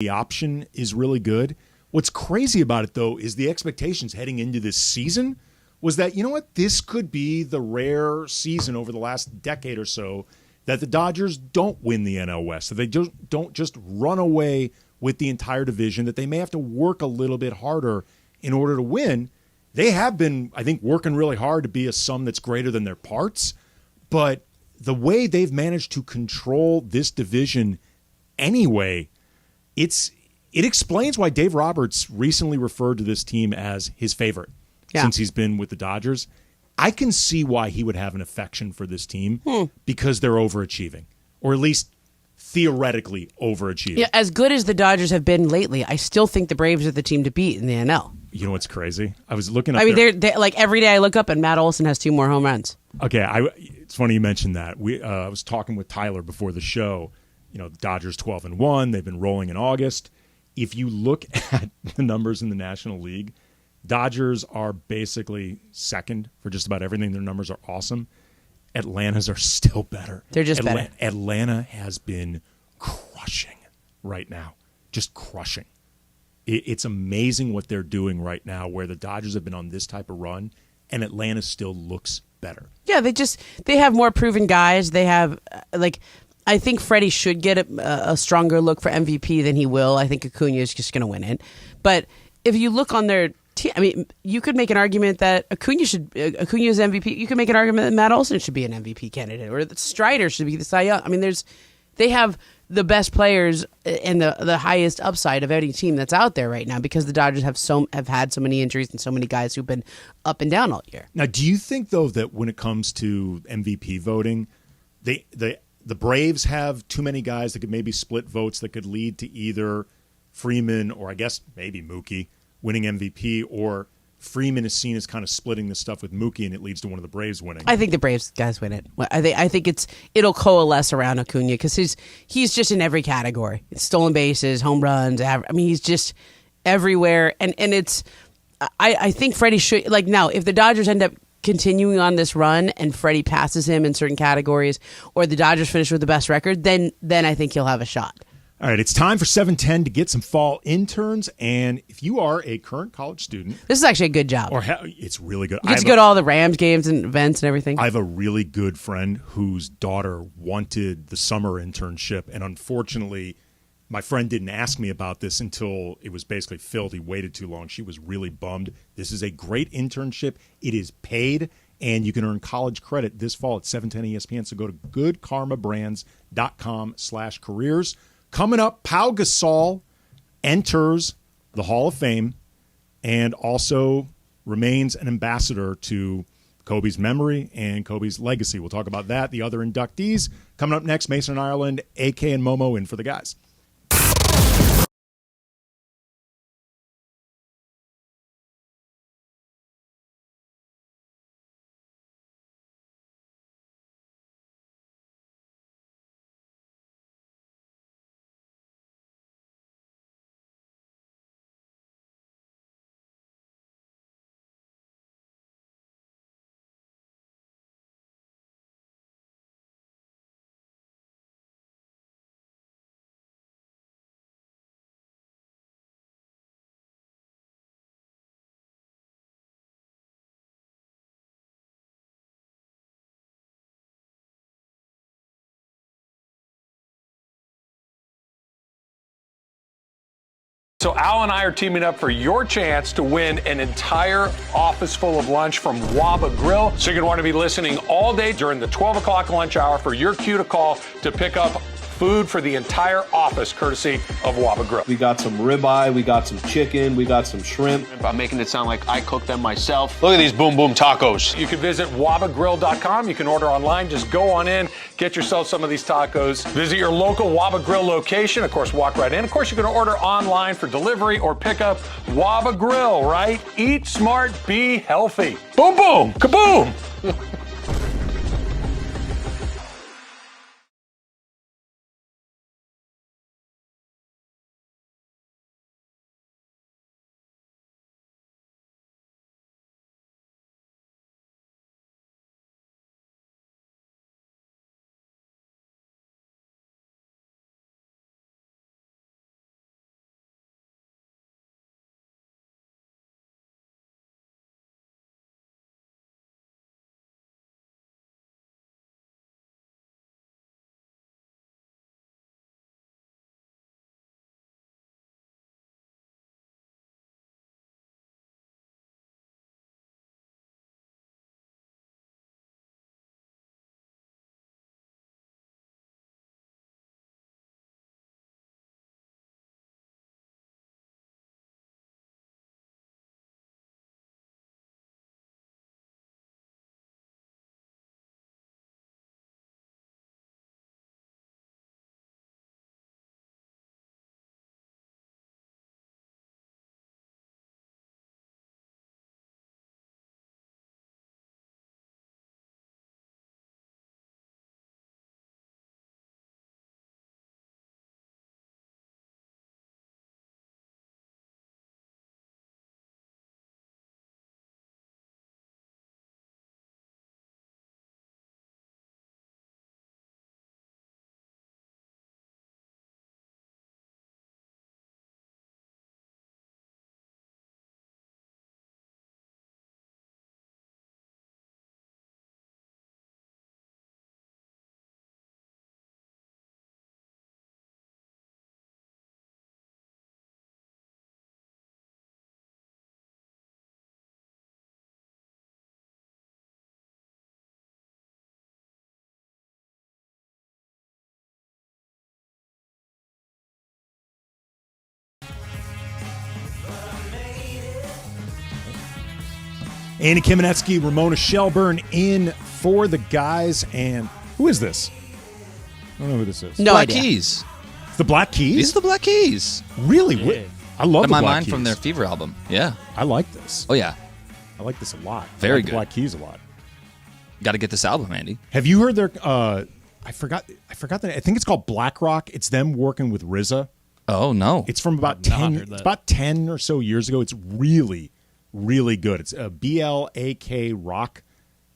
The option is really good. What's crazy about it, though, is the expectations heading into this season was that, you know what, this could be the rare season over the last decade or so that the Dodgers don't win the NL West, that they don't just run away with the entire division, that they may have to work a little bit harder in order to win. They have been, I think, working really hard to be a sum that's greater than their parts, but the way they've managed to control this division anyway, it explains why Dave Roberts recently referred to this team as his favorite since he's been with the Dodgers. I can see why he would have an affection for this team because they're overachieving, or at least theoretically overachieving. Yeah, as good as the Dodgers have been lately, I still think the Braves are the team to beat in the NL. You know what's crazy? I was looking up. They're like every day I look up and Matt Olson has 2 more home runs. Okay, it's funny you mentioned that. I was talking with Tyler before the show. You know, the Dodgers 12-1. They've been rolling in August. If you look at the numbers in the National League, Dodgers are basically second for just about everything. Their numbers are awesome. Atlanta's are still better. They're just better. Atlanta has been crushing right now. Just crushing. It's amazing what they're doing right now, where the Dodgers have been on this type of run, and Atlanta still looks better. Yeah, they have more proven guys. They have, I think Freddie should get a stronger look for MVP than he will. I think Acuna is just going to win it. But if you look on their team, I mean, you could make an argument that Acuna is MVP. You could make an argument that Matt Olson should be an MVP candidate, or that Strider should be the Cy Young. I mean, they have the best players and the highest upside of any team that's out there right now, because the Dodgers have had so many injuries and so many guys who've been up and down all year. Now, do you think, though, that when it comes to MVP voting, the Braves have too many guys that could maybe split votes that could lead to either Freeman or I guess maybe Mookie winning MVP, or Freeman is seen as kind of splitting this stuff with Mookie and it leads to one of the Braves winning? I think the Braves guys win it. I think it'll coalesce around Acuna because he's just in every category. It's stolen bases, home runs. He's just everywhere. And it's I think Freddie should, now if the Dodgers end up continuing on this run and Freddie passes him in certain categories, or the Dodgers finish with the best record, then I think he'll have a shot. All right, it's time for 710 to get some fall interns. And if you are a current college student... This is actually a good job. It's really good. You get to go to all the Rams games and events and everything. I have a really good friend whose daughter wanted the summer internship. And unfortunately, my friend didn't ask me about this until it was basically filled. He waited too long. She was really bummed. This is a great internship. It is paid, and you can earn college credit this fall at 710 ESPN. So go to goodkarmabrands.com/careers. Coming up, Pau Gasol enters the Hall of Fame and also remains an ambassador to Kobe's memory and Kobe's legacy. We'll talk about that, the other inductees. Coming up next, Mason Ireland, AK and Momo in for the guys. So Al and I are teaming up for your chance to win an entire office full of lunch from Waba Grill. So you're going to want to be listening all day during the 12 o'clock lunch hour for your cue to call to pick up food for the entire office, courtesy of Waba Grill. We got some ribeye, we got some chicken, we got some shrimp. I'm making it sound like I cook them myself. Look at these boom boom tacos. You can visit wabagrill.com. You can order online. Just go on in, get yourself some of these tacos. Visit your local Waba Grill location. Of course, walk right in. Of course, you can order online for delivery or pickup. Waba Grill, right? Eat smart, be healthy. Boom boom, kaboom. Andy Kamenetsky, Ramona Shelburne in for the guys. And who is this? I don't know who this is. No Black idea. Keys. The Black Keys? These are the Black Keys. Really? I love In the my Black mind Keys. from their Fever album. Yeah. I like this. Oh, yeah. I like this a lot. Very I like good. The Black Keys a lot. Got to get this album, Andy. Have you heard their? I forgot the. I think it's called Black Rock. It's them working with RZA. Oh, no. It's from about I've not 10. heard It's that. about 10 or so years ago. It's really, really good. It's a BLAK Rock,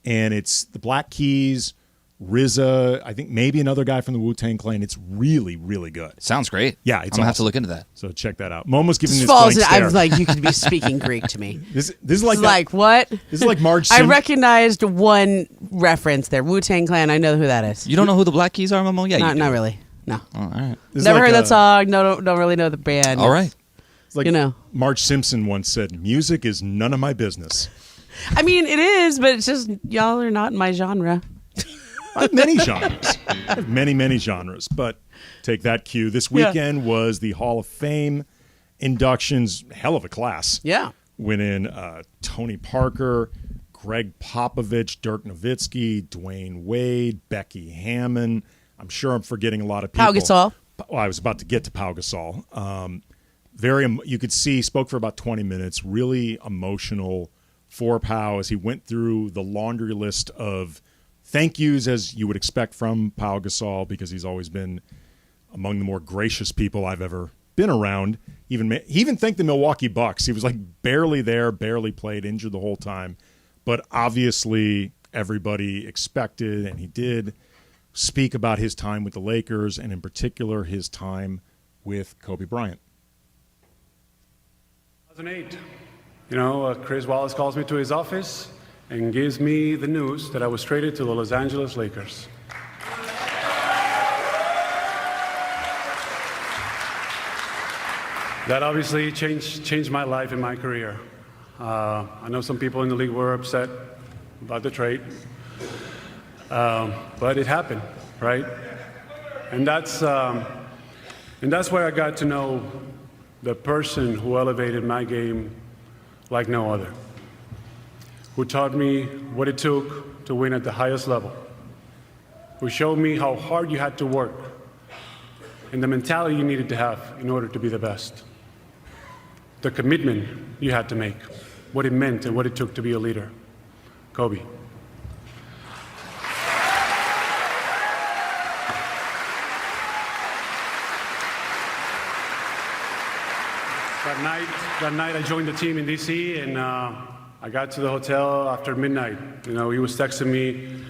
and it's the Black Keys, RZA. I think maybe another guy from the Wu-Tang Clan. It's really, really good. Sounds great. Yeah, I'm it's going to have to awesome. look into that. So check that out. Momo's giving This this falls. blank stare. I'm like, you could be speaking Greek to me. This is like Like what? This is like Marge. I Simpson. recognized one reference there. Wu-Tang Clan. I know who that is. You don't know who the Black Keys are, Momo? Yeah, you do. Not really. No. Oh, all right. This is Never like heard a- that song. No, don't really know the band. All right. It's like You know. Marge Simpson once said, "Music is none of my business." I mean, it is, but it's just y'all are not in my genre. I have many genres. I have many genres. But take that cue. This weekend was the Hall of Fame inductions. Hell of a class. Yeah. Went in Tony Parker, Greg Popovich, Dirk Nowitzki, Dwayne Wade, Becky Hammond. I'm sure I'm forgetting a lot of people. Pau Gasol. Well, I was about to get to Pau Gasol. You could see, spoke for about 20 minutes, really emotional for Pau as he went through the laundry list of thank yous, as you would expect from Pau Gasol, because he's always been among the more gracious people I've ever been around. He even thanked the Milwaukee Bucks. He was like barely there, barely played, injured the whole time. But obviously everybody expected, and he did, speak about his time with the Lakers, and in particular his time with Kobe Bryant. 2008, Chris Wallace calls me to his office and gives me the news that I was traded to the Los Angeles Lakers. That obviously changed my life and my career. I know some people in the league were upset about the trade, but it happened, right? And that's where I got to know the person who elevated my game like no other, who taught me what it took to win at the highest level, who showed me how hard you had to work and the mentality you needed to have in order to be the best, the commitment you had to make, what it meant and what it took to be a leader. Kobe. That night I joined the team in DC, and I got to the hotel after midnight. He was texting me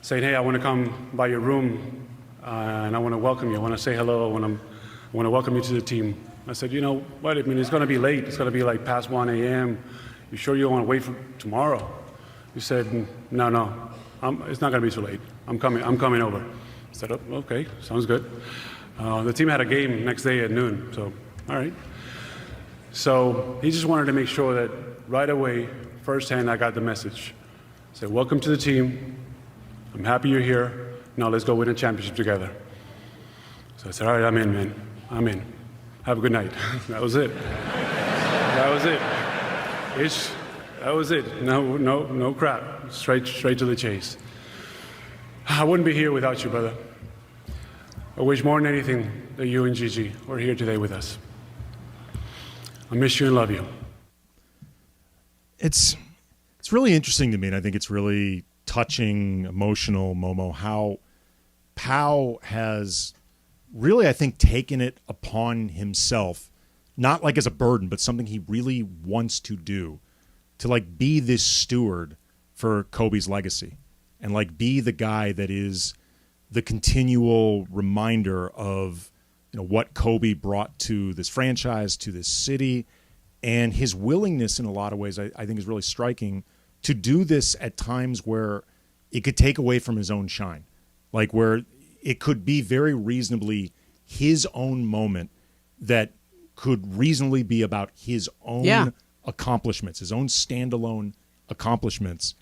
saying, "Hey, I want to come by your room, and I want to welcome you. I want to say hello. I want to welcome you to the team." I said, "You know what? I mean, it's going to be late. It's going to be like past 1 a.m. You sure you don't want to wait for tomorrow?" He said, No, it's not going to be too late. I'm coming over." I said, "Oh, okay, sounds good." The team had a game next day at noon, so all right. So he just wanted to make sure that right away, firsthand, I got the message. I said, "Welcome to the team. I'm happy you're here. Now let's go win a championship together." So I said, "All right, I'm in, man. I'm in. Have a good night." That was it. That was it. That was it. No crap. Straight to the chase. I wouldn't be here without you, brother. I wish more than anything that you and Gigi were here today with us. I miss you and love you. It's really interesting to me, and I think it's really touching, emotional, Momo, how Pau has really, I think, taken it upon himself, not like as a burden, but something he really wants to do, to like be this steward for Kobe's legacy and like be the guy that is the continual reminder of what Kobe brought to this franchise, to this city, and his willingness in a lot of ways, I think, is really striking to do this at times where it could take away from his own shine, like where it could be very reasonably his own moment that could reasonably be about his own accomplishments, his own standalone accomplishments.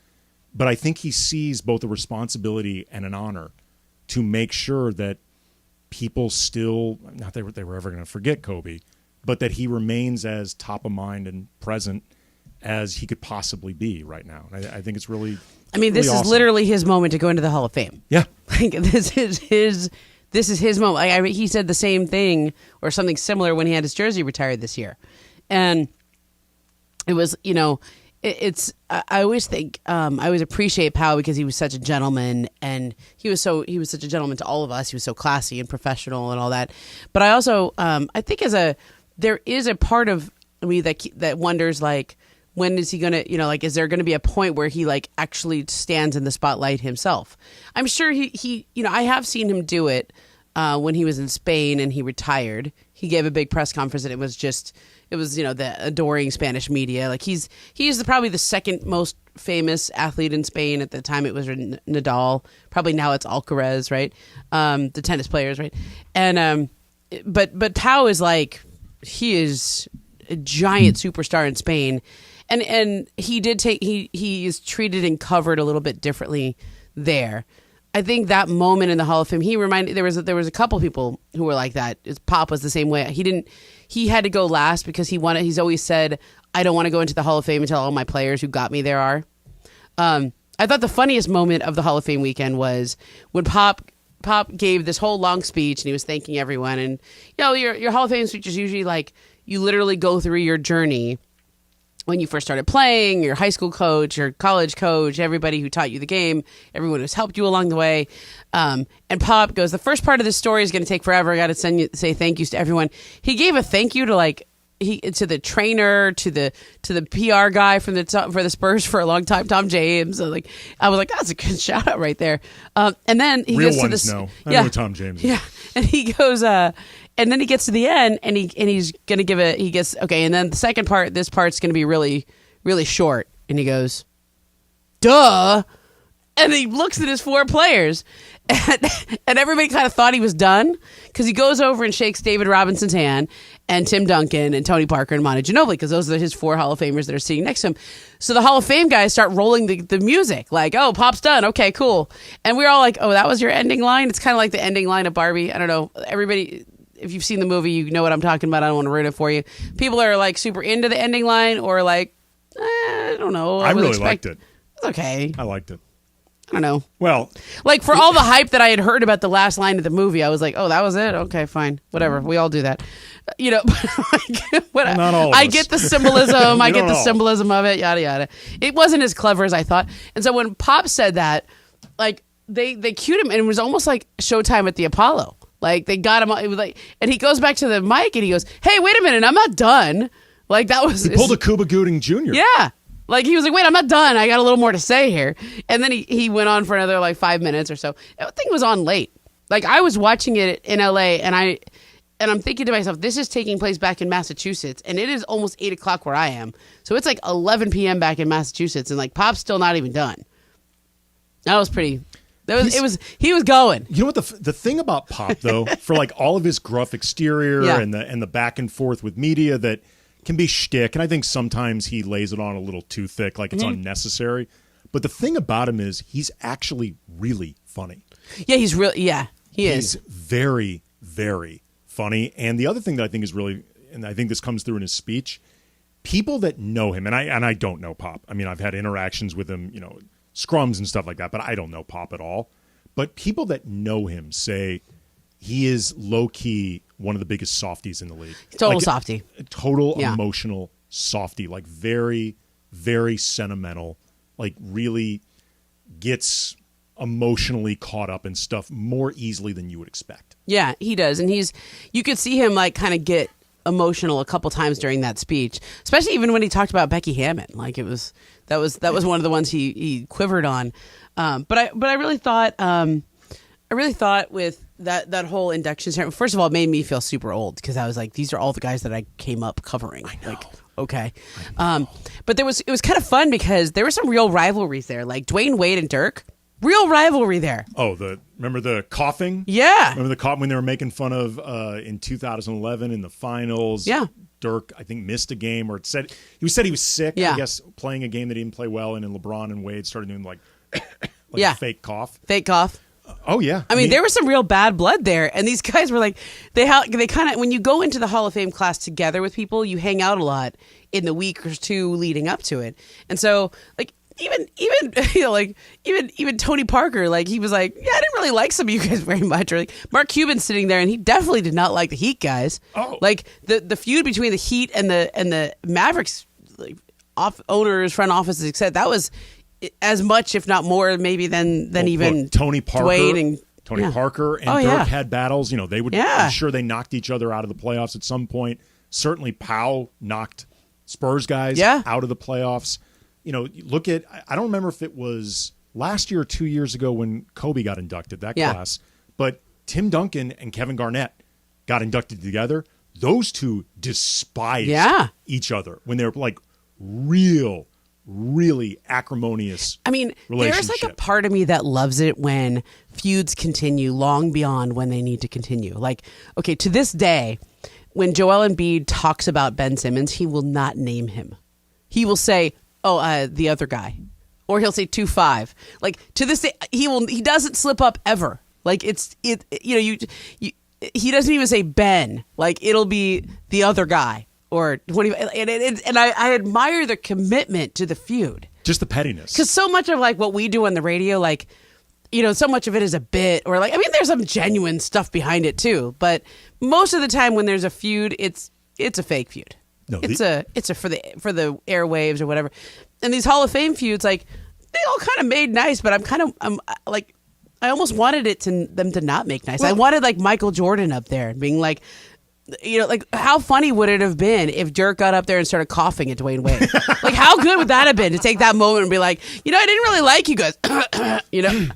But I think he sees both a responsibility and an honor to make sure that people still, not that they were ever going to forget Kobe, but that he remains as top of mind and present as he could possibly be right now. And I think it's really. I mean, really this awesome. is literally his moment to go into the Hall of Fame. Yeah. Like, this is his moment. He said the same thing or something similar when he had his jersey retired this year, and it was, I always think I always appreciate Powell because he was such a gentleman, and he was such a gentleman to all of us. He was so classy and professional and all that. But I also I think there is a part of me that wonders, like, when is he gonna, is there gonna be a point where he like actually stands in the spotlight himself? I'm sure he I have seen him do it when he was in Spain and he retired. He gave a big press conference and it was the adoring Spanish media. Like he's probably the second most famous athlete in Spain. At the time it was Nadal. Probably now it's Alcaraz, right? The tennis players, right? And but Pau is like, he is a giant superstar in Spain. And he is treated and covered a little bit differently there. I think that moment in the Hall of Fame, there was a couple people who were like that. Pop was the same way. He had to go last because he's always said, I don't want to go into the Hall of Fame until all my players who got me there are. I thought the funniest moment of the Hall of Fame weekend was when Pop gave this whole long speech and he was thanking everyone. And your Hall of Fame speech is usually like, you literally go through your journey when you first started playing, your high school coach, your college coach, everybody who taught you the game, everyone who's helped you along the way. And Pop goes, the first part of the story is going to take forever. I got to say thank yous to everyone. He gave a thank you to to the trainer, to the PR guy for the Spurs for a long time, Tom James. So I was like, that's a good shout out right there. And then he Real goes to ones this. know. I know who Tom James is. Yeah, and he goes. And then he gets to the end, and he's gonna give it. He gets okay, and then the second part. This part's gonna be really, really short. And he goes, "Duh," and he looks at his four players, and everybody kind of thought he was done because he goes over and shakes David Robinson's hand, and Tim Duncan, and Tony Parker, and Monty Ginobili, because those are his four Hall of Famers that are sitting next to him. So the Hall of Fame guys start rolling the music, like, "Oh, Pop's done. Okay, cool." And we're all like, "Oh, that was your ending line." It's kind of like the ending line of Barbie. I don't know. Everybody. If you've seen the movie, you know what I'm talking about. I don't want to ruin it for you. People are like super into the ending line or like, I don't know. I really liked it. It's okay. I liked it. I don't know. Well, like for all the hype that I had heard about the last line of the movie, I was like, oh, that was it? Okay, fine. Whatever. We all do that. Not all of I us. get the symbolism. I get don't the all. Symbolism of it, yada, yada. It wasn't as clever as I thought. And so when Pop said that, like they cued him and it was almost like Showtime at the Apollo. Like they got him, it was like, and he goes back to the mic and he goes, "Hey, wait a minute, I'm not done." Like that was he pulled a Cuba Gooding Jr. Yeah, like he was like, "Wait, I'm not done. I got a little more to say here." And then he went on for another like 5 minutes or so. That thing was on late. Like I was watching it in LA, and I'm thinking to myself, this is taking place back in Massachusetts, and it is almost 8 o'clock where I am. So it's like 11 p.m. back in Massachusetts, and like Pop's still not even done. That was pretty. He was going. You know what the thing about Pop though, for like all of his gruff exterior and the back and forth with media that can be shtick, and I think sometimes he lays it on a little too thick, like it's unnecessary. But the thing about him is he's actually really funny. Yeah, he's really He's very, very funny. And the other thing that I think is really, and I think this comes through in his speech, people that know him, and I don't know Pop. I mean, I've had interactions with him, scrums and stuff like that, but I don't know Pop at all. But people that know him say he is low-key one of the biggest softies in the league. Total softie. A total emotional softie, like very, very sentimental, like really gets emotionally caught up in stuff more easily than you would expect. Yeah, he does. And you could see him like kind of get emotional a couple times during that speech, especially even when he talked about Becky Hammon. Like that was one of the ones he quivered on. But I really thought with that whole induction ceremony, first of all, it made me feel super old because I was like, these are all the guys that I came up covering. I know. Like, okay. But it was kind of fun because there were some real rivalries there, like Dwayne Wade and Dirk. Real rivalry there. Oh, remember the coughing? Yeah. Remember the cough when they were making fun of in 2011 in the finals? Yeah. Dirk, I think, missed a game, or said he was sick. Yeah. I guess playing a game that he didn't play well, and then LeBron and Wade started doing like a fake cough. Fake cough. Oh yeah. I mean, there was some real bad blood there, and these guys were like, they kind of, when you go into the Hall of Fame class together with people, you hang out a lot in the week or two leading up to it, and so like even you know, like even Tony Parker, like he was like, yeah, I didn't really like some of you guys very much, or like Mark Cuban's sitting there, and he definitely did not like the Heat guys. Oh. Like the feud between the Heat and the Mavericks, like owners, front offices, etc. That was as much, if not more, maybe than even look, Tony Parker, Dwayne and Tony Parker and Oh, Dirk yeah. had battles. You know, they would. Yeah. I'm sure they knocked each other out of the playoffs at some point. Certainly, Powell knocked Spurs guys out of the playoffs. You know, look at. I don't remember if it was last year or 2 years ago when Kobe got inducted that class, but Tim Duncan and Kevin Garnett got inducted together. Those two despised each other when they were like really acrimonious. I mean, there's like a part of me that loves it when feuds continue long beyond when they need to continue. Like, okay, to this day, when Joel Embiid talks about Ben Simmons, he will not name him. He will say, the other guy. Or he'll say 2-5. Like, to this day, he doesn't slip up ever. Like, he doesn't even say Ben. Like, it'll be the other guy. Or 20, and I admire the commitment to the feud. Just the pettiness. Because so much of like what we do on the radio, like, you know, so much of it is a bit, or like, I mean, there's some genuine stuff behind it too. But most of the time when there's a feud, it's a fake feud. No, it's a for the airwaves or whatever. And these Hall of Fame feuds, like, they all kind of made nice, but I'm like, I almost wanted them to not make nice. Well, I wanted like Michael Jordan up there being like, you know, like, how funny would it have been if Dirk got up there and started coughing at Dwayne Wade? Like, how good would that have been to take that moment and be like, you know, I didn't really like you guys. You know?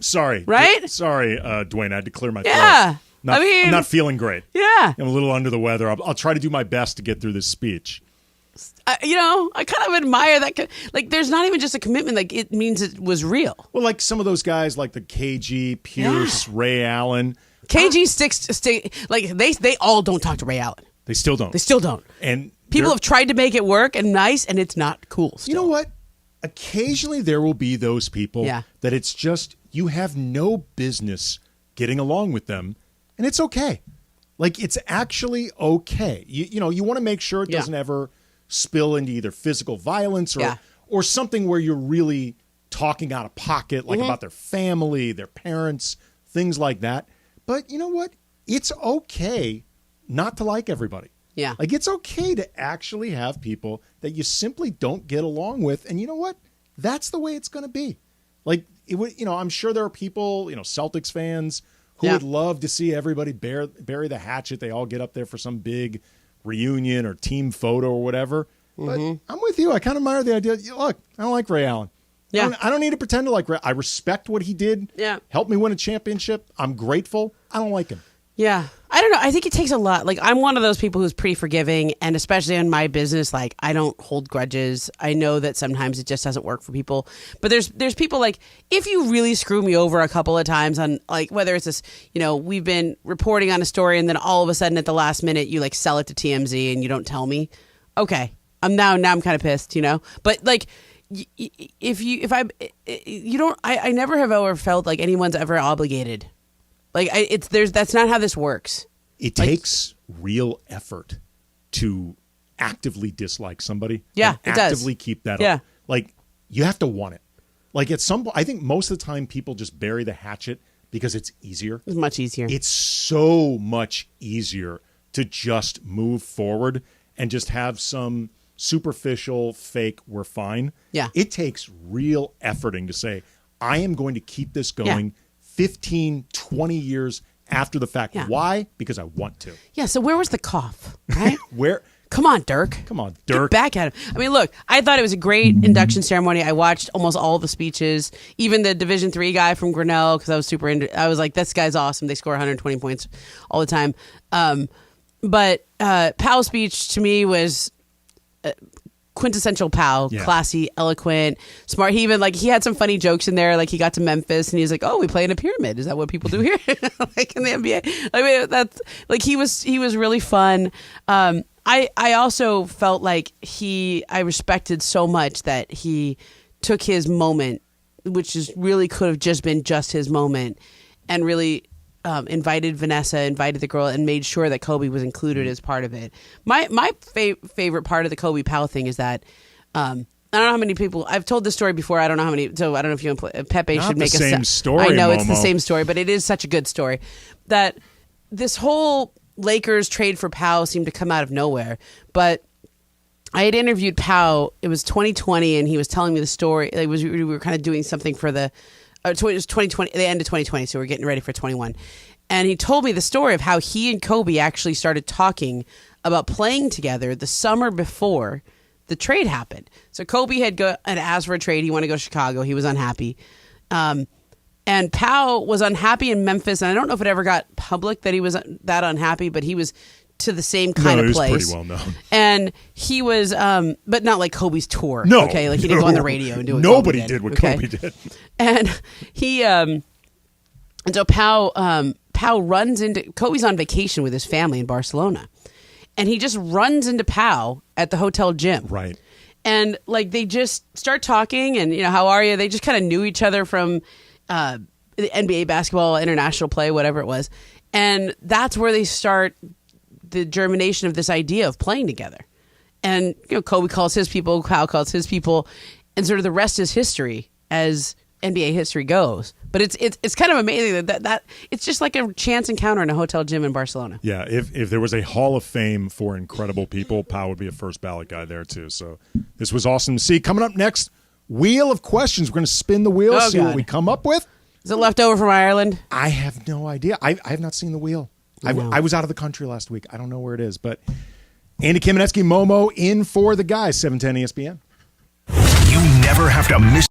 Sorry. Right? Sorry, Dwayne. I had to clear my throat. Yeah. I'm not feeling great. Yeah. I'm a little under the weather. I'll try to do my best to get through this speech. You know, I kind of admire that. Like, there's not even just a commitment. Like, it means it was real. Well, like some of those guys, like the KG, Pierce, Ray Allen. KG sticks like they all don't talk to Ray Allen. They still don't. They still don't. And people have tried to make it work and nice, and it's not cool. Still. You know what? Occasionally there will be those people that it's just you have no business getting along with them, and it's okay. Like, it's actually okay. You know, you want to make sure it doesn't ever spill into either physical violence or something where you're really talking out of pocket, like about their family, their parents, things like that. But you know what? It's okay not to like everybody. Yeah. Like, it's okay to actually have people that you simply don't get along with. And you know what? That's the way it's going to be. Like, it would, you know, I'm sure there are people, you know, Celtics fans who would love to see everybody bury the hatchet. They all get up there for some big reunion or team photo or whatever. But I'm with you. I kind of admire the idea. Look, I don't like Ray Allen. Yeah. I don't need to pretend to like Ray. I respect what he did. Yeah. Helped me win a championship. I'm grateful. I don't like him. Yeah. I don't know. I think it takes a lot. Like, I'm one of those people who's pretty forgiving, and especially in my business, like, I don't hold grudges. I know that sometimes it just doesn't work for people. But there's people like, if you really screw me over a couple of times on, like, whether it's this, you know, we've been reporting on a story and then all of a sudden at the last minute you like sell it to TMZ and you don't tell me. Okay. I'm kind of pissed, you know? But like, I never have ever felt like anyone's ever obligated. Like, that's not how this works. It takes real effort to actively dislike somebody. Yeah, and it actively does. keep that Yeah. up. Like, you have to want it. Like, at some point, I think most of the time people just bury the hatchet because it's easier. It's much easier. It's so much easier to just move forward and just have some superficial fake we're fine. Yeah. It takes real efforting to say, I am going to keep this going 15, 20 years after the fact. Yeah. Why? Because I want to. Yeah, so where was the cough, right? Where? Come on, Dirk. Come on, Dirk. Get back at him. I mean, look, I thought it was a great induction ceremony. I watched almost all the speeches, even the Division III guy from Grinnell, because I was super into. I was like, this guy's awesome. They score 120 points all the time. But Powell's speech to me was quintessential Powell, classy, eloquent, smart. He even he had some funny jokes in there. Like, he got to Memphis and he's like, "Oh, we play in a pyramid. Is that what people do here?" Like in the NBA. I mean, that's like he was really fun. I also felt like I respected so much that he took his moment which is really could have just been just his moment, and really invited Vanessa, invited the girl, and made sure that Kobe was included as part of it. My favorite part of the Kobe Powell thing is that I don't know how many people I've told this story before. I don't know how many. So I don't know if you and Pepe Not should make the same story. I know Momo. It's the same story, but it is such a good story that this whole Lakers trade for Powell seemed to come out of nowhere. But I had interviewed Powell. It was 2020, and he was telling me the story. We were kind of doing something for it was 2020, the end of 2020, so we're getting ready for 21. And he told me the story of how he and Kobe actually started talking about playing together the summer before the trade happened. So Kobe had asked for a trade. He wanted to go to Chicago. He was unhappy. And Powell was unhappy in Memphis. And I don't know if it ever got public that he was that unhappy, but he was to the same kind of place. He was pretty well known. And he was, but not like Kobe's tour. No. Okay. Like he didn't go on the radio and do what Nobody Kobe did what okay? Kobe did. And he, and so Powell runs into, Kobe's on vacation with his family in Barcelona. And he just runs into Powell at the hotel gym. Right. And like they just start talking and, how are you? They just kind of knew each other from the NBA basketball, international play, whatever it was. And that's where they start the germination of this idea of playing together. And, Kobe calls his people, Powell calls his people, and sort of the rest is history as NBA history goes. But it's kind of amazing that it's just like a chance encounter in a hotel gym in Barcelona. Yeah, if there was a Hall of Fame for incredible people, Powell would be a first ballot guy there too. So this was awesome to see. Coming up next, Wheel of Questions. We're going to spin the wheel, see what we come up with. Is it left over from Ireland? I have no idea. I have not seen the wheel. I was out of the country last week. I don't know where it is. But Andy Kamenetsky, Momo, in for the guys, 710 ESPN. You never have to miss.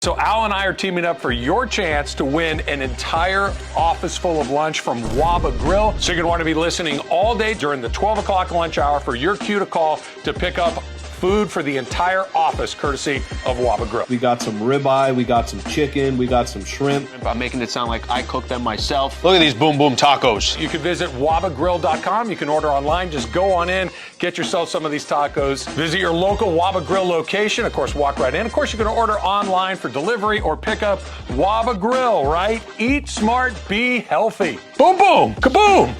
So Al and I are teaming up for your chance to win an entire office full of lunch from Waba Grill. So you're going to want to be listening all day during the 12 o'clock lunch hour for your cue to call to pick up food for the entire office, courtesy of Waba Grill. We got some ribeye, we got some chicken, we got some shrimp. I'm making it sound like I cook them myself. Look at these boom boom tacos. You can visit wabagrill.com. You can order online. Just go on in, get yourself some of these tacos. Visit your local Waba Grill location. Of course, walk right in. Of course, you can order online for delivery or pickup. Waba Grill, right? Eat smart, be healthy. Boom boom, kaboom.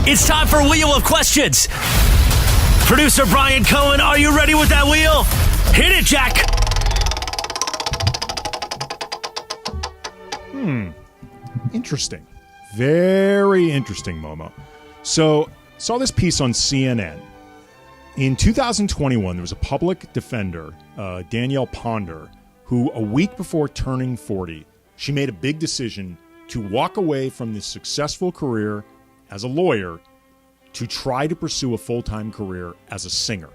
It's time for Wheel of Questions. Producer Brian Cohen, are you ready with that wheel? Hit it, Jack. Interesting. Very interesting, Momo. So, saw this piece on CNN. In 2021, there was a public defender, Danielle Ponder, who a week before turning 40, she made a big decision to walk away from this successful career as a lawyer to try to pursue a full-time career as a singer.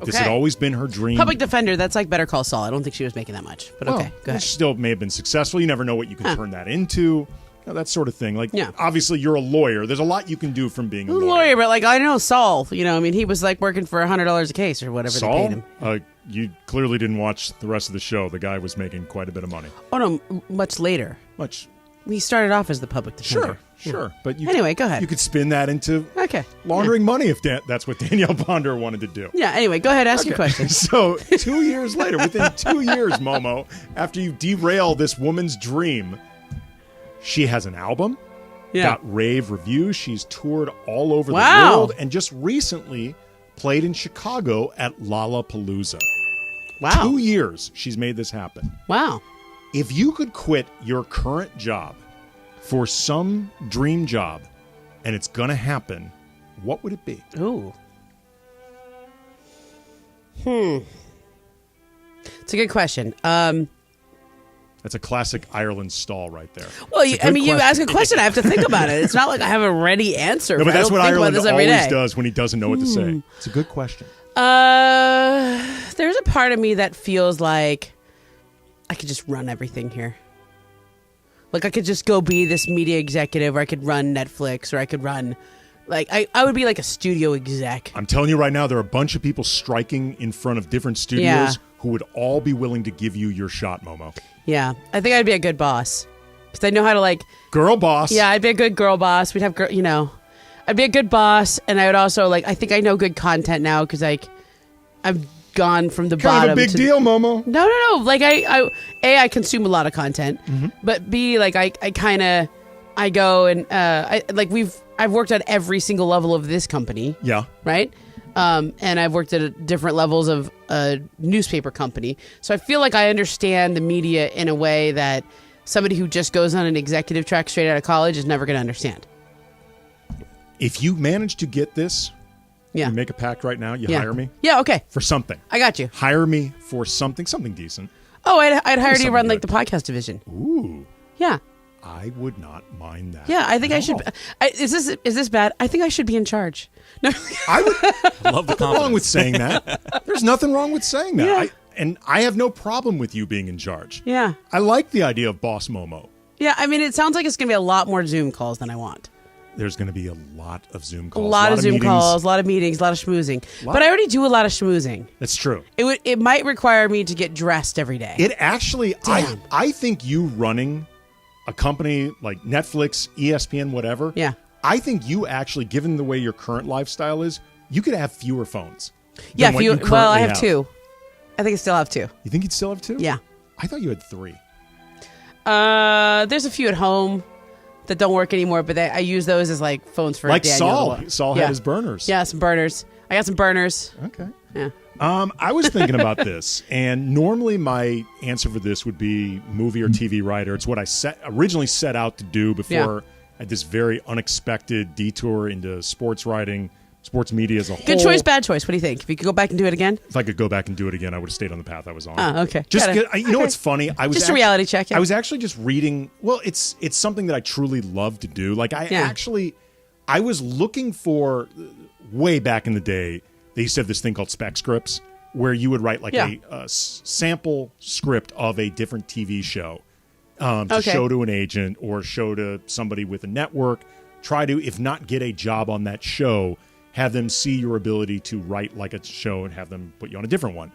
This had always been her dream. Public defender, that's like Better Call Saul. I don't think she was making that much, but okay, go ahead. She still may have been successful. You never know what you can turn that into. That sort of thing. Like, obviously, you're a lawyer. There's a lot you can do from being a lawyer. But like, I know Saul. He was like working for $100 a case or whatever they paid him. You clearly didn't watch the rest of the show. The guy was making quite a bit of money. Oh no, much later. Much he started off as the public defender. Sure. But Anyway, go ahead. You could spin that into Okay. laundering money if that's what Danielle Ponder wanted to do. Yeah, anyway, go ahead, ask your question. So 2 years later, within 2 years, Momo, after you derail this woman's dream, she has an album, got rave reviews. She's toured all over the world and just recently played in Chicago at Lollapalooza. Wow. 2 years she's made this happen. Wow. If you could quit your current job for some dream job and it's going to happen, what would it be? Ooh. It's a good question. That's a classic Ireland stall right there. Well, you ask a question, I have to think about it. It's not like I have a ready answer. No, but that's what Ireland always day. does when he doesn't know what to say. It's a good question. There's a part of me that feels like I could just run everything here. Like I could just go be this media executive, or I could run Netflix, or I could run, like I would be like a studio exec. I'm telling you right now, there are a bunch of people striking in front of different studios who would all be willing to give you your shot, Momo. Yeah, I think I'd be a good boss because I know how to like girl boss. Yeah, I'd be a good girl boss. We'd have I'd be a good boss, and I would also I think I know good content now because I've gone from the kind bottom. Of a big deal, Momo. No. Like I consume a lot of content, but B, like I go and I've worked at every single level of this company. Yeah. Right. And I've worked at different levels of a newspaper company, so I feel like I understand the media in a way that somebody who just goes on an executive track straight out of college is never going to understand. If you manage to get this. Yeah. You make a pact right now. You hire me. Yeah, okay. For something. I got you. Hire me for something decent. Oh, I'd hire you to run like the podcast division. Ooh. Yeah. I would not mind that. Yeah, I think I should. Is this bad? I think I should be in charge. No. I would. Love the nothing wrong with saying that. There's nothing wrong with saying that. Yeah. I have no problem with you being in charge. Yeah. I like the idea of Boss Momo. Yeah, I mean, it sounds like it's going to be a lot more Zoom calls than I want. There's going to be a lot of Zoom calls. A lot of Zoom calls, a lot of meetings, a lot of schmoozing. But I already do a lot of schmoozing. That's true. It might require me to get dressed every day. It actually, I think you running a company like Netflix, ESPN, whatever. Yeah. I think you actually, given the way your current lifestyle is, you could have fewer phones. Yeah, well, I have two. I think I still have two. You think you'd still have two? Yeah. I thought you had three. There's a few at home that don't work anymore, but I use those as like phones for like Daniel. Saul had his burners. Yeah, some burners. I got some burners. Okay. Yeah. I was thinking about this, and normally my answer for this would be movie or TV writer. It's what I originally set out to do before I had this very unexpected detour into sports writing, sports media as a whole. Good choice, bad choice. What do you think? If you could go back and do it again? If I could go back and do it again, I would have stayed on the path I was on. Oh, okay. You know what's funny? I was just a reality check. Yeah. I was actually just reading. Well, it's something that I truly love to do. Like I was looking for way back in the day. They used to have this thing called spec scripts, where you would write like a sample script of a different TV show to show to an agent or show to somebody with a network. Try to, if not get a job on that show, have them see your ability to write like a show and have them put you on a different one.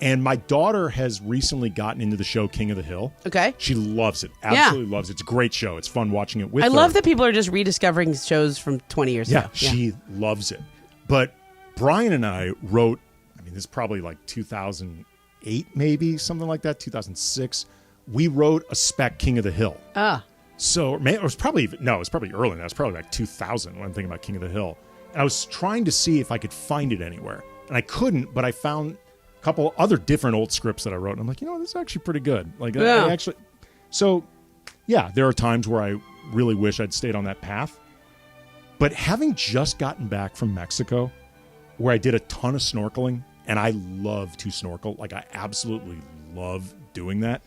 And my daughter has recently gotten into the show King of the Hill. Okay. She loves it. Absolutely loves it. It's a great show. It's fun watching it with her. I love that people are just rediscovering shows from 20 years ago. Yeah, she loves it. But Brian and I wrote, this is probably like 2008, maybe, something like that, 2006. We wrote a spec King of the Hill. So it was probably earlier than that. It was probably like 2000 when I'm thinking about King of the Hill. And I was trying to see if I could find it anywhere. And I couldn't, but I found a couple other different old scripts that I wrote. And I'm like, this is actually pretty good. Like, there are times where I really wish I'd stayed on that path. But having just gotten back from Mexico, where I did a ton of snorkeling, and I love to snorkel. Like, I absolutely love doing that.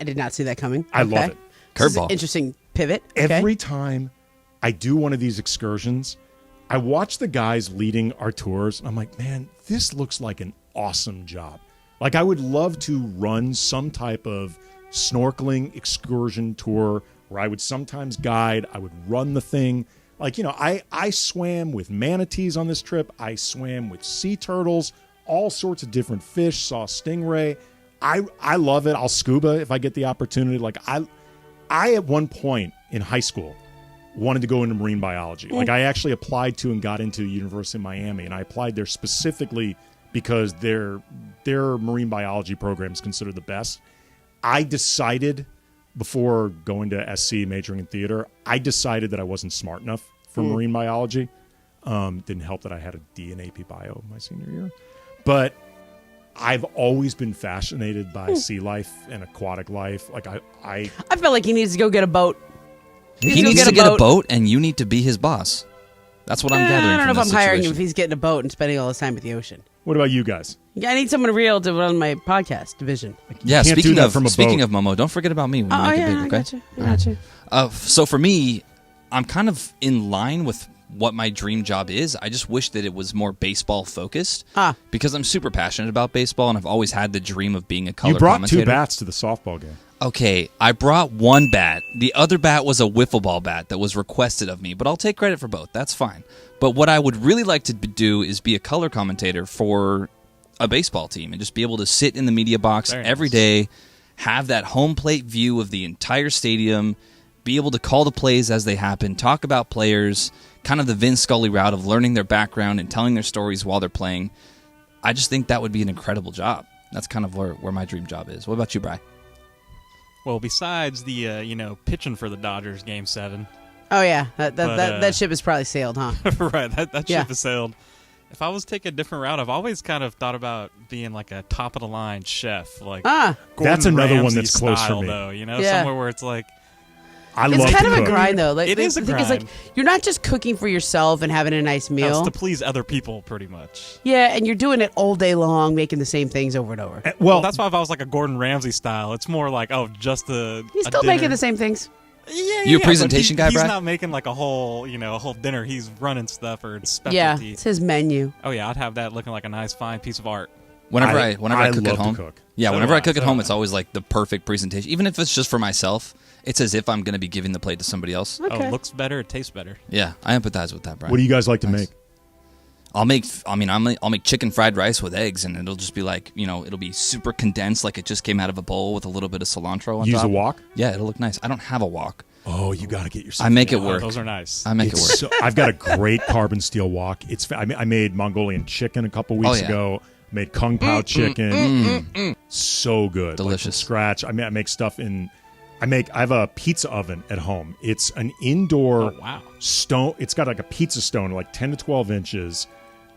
I did not see that coming. I love it. Curveball. Interesting pivot. Okay. Every time I do one of these excursions, I watch the guys leading our tours, and I'm like, man, this looks like an awesome job. Like, I would love to run some type of snorkeling excursion tour where I would sometimes guide, I would run the thing. Like, I swam with manatees on this trip. I swam with sea turtles, all sorts of different fish, saw stingray. I love it. I'll scuba if I get the opportunity. Like, I at one point in high school wanted to go into marine biology. Like I actually applied to and got into the University of Miami, and I applied there specifically because their marine biology program is considered the best. I decided before going to SC majoring in theater, I decided that I wasn't smart enough for marine biology. Didn't help that I had a D in AP Bio my senior year. But I've always been fascinated by sea life and aquatic life. Like I feel like he needs to go get a boat. He needs to get a boat, and you need to be his boss. That's what I'm gathering. I don't know from if this I'm hiring him situation. if he's getting a boat and spending all his time at the ocean. What about you guys? Yeah, I need someone real to run my podcast division. Yeah, can't do speaking that of from a speaking boat. of Momo, don't forget about me when you make it big, okay? I got you. So for me, I'm kind of in line with what my dream job is. I just wish that it was more baseball focused. Because I'm super passionate about baseball, and I've always had the dream of being a color You brought commentator. 2 bats to the softball game. Okay, I brought 1 bat. The other bat was a wiffle ball bat that was requested of me, but I'll take credit for both. That's fine. But what I would really like to do is be a color commentator for a baseball team and just be able to sit in the media box every day, have that home plate view of the entire stadium, be able to call the plays as they happen, talk about players, kind of the Vin Scully route of learning their background and telling their stories while they're playing. I just think that would be an incredible job. That's kind of where my dream job is. What about you, Bri? Well, besides the pitching for the Dodgers Game 7. Oh yeah, that ship has probably sailed, huh? Right, that ship has sailed. If I was to take a different route, I've always kind of thought about being like a top of the line chef, like Gordon That's another Ramsay one that's close style, for me. though, somewhere where it's like It's kind of a grind, though. Like, it is a the thing is, like, grind. you're not just cooking for yourself and having a nice No, meal. it's to please other people, pretty much. Yeah, and you're doing it all day long, making the same things over and over. Well, that's why if I was like a Gordon Ramsay style, it's more like just He's still making the same things. Yeah, You a but presentation guy, He's Brad? not making like a whole dinner. He's running stuff or specialty. Yeah, it's his menu. Oh yeah, I'd have that looking like a nice fine piece of art. Whenever I cook love at home, to cook. yeah, So whenever do I cook I, at so home, do it's I. always like the perfect presentation. Even if it's just for myself, it's as if I'm going to be giving the plate to somebody else. Okay. Oh, it looks better, it tastes better. Yeah, I empathize with that, Brian. What do you guys like to make? I'll make chicken fried rice with eggs, and it'll just be like, it'll be super condensed, like it just came out of a bowl with a little bit of cilantro on Use top. a wok? Yeah, it'll look nice. I don't have a wok. Oh, you got to get yourself. I make it Oh, work. those are nice. I make it work. So, I've got a great carbon steel wok. I made Mongolian chicken a couple weeks ago. Made kung pao chicken. So good. Delicious. Like from scratch. I make stuff in. I have a pizza oven at home. It's an indoor stone. It's got like a pizza stone, like 10 to 12 inches.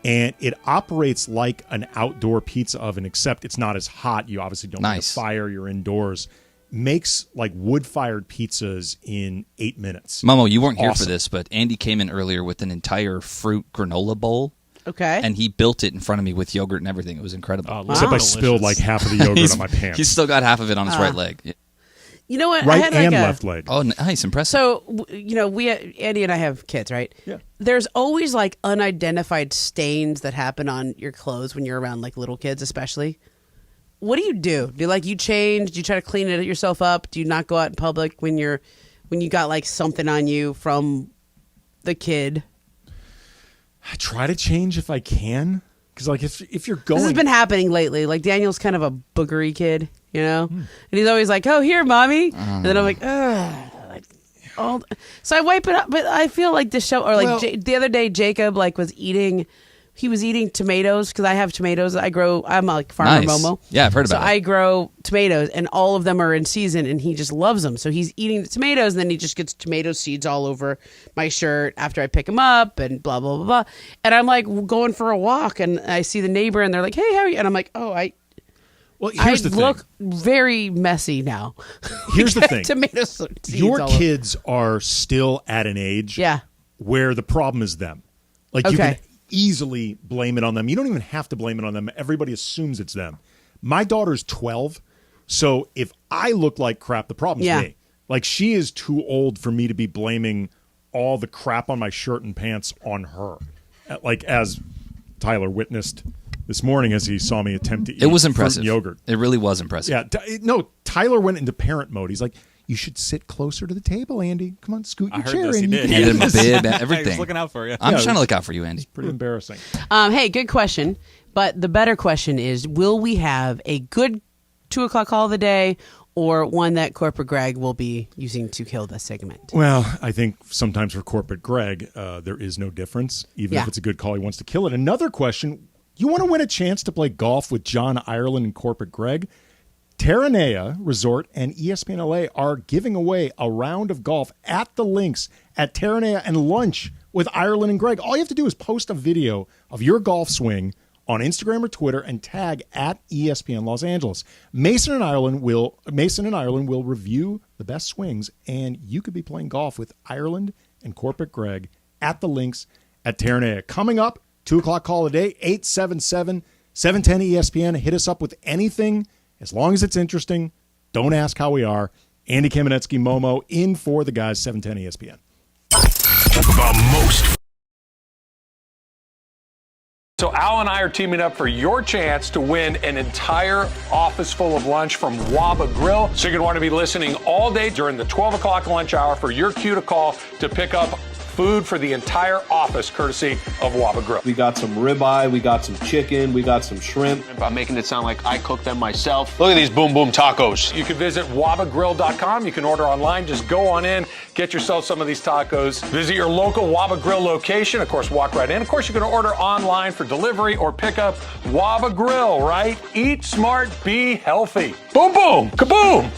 And it operates like an outdoor pizza oven, except it's not as hot. You obviously don't need a fire. You're indoors. Makes like wood-fired pizzas in 8 minutes. Momo, you weren't here for Awesome. this, but Andy came in earlier with an entire fruit granola bowl. Okay. And he built it in front of me with yogurt and everything. It was incredible. Oh, Except I spilled like half of the yogurt on my pants. He's still got half of it on his right leg. Yeah. You know what? Right I had like and a, left leg. Oh, nice. Impressive. So, Andy and I have kids, right? Yeah. There's always like unidentified stains that happen on your clothes when you're around like little kids, especially. What do? Do you change? Do you try to clean it yourself up? Do you not go out in public when you got like something on you from the kid? I try to change if I can. Because like if you're going. This has been happening lately. Like Daniel's kind of a boogery kid, and he's always like, "Oh, here, mommy," and then I'm like, "Ugh." So I wipe it up, but I feel like the show, or like the other day, Jacob was eating tomatoes because I have tomatoes. I'm like farmer Nice. Momo. Yeah, I've heard about So it. I grow tomatoes, and all of them are in season, and he just loves them. So he's eating the tomatoes, and then he just gets tomato seeds all over my shirt after I pick them up, and blah blah blah blah. And I'm like going for a walk, and I see the neighbor, and they're like, "Hey, how are you?" And I'm like, "Oh, Well, here's the thing. look very messy now." Here's the thing. Tomato seeds Your all over. kids are still at an age where the problem is them. Like you can easily blame it on them. You don't even have to blame it on them. Everybody assumes it's them. My daughter's 12, so if I look like crap, the problem's me. Like she is too old for me to be blaming all the crap on my shirt and pants on her. Like as Tyler witnessed this morning as he saw me attempt to eat it was fruit impressive. and yogurt. It really was impressive. Yeah, no, Tyler went into parent mode. He's like, "You should sit closer to the table, Andy. Come on, scoot your I heard chair this. in." He did. Handed him a bib, I everything. was looking out for you. I'm trying to look out for you, Andy. Pretty embarrassing. Hey, good question. But the better question is, will we have a good 2:00 call of the day or one that Corporate Greg will be using to kill this segment? Well, I think sometimes for Corporate Greg, there is no difference, even if it's a good call. He wants to kill it. Another question, you want to win a chance to play golf with John Ireland and Corporate Greg? Terranea Resort and ESPN LA are giving away a round of golf at the links at Terranea and lunch with Ireland and Greg. All you have to do is post a video of your golf swing on Instagram or Twitter and tag at ESPN Los Angeles. Mason and Ireland will review the best swings, and you could be playing golf with Ireland and Corporate Greg at the links at Terranea. Coming up, 2 o'clock call a day, 877-710-ESPN. Hit us up with anything, as long as it's interesting. Don't ask how we are. Andy Kamenetsky, Momo, in for the guys, 710 ESPN. The most. So Al and I are teaming up for your chance to win an entire office full of lunch from Waba Grill. So you're going to want to be listening all day during the 12 o'clock lunch hour for your cue to call to pick up food for the entire office, courtesy of Waba Grill. We got some ribeye, we got some chicken, we got some shrimp. I'm making it sound like I cooked them myself. Look at these boom boom tacos. You can visit wabagrill.com. You can order online. Just go on in, get yourself some of these tacos. Visit your local Waba Grill location. Of course, walk right in. Of course, you can order online for delivery or pickup. Waba Grill, right? Eat smart, be healthy. Boom, boom, kaboom.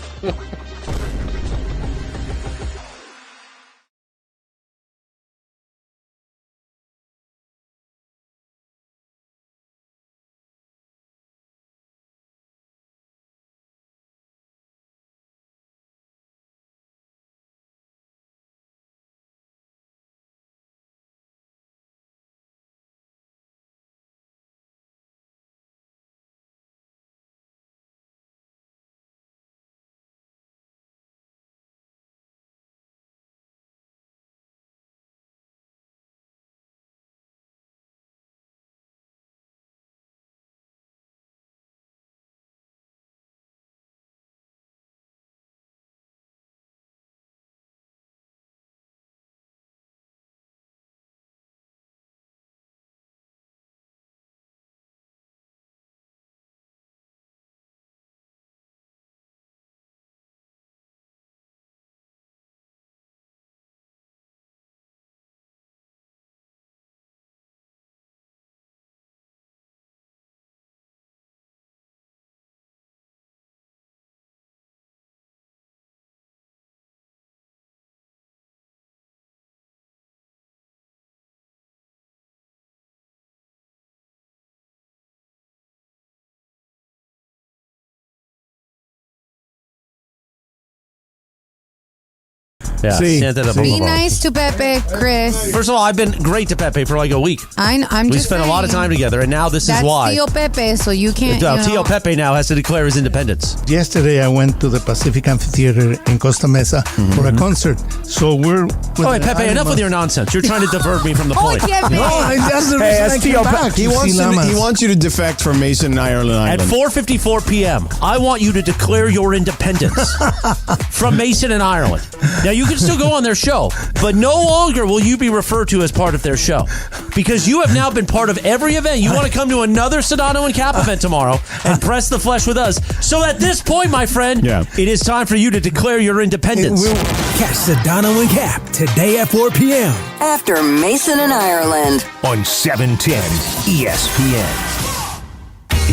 Yeah, Be nice to Pepe, Chris. First of all, I've been great to Pepe for like a week. We spent a lot of time together, and now this is why. That's Tio Pepe, so you can't. Tio Pepe now has to declare his independence. Yesterday, I went to the Pacific Amphitheater in Costa Mesa for a concert. So we're. Oh, wait, Pepe, enough with your nonsense. You're trying to divert me from the point. That's Tio Pepe. He wants you to defect from Mason and Ireland Island. At 4:54 p.m., I want you to declare your independence from Mason and Ireland. Now, you can still go on their show, but no longer will you be referred to as part of their show because you have now been part of every event. You want to come to another Sedano and Cap event tomorrow and press the flesh with us. So at this point, my friend, it is time for you to declare your independence. Catch Sedano and Cap today at 4 p.m. after Mason and Ireland on 710 ESPN.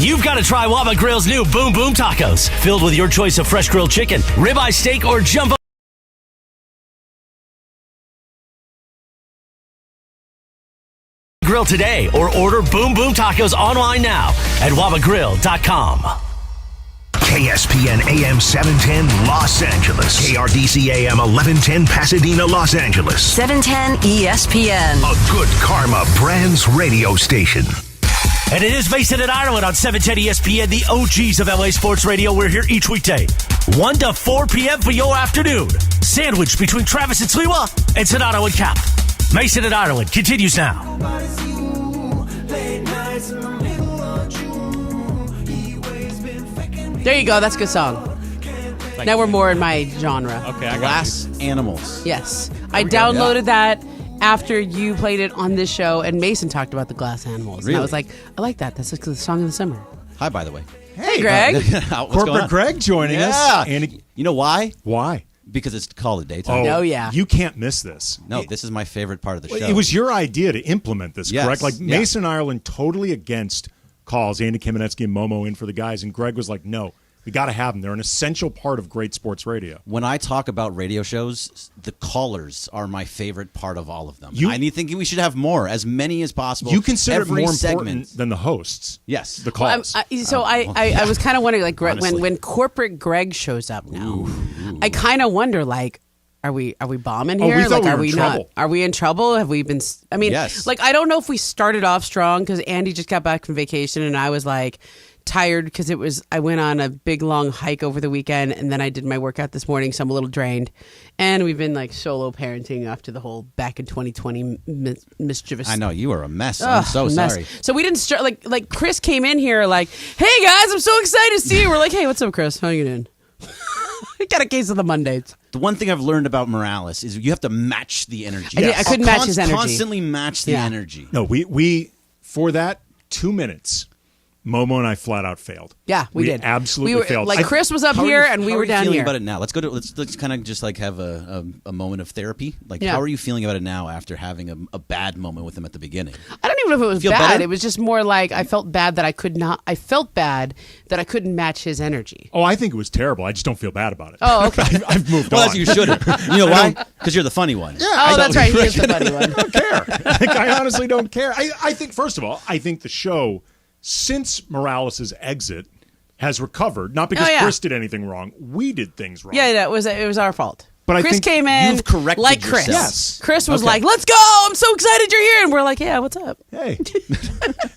You've got to try Waba Grill's new Boom Boom Tacos, filled with your choice of fresh grilled chicken, ribeye steak, or jumbo. Grill today or order Boom Boom Tacos online now at wabagrill.com. KSPN AM 710 Los Angeles. KRDC AM 1110 Pasadena, Los Angeles. 710 ESPN. A Good Karma Brands radio station. And it is Mason and Ireland on 710 ESPN, the OGs of LA Sports Radio. We're here each weekday, 1 to 4 p.m. for your afternoon. Sandwiched between Travis and Sliwa and Sedano and Cap. Mason and Ireland continues now. There you go. That's a good song. Now we're more in my genre. Okay, I got Glass Animals. Yes. I downloaded that after you played it on this show, and Mason talked about the glass animals. And I was like, I like that. That's like the song of the summer. Hi, by the way. Hey, Greg. What's going Corporate on? Greg joining us. And you know why? Why? Because it's called a daytime. Oh, yeah. You can't miss this. No, this is my favorite part of the show. It was your idea to implement this, Yes, correct? Like yeah. Mason Ireland totally against calls, Andy Kamenetsky and Momo in for the guys, and Greg was like, no, we got to have them. They're an essential part of great sports radio. When I talk about radio shows, the callers are my favorite part of all of them. I think we should have more, as many as possible. You consider every it more segment important than the hosts. Yes. The calls. I was kind of wondering, like, when corporate Greg shows up now, I kind of wonder, like, are we bombing here? We thought like, we are were we in not? trouble. Are we in trouble? Have we been? I mean, Yes. like, I don't know if we started off strong because Andy just got back from vacation and I was like tired because I went on a big long hike over the weekend and then I did my workout this morning, so I'm a little drained. And we've been like solo parenting after the whole back in 2020 mischievous. I know you are a mess. Ugh, I'm so mess. sorry. So we didn't start like Chris came in here like, hey guys, I'm so excited to see you. We're like, hey, what's up, Chris? How you doing? We got a case of the Mondays. The one thing I've learned about Morales is you have to match the energy. I couldn't match his energy. Constantly match the energy. No, we for that 2 minutes, Momo and I flat out failed. Yeah, we did. Absolutely failed. Like Chris was up How are here you- and we how were are you down feeling here. about it now? Let's kind of just like have a moment of therapy. Like, Yeah. how are you feeling about it now after having a bad moment with him at the beginning? I don't even know if it was Feel bad. better? It was just more like I felt bad that I couldn't match his energy. Oh, I think it was terrible. I just don't feel bad about it. Oh, okay. I've moved Well, on. as you shouldn't. You know why? Because you're the funny one. Yeah, Oh, that's right. He is the funny one. I don't care. Like, I honestly don't care. I think, first of all, I think the show, since Morales' exit, has recovered. Not because Chris did anything wrong. We did things wrong. Yeah, it was our fault. But I Chris think came in you've corrected like Chris. yourself. Yes. Chris was Okay. like, "Let's go! I'm so excited you're here." And we're like, "Yeah, what's up?" Hey.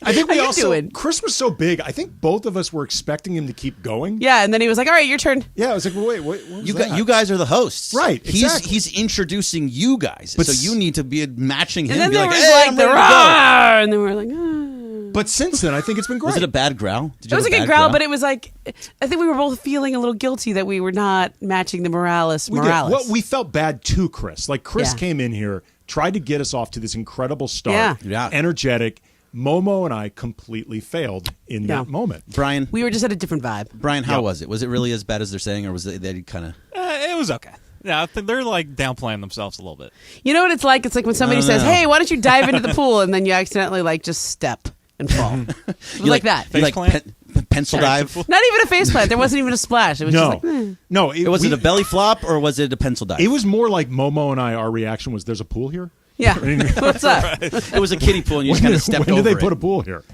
I think we How you also, doing? Chris was so big, I think both of us were expecting him to keep going. Yeah, and then he was like, "All right, your turn." Yeah, I was like, well, wait, what was that? You guys are the hosts, Right, exactly. He's introducing you guys, But so you need to be matching him. And then be there like, was hey, like I'm the ready to go." roar, and then we were like, "Ah." But since then, I think it's been great. Was it a bad growl? Did you It was a have good bad growl, but it was like I think we were both feeling a little guilty that we were not matching the Morales. We did. Well, we felt bad too, Chris. Like, Chris Yeah. came in here, tried to get us off to this incredible start. Yeah. Energetic. Momo and I completely failed in that moment. Brian, we were just at a different vibe. Brian, how Yep. was it? Was it really as bad as they're saying, or was it they kind of? It was okay. Yeah, I think they're like downplaying themselves a little bit. You know what it's like? It's like when somebody don't says, know. "Hey, why don't you dive into the pool?" and then you accidentally like just step and fall. You like that. You like pencil dive? Not even a faceplant. There wasn't even a splash. It was No. just like, No. It was it a belly flop or was it a pencil dive? It was more like Momo and I, our reaction was, there's a pool here? yeah. What's up? It was a kiddie pool and you just kind of stepped when over did they it. put a pool here?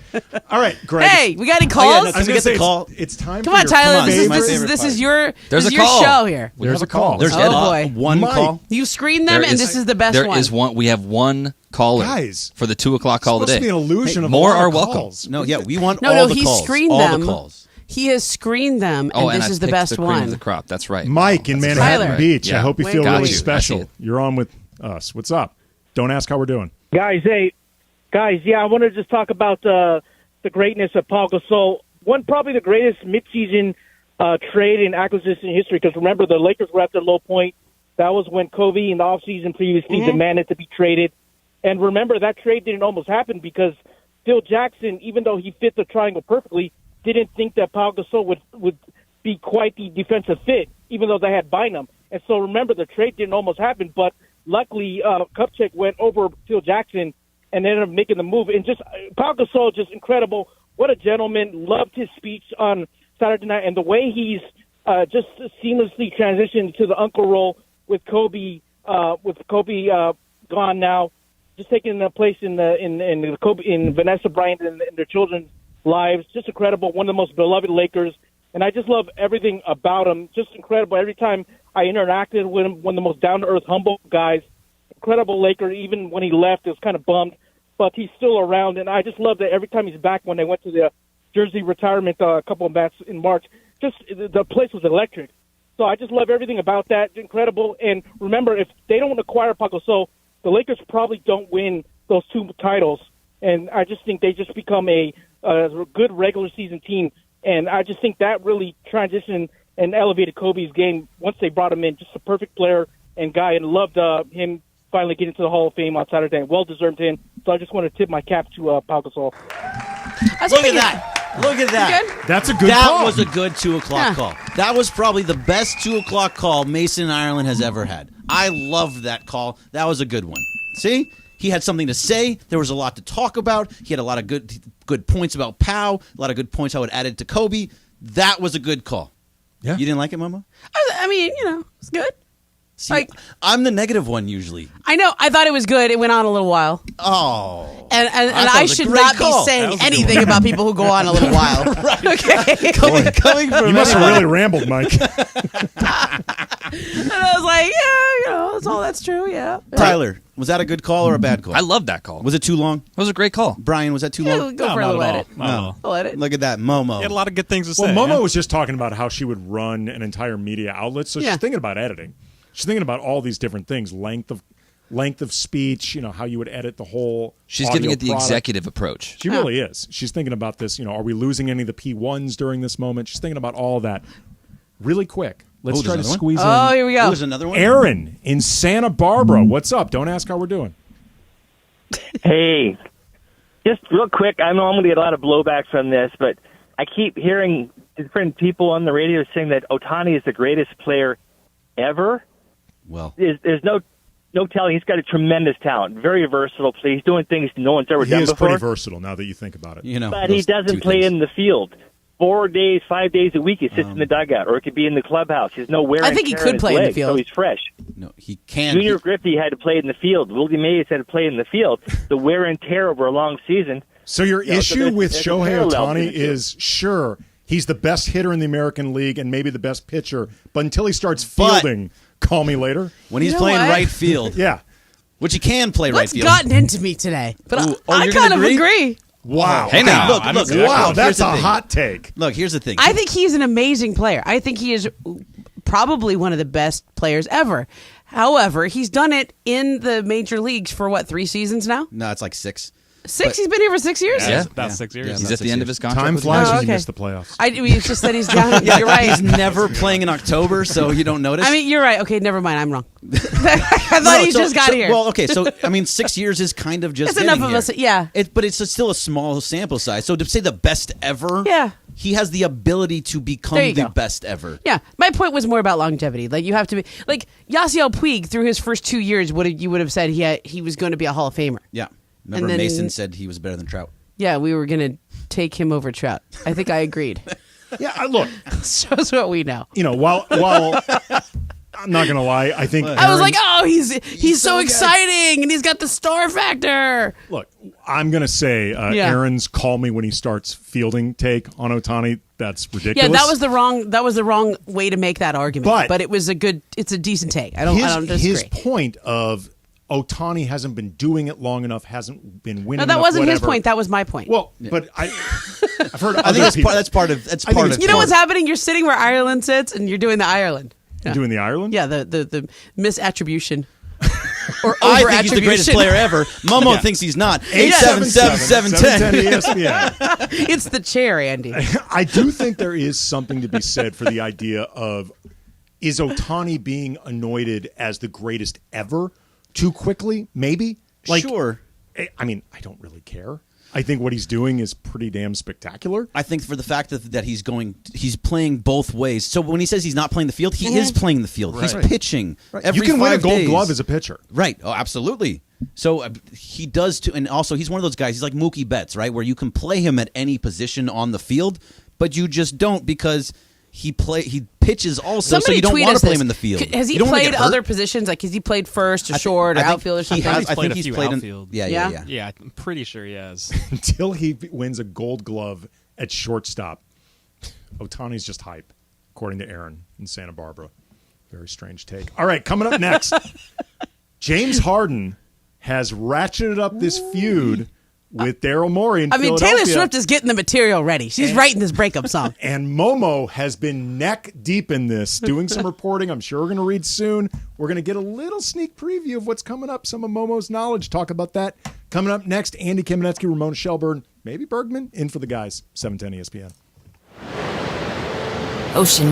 All right, Greg. Hey, we got any Oh, calls? yeah, I was Let's gonna get say, the call. It's time Come for on, your Tyler. on, This this is my is favorite this part. is your There's this a is your call. show here. There's a call. There's Oh, boy. one Mike. call. You screen them, There and is- this is the best There one. is one. We have one caller, Guys. for the 2:00 call It's supposed today. to be an illusion of more a lot are of welcome. calls. No, yeah, we want No, all no, the he calls. screened all them. the calls. He has screened them, Oh, and this I is the picked best the cream one. of the crop. That's right. Mike in That's Manhattan Tyler. Beach. I Yeah. hope you Wait, feel got really you. I see special. it. You're on with us. What's up? Don't ask how we're doing. Guys, I wanted to just talk about the greatness of Paul Gasol. Probably the greatest midseason trade and acquisition in history. Because remember, the Lakers were at their low point. That was when Kobe in the offseason previously demanded to be traded. And remember, that trade didn't almost happen because Phil Jackson, even though he fit the triangle perfectly, didn't think that Paul Gasol would be quite the defensive fit, even though they had Bynum. And so remember, the trade didn't almost happen, but luckily Kupchak went over Phil Jackson and ended up making the move. And just Paul Gasol, just incredible. What a gentleman. Loved his speech on Saturday night and the way he's just seamlessly transitioned to the uncle role with Kobe gone now, just taking a place in Vanessa Bryant and their children's lives. Just incredible. One of the most beloved Lakers. And I just love everything about him. Just incredible. Every time I interacted with him, one of the most down-to-earth, humble guys. Incredible Laker. Even when he left, it was kind of bummed. But he's still around. And I just love that every time he's back when they went to the Jersey retirement a couple of months in March, just the place was electric. So I just love everything about that. Incredible. And remember, if they don't acquire Paul Gasol, the Lakers probably don't win those 2 titles. And I just think they just become a good regular season team. And I just think that really transitioned and elevated Kobe's game once they brought him in. Just a perfect player and guy, and loved him finally getting to the Hall of Fame on Saturday. Well-deserved him. So I just want to tip my cap to Paul Gasol. Look at that. Look at that. That's a good call. That was a good 2 o'clock call. That was probably the best 2 o'clock call Mason Ireland has ever had. I loved that call. That was a good one. See? He had something to say. There was a lot to talk about. He had a lot of good points about Powell, a lot of good points how it added to Kobe. That was a good call. Yeah. You didn't like it, Momo? I mean, it's good. See, I'm the negative one usually. I know. I thought it was good. It went on a little while. Oh. And I should not be saying anything about people who go on a little while. Right. Okay. Coming from you must have really rambled, Mike. And I was like, that's true, yeah. Tyler, was that a good call or a bad call? I love that call. Was it too long? It was a great call. Brian, was that too long? Go for a little edit. No. I'll edit. Look at that, Momo. He had a lot of good things to Well, say. Momo was just talking about how she would run an entire media outlet, so she's thinking about editing. She's thinking about all these different things, length of speech, how you would edit the whole She's audio giving it the product. executive approach. She really is. She's thinking about this, are we losing any of the P1s during this moment? She's thinking about all that. Really quick. Let's try to squeeze in. Oh, here we go. There's another one. Aaron in Santa Barbara. What's up? Don't ask how we're doing. Hey, just real quick, I know I'm going to get a lot of blowback from this, but I keep hearing different people on the radio saying that Ohtani is the greatest player ever. Well, there's no telling. He's got a tremendous talent, very versatile player. He's doing things no one's ever He done is before. pretty versatile now that you think about it. But he doesn't play in the field. 4 days, 5 days a week, he sits in the dugout, or it could be in the clubhouse. There's no wear. I think he and tear could in his play in the legs, field. so he's fresh. No, he can. Junior Griffey had to play in the field. Willie Mays had to play in the field. The wear and tear over a long season. So your issue there's- with there's a Shohei parallel Ohtani between the two. is, sure, he's the best hitter in the American League and maybe the best pitcher, but until he starts fielding, call me later. When he's You know playing what? right field. Yeah. Which he can play right What's field. gotten into me today? But Ooh, I you're kind gonna of agree. Wow. Hey, now. Look. Wow, Here's that's the a thing. hot take. Look, here's the thing. I think he's an amazing player. I think he is probably one of the best players ever. However, he's done it in the major leagues for 3 seasons now? No, it's like 6. 6? He's been here for 6 years? Yeah. About 6 years. Yeah, He's about at the 6 end years. of his contract. Time with the flies Yankees. when okay. you miss the playoffs. You just said he's down. You're right. He's never playing in October, so you don't notice. I mean, you're right. Okay, never mind. I'm wrong. I thought he just got here. Well, okay, so I mean, 6 years is kind of just It's enough getting of here. us. Yeah. But it's still a small sample size. So to say the best ever, Yeah. he has the ability to become There you the go. best ever. Yeah, my point was more about longevity. Like you have to be like Yasiel Puig through his first 2 years. You would have said he was going to be a Hall of Famer. Yeah. Remember, And then- Mason said he was better than Trout. Yeah, we were going to take him over Trout. I think I agreed. Yeah, look, Shows what we know. while I'm not going to lie, I think I was Aaron- like, oh, he's so exciting, and he's got the star factor. Look, I'm going to say Aaron's call me when he starts fielding take on Ohtani. That's ridiculous. Yeah, that was the wrong way to make that argument. But it was it's a decent take. I don't disagree. His point of Ohtani hasn't been doing it long enough, hasn't been winning. No, that enough, wasn't his whatever. point. That was my point. Well, but I've heard. I think that's part of. You know what's happening? You're sitting where Ireland sits, and you're doing the Ireland. You're doing the Ireland? Yeah, the misattribution. Or I think he's the greatest player ever. Momo thinks he's not. 877-710 ESPN. It's the chair, Andy. I do think there is something to be said for the idea of, is Ohtani being anointed as the greatest ever too quickly? Maybe. Sure. I mean, I don't really care. I think what he's doing is pretty damn spectacular. I think for the fact that he's playing both ways. So when he says he's not playing the field, he is playing the field. Right. He's pitching. Right. Every You can win a 5 Gold days. Glove as a pitcher. Right. Oh, absolutely. So he does too, and also he's one of those guys. He's like Mookie Betts, right, where you can play him at any position on the field, but you just don't because he pitches also. Somebody so you don't tweet want us to play this. him in the field. Has he You don't wanna played get hurt. other positions? Like, has he played first or short or I think outfield or something? I think played a he's few played outfield. Yeah. Yeah, I'm pretty sure he has. Until he wins a Gold Glove at shortstop, Ohtani's just hype, according to Aaron in Santa Barbara. Very strange take. All right, coming up next, James Harden has ratcheted up this feud with Daryl Morey in Taylor Philadelphia. Swift is getting the material ready. She's writing this breakup song. And Momo has been neck deep in this, doing some reporting. I'm sure we're going to read soon. We're going to get a little sneak preview of what's coming up, some of Momo's knowledge. Talk about that. Coming up next, Andy Kamenetsky, Ramona Shelburne, maybe Bergman, in for the guys, 710 ESPN. Ocean.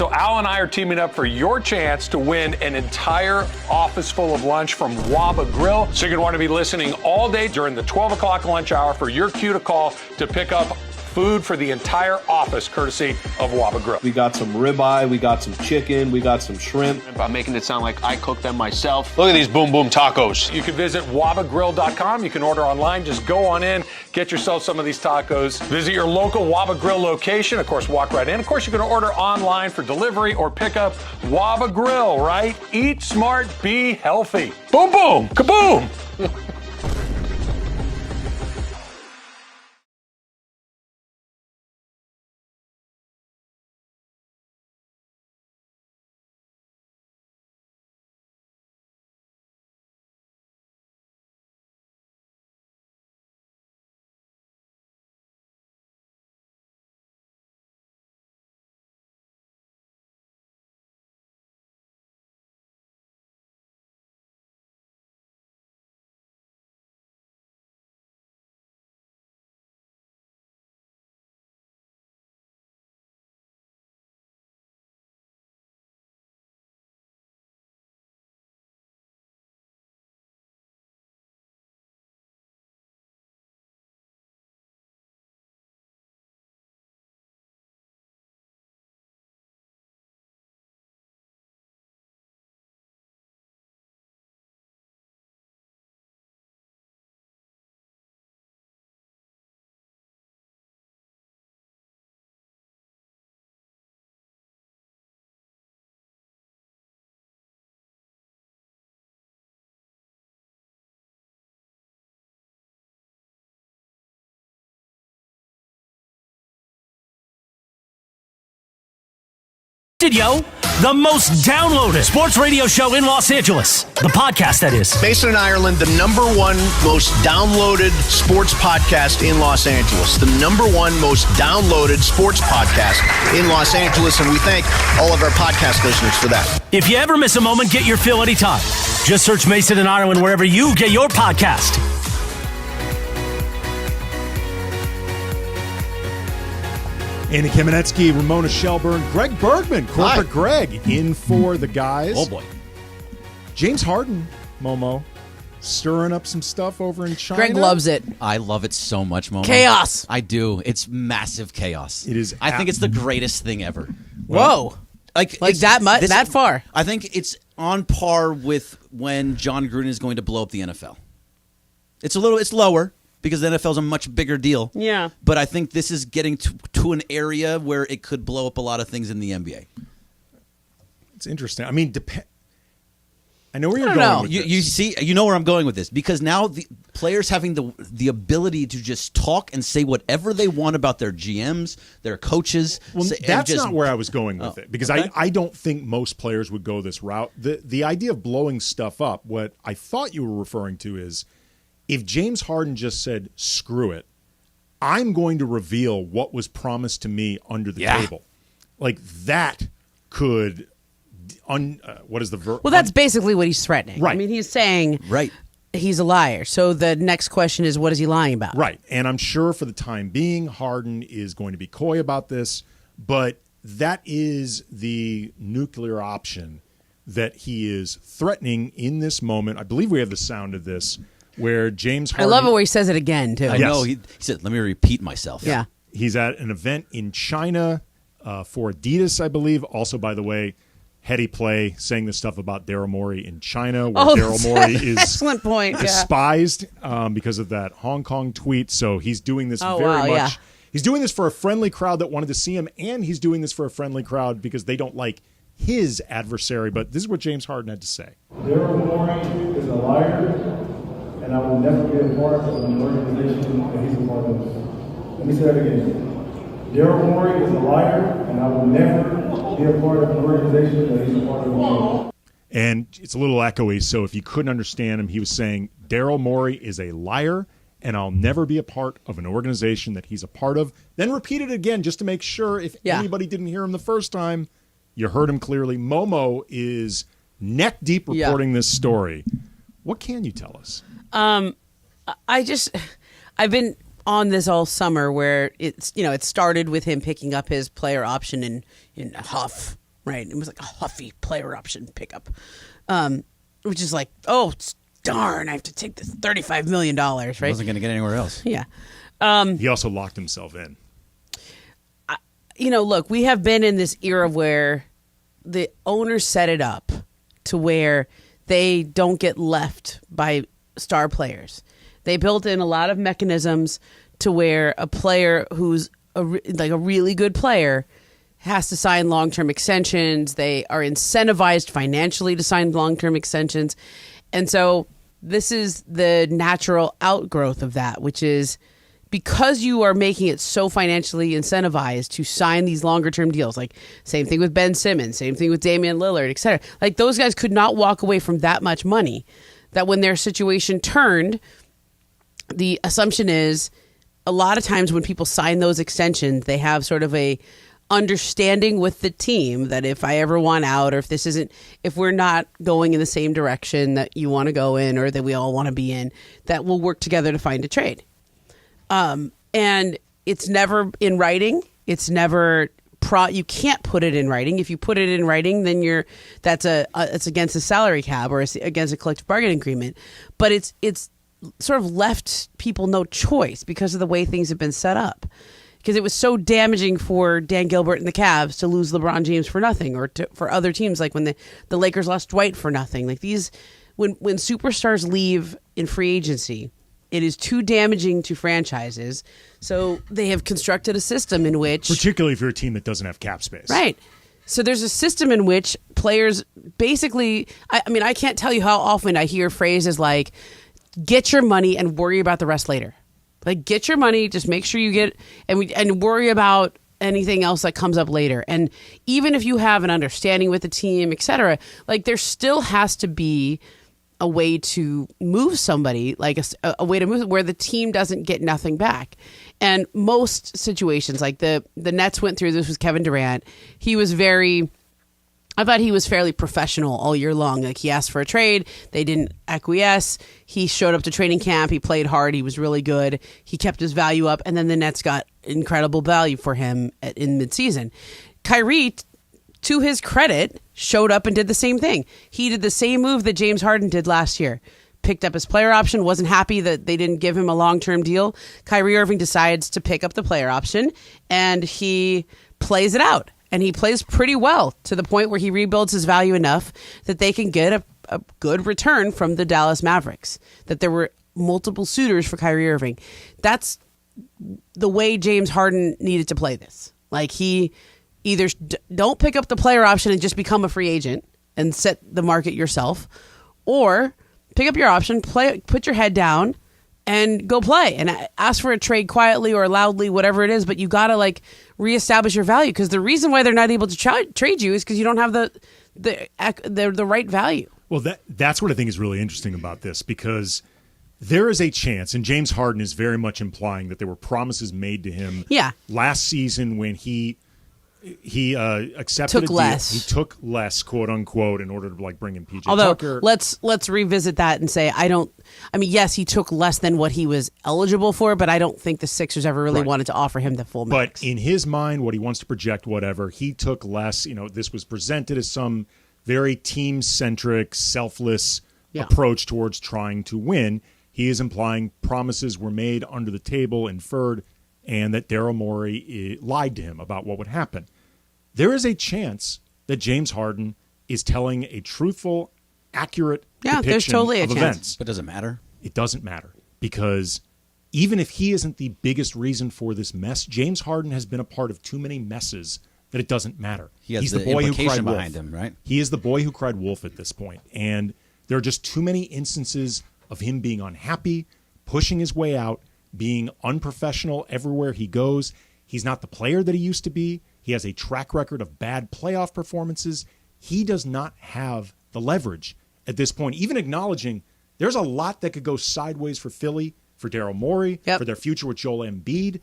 So Al and I are teaming up for your chance to win an entire office full of lunch from Waba Grill. So you're going to want to be listening all day during the 12 o'clock lunch hour for your cue to call to pick up food for the entire office, courtesy of Waba Grill. We got some ribeye, we got some chicken, we got some shrimp. I'm making it sound like I cooked them myself. Look at these boom boom tacos. You can visit wabagrill.com. You can order online. Just go on in, get yourself some of these tacos. Visit your local Waba Grill location. Of course, walk right in. Of course, you can order online for delivery or pickup. Waba Grill, right? Eat smart, be healthy. Boom, boom, kaboom. Yo, the most downloaded sports radio show in Los Angeles. The podcast, that is. Mason and Ireland, the number one most downloaded sports podcast in Los Angeles. The number one most downloaded sports podcast in Los Angeles, and we thank all of our podcast listeners for that. If you ever miss a moment, get your fill anytime. Just search Mason and Ireland wherever you get your podcast. Andy Kamenetsky, Ramona Shelburne, Greg Bergman, Corporate Greg, in for the guys. Oh, boy. James Harden, Momo, stirring up some stuff over in China. Greg loves it. I love it so much, Momo. Chaos. I do. It's massive chaos. It is. I think it's the greatest thing ever. Whoa. Like that much, that far. I think it's on par with when John Gruden is going to blow up the NFL. It's lower, because the NFL is a much bigger deal. Yeah. But I think this is getting to an area where it could blow up a lot of things in the NBA. It's interesting. I mean, I know where you're going with this. You see, you know where I'm going with this, because now the players having the ability to just talk and say whatever they want about their GMs, their coaches. Well, that's not where I was going with it, because I don't think most players would go this route. The idea of blowing stuff up, what I thought you were referring to is, if James Harden just said, screw it, I'm going to reveal what was promised to me under the table. Like, that could, what is the verb? Well, that's basically what he's threatening. Right. I mean, he's saying he's a liar. So the next question is, what is he lying about? Right. And I'm sure for the time being, Harden is going to be coy about this, but that is the nuclear option that he is threatening in this moment. I believe we have the sound of this, where James Harden... I love it where he says it again, too. I know. He said, let me repeat myself. Yeah. He's at an event in China for Adidas, I believe. Also, by the way, heady play saying this stuff about Daryl Morey in China, where Daryl Morey is excellent point. despised because of that Hong Kong tweet. So he's doing this very much. Yeah. He's doing this for a friendly crowd that wanted to see him, and he's doing this for a friendly crowd because they don't like his adversary. But this is what James Harden had to say. Daryl Morey is a liar, and I will never be a part of an organization that he's a part of. Let me say that again. Daryl Morey is a liar, and I will never be a part of an organization that he's a part of. And it's a little echoey, so if you couldn't understand him, he was saying Daryl Morey is a liar, and I'll never be a part of an organization that he's a part of. Then repeat it again just to make sure if anybody didn't hear him the first time, you heard him clearly. Momo is neck deep reporting this story. What can you tell us? I've been on this all summer where it started with him picking up his player option in Huff right? It was like a huffy player option pickup, which is like, darn, I have to take this $35 million, right? Wasn't going to get anywhere else. Yeah. He also locked himself in. Look, we have been in this era where the owners set it up to where they don't get left by star players. They built in a lot of mechanisms to where a player who's a really good player has to sign long-term extensions. They are incentivized financially to sign long-term extensions. And so this is the natural outgrowth of that, which is because you are making it so financially incentivized to sign these longer-term deals. Like, same thing with Ben Simmons, same thing with Damian Lillard, et cetera. Like, those guys could not walk away from that much money, that when their situation turned, the assumption is a lot of times when people sign those extensions, they have sort of a understanding with the team that if I ever want out, or if we're not going in the same direction that you want to go in or that we all want to be in, that we'll work together to find a trade. And it's never in writing. It's never you can't put it in writing. If you put it in writing, then it's against the salary cap or it's against a collective bargaining agreement. But it's sort of left people no choice because of the way things have been set up. Because it was so damaging for Dan Gilbert and the Cavs to lose LeBron James for nothing, or for other teams like when the Lakers lost Dwight for nothing. Like when superstars leave in free agency, it is too damaging to franchises. So they have constructed a system in which, particularly if you're a team that doesn't have cap space, right? So there's a system in which players basically, I can't tell you how often I hear phrases like, "Get your money and worry about the rest later." Like, get your money, just make sure you get, and worry about anything else that comes up later. And even if you have an understanding with the team, et cetera, like there still has to be a way to move somebody, like a way to move where the team doesn't get nothing back. And most situations, like the Nets went through this with Kevin Durant. I thought he was fairly professional all year long. Like, he asked for a trade. They didn't acquiesce. He showed up to training camp. He played hard. He was really good. He kept his value up. And then the Nets got incredible value for him in midseason. Kyrie, to his credit, showed up and did the same thing. He did the same move that James Harden did last year. Picked up his player option, wasn't happy that they didn't give him a long-term deal. Kyrie Irving decides to pick up the player option, and he plays it out. And he plays pretty well to the point where he rebuilds his value enough that they can get a good return from the Dallas Mavericks, that there were multiple suitors for Kyrie Irving. That's the way James Harden needed to play this. Like, he either don't pick up the player option and just become a free agent and set the market yourself, or pick up your option, put your head down, and go play and ask for a trade quietly or loudly, whatever it is. But you got to reestablish your value, because the reason why they're not able to trade you is because you don't have the right value. Well, that's what I think is really interesting about this, because there is a chance, and James Harden is very much implying that there were promises made to him last season when he accepted took less. He took less, quote unquote, in order to bring in PJ Although, Tucker. let's revisit that and say yes, he took less than what he was eligible for, but I don't think the Sixers ever really wanted to offer him the full max. But in his mind, what he wants to project, whatever, he took less. This was presented as some very team-centric, selfless approach towards trying to win. He is implying promises were made under the table, inferred, and that Daryl Morey lied to him about what would happen. There is a chance that James Harden is telling a truthful, accurate depiction of events. But does it matter? It doesn't matter, because even if he isn't the biggest reason for this mess, James Harden has been a part of too many messes that it doesn't matter. He's the boy who cried wolf behind him, right? He is the boy who cried wolf at this point. And there are just too many instances of him being unhappy, pushing his way out, being unprofessional everywhere he goes. He's not the player that he used to be. He has a track record of bad playoff performances. He does not have the leverage at this point, even acknowledging there's a lot that could go sideways for Philly, for Daryl Morey, for their future with Joel Embiid.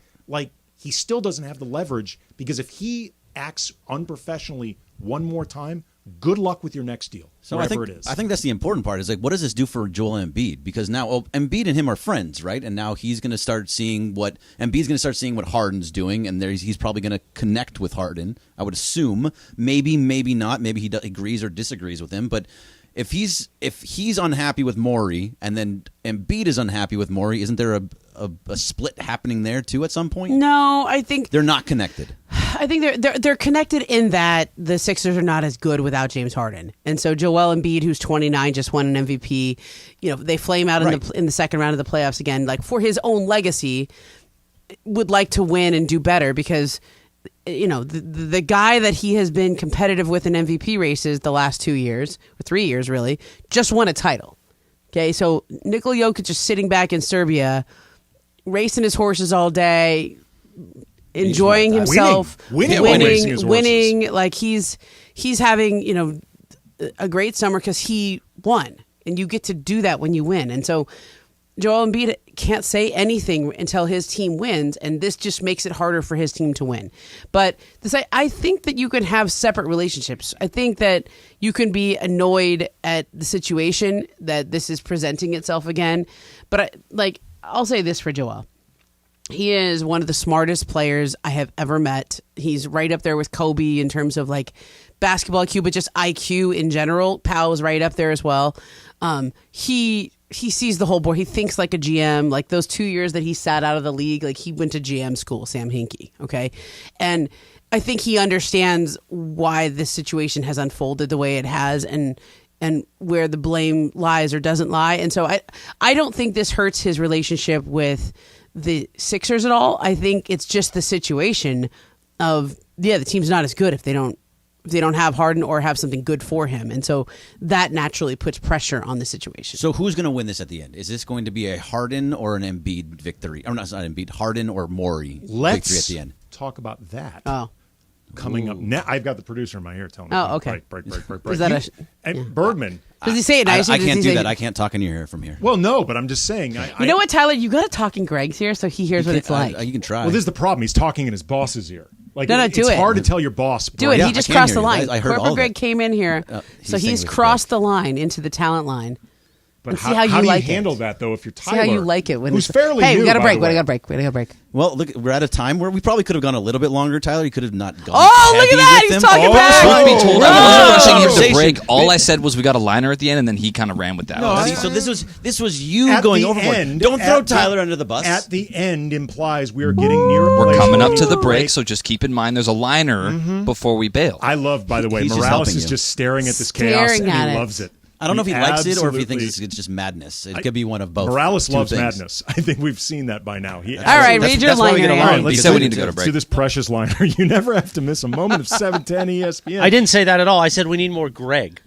He still doesn't have the leverage, because if he acts unprofessionally one more time, Good luck with your next deal, whatever it is. I think that's the important part. Is like, what does this do for Joel Embiid? Because now Embiid and him are friends, right? And now he's going to start seeing what Harden's doing, and he's probably going to connect with Harden. I would assume, maybe not. Maybe he agrees or disagrees with him, but. If he's unhappy with Morey and then Embiid is unhappy with Morey, isn't there a split happening there too at some point? No, I think they're not connected. I think they're connected in that the Sixers are not as good without James Harden, and so Joel Embiid, who's 29, just won an MVP. They flame out in the second round of the playoffs again. Like for his own legacy, would like to win and do better because. The guy that he has been competitive with in MVP races the last 2 years, or 3 years really, just won a title. Okay, so Nikola Jokic just sitting back in Serbia, racing his horses all day, enjoying himself, winning. Like he's having a great summer because he won, and you get to do that when you win. And so Joel Embiid can't say anything until his team wins, and this just makes it harder for his team to win. But I think that you can have separate relationships. I think that you can be annoyed at the situation that this is presenting itself again. But I'll say this for Joel. He is one of the smartest players I have ever met. He's right up there with Kobe in terms of basketball IQ, but just IQ in general. Powell's right up there as well. He sees the whole board. He thinks like a GM. Like those 2 years that he sat out of the league, like he went to GM school, Sam Hinkie. Okay. And I think he understands why this situation has unfolded the way it has and where the blame lies or doesn't lie. And so I don't think this hurts his relationship with the Sixers at all. I think it's just the situation of, the team's not as good if they don't have Harden or have something good for him. And so that naturally puts pressure on the situation. So who's going to win this at the end? Is this going to be a Harden or an Embiid victory? Or not Embiid, Harden or Morey victory at the end? Talk about that. Oh. Coming up now, I've got the producer in my ear telling me. Oh, okay. Break. Is that Bergman. Does he say it nice? I can't do that. I can't talk in your ear from here. Well, no, but I'm just saying. You know what, Tyler? You got to talk in Greg's ear so he hears what it's like. You can try. Well, this is the problem. He's talking in his boss's ear. It's hard to tell your boss. Do it. He just crossed the line. I heard Whoever Greg came in here, so he's crossed the line into the talent line. But how do you handle that though? If you're Tyler, see how you like it when who's fairly hey, new, we got to break. way. We got to break. Well, look, we're out of time. We probably could have gone a little bit longer, Tyler. You could have not gone. Oh, look at that! He's talking back. Truth be told, I wasn't rushing him to break. All I said was we got a liner at the end, and then he kind of ran with that. No, so this was you going overboard. Don't throw Tyler under the bus. At the end implies we are getting near. We're coming up to the break, so just keep in mind there's a liner before we bail. I love, by the way, Morales is just staring at this chaos, and he loves it. I don't know if he likes it or if he thinks it's just madness. It could be one of both. Morales loves madness. I think we've seen that by now. All right, read your liner. He said we need to go to break. To this precious liner. You never have to miss a moment of 710 ESPN. I didn't say that at all. I said we need more Greg.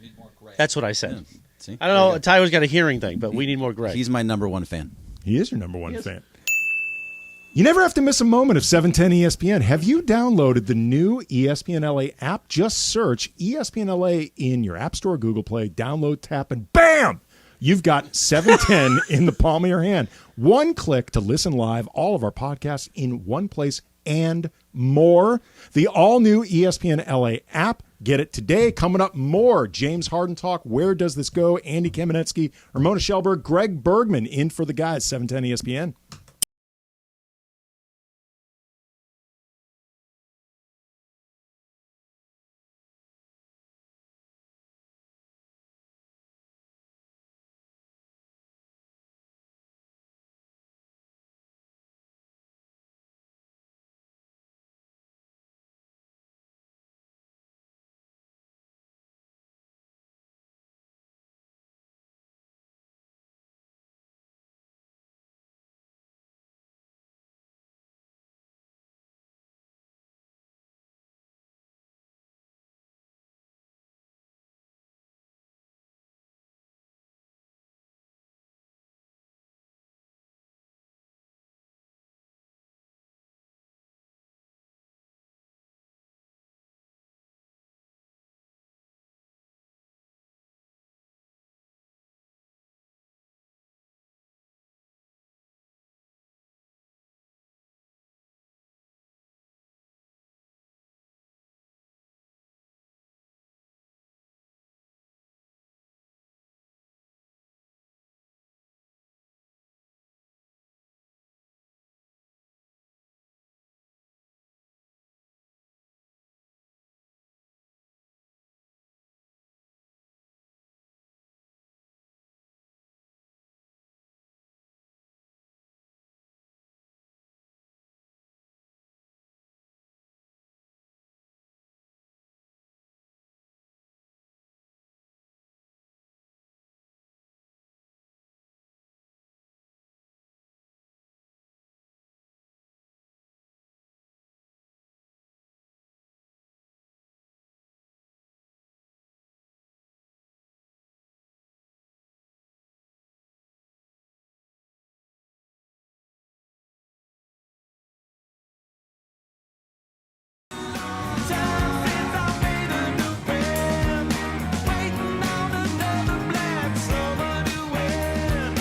That's what I said. Yeah. See? I don't know. Tyler's got a hearing thing, but we need more Greg. He's my number one fan. He is your number one fan. You never have to miss a moment of 710 ESPN. Have you downloaded the new ESPN LA app? Just search ESPN LA in your App Store, Google Play, download, tap, and bam! You've got 710 in the palm of your hand. One click to listen live, all of our podcasts in one place and more. The all-new ESPN LA app. Get it today. Coming up more. James Harden talk. Where does this go? Andy Kamenetsky, Ramona Shelberg, Greg Bergman in for the guys. 710 ESPN.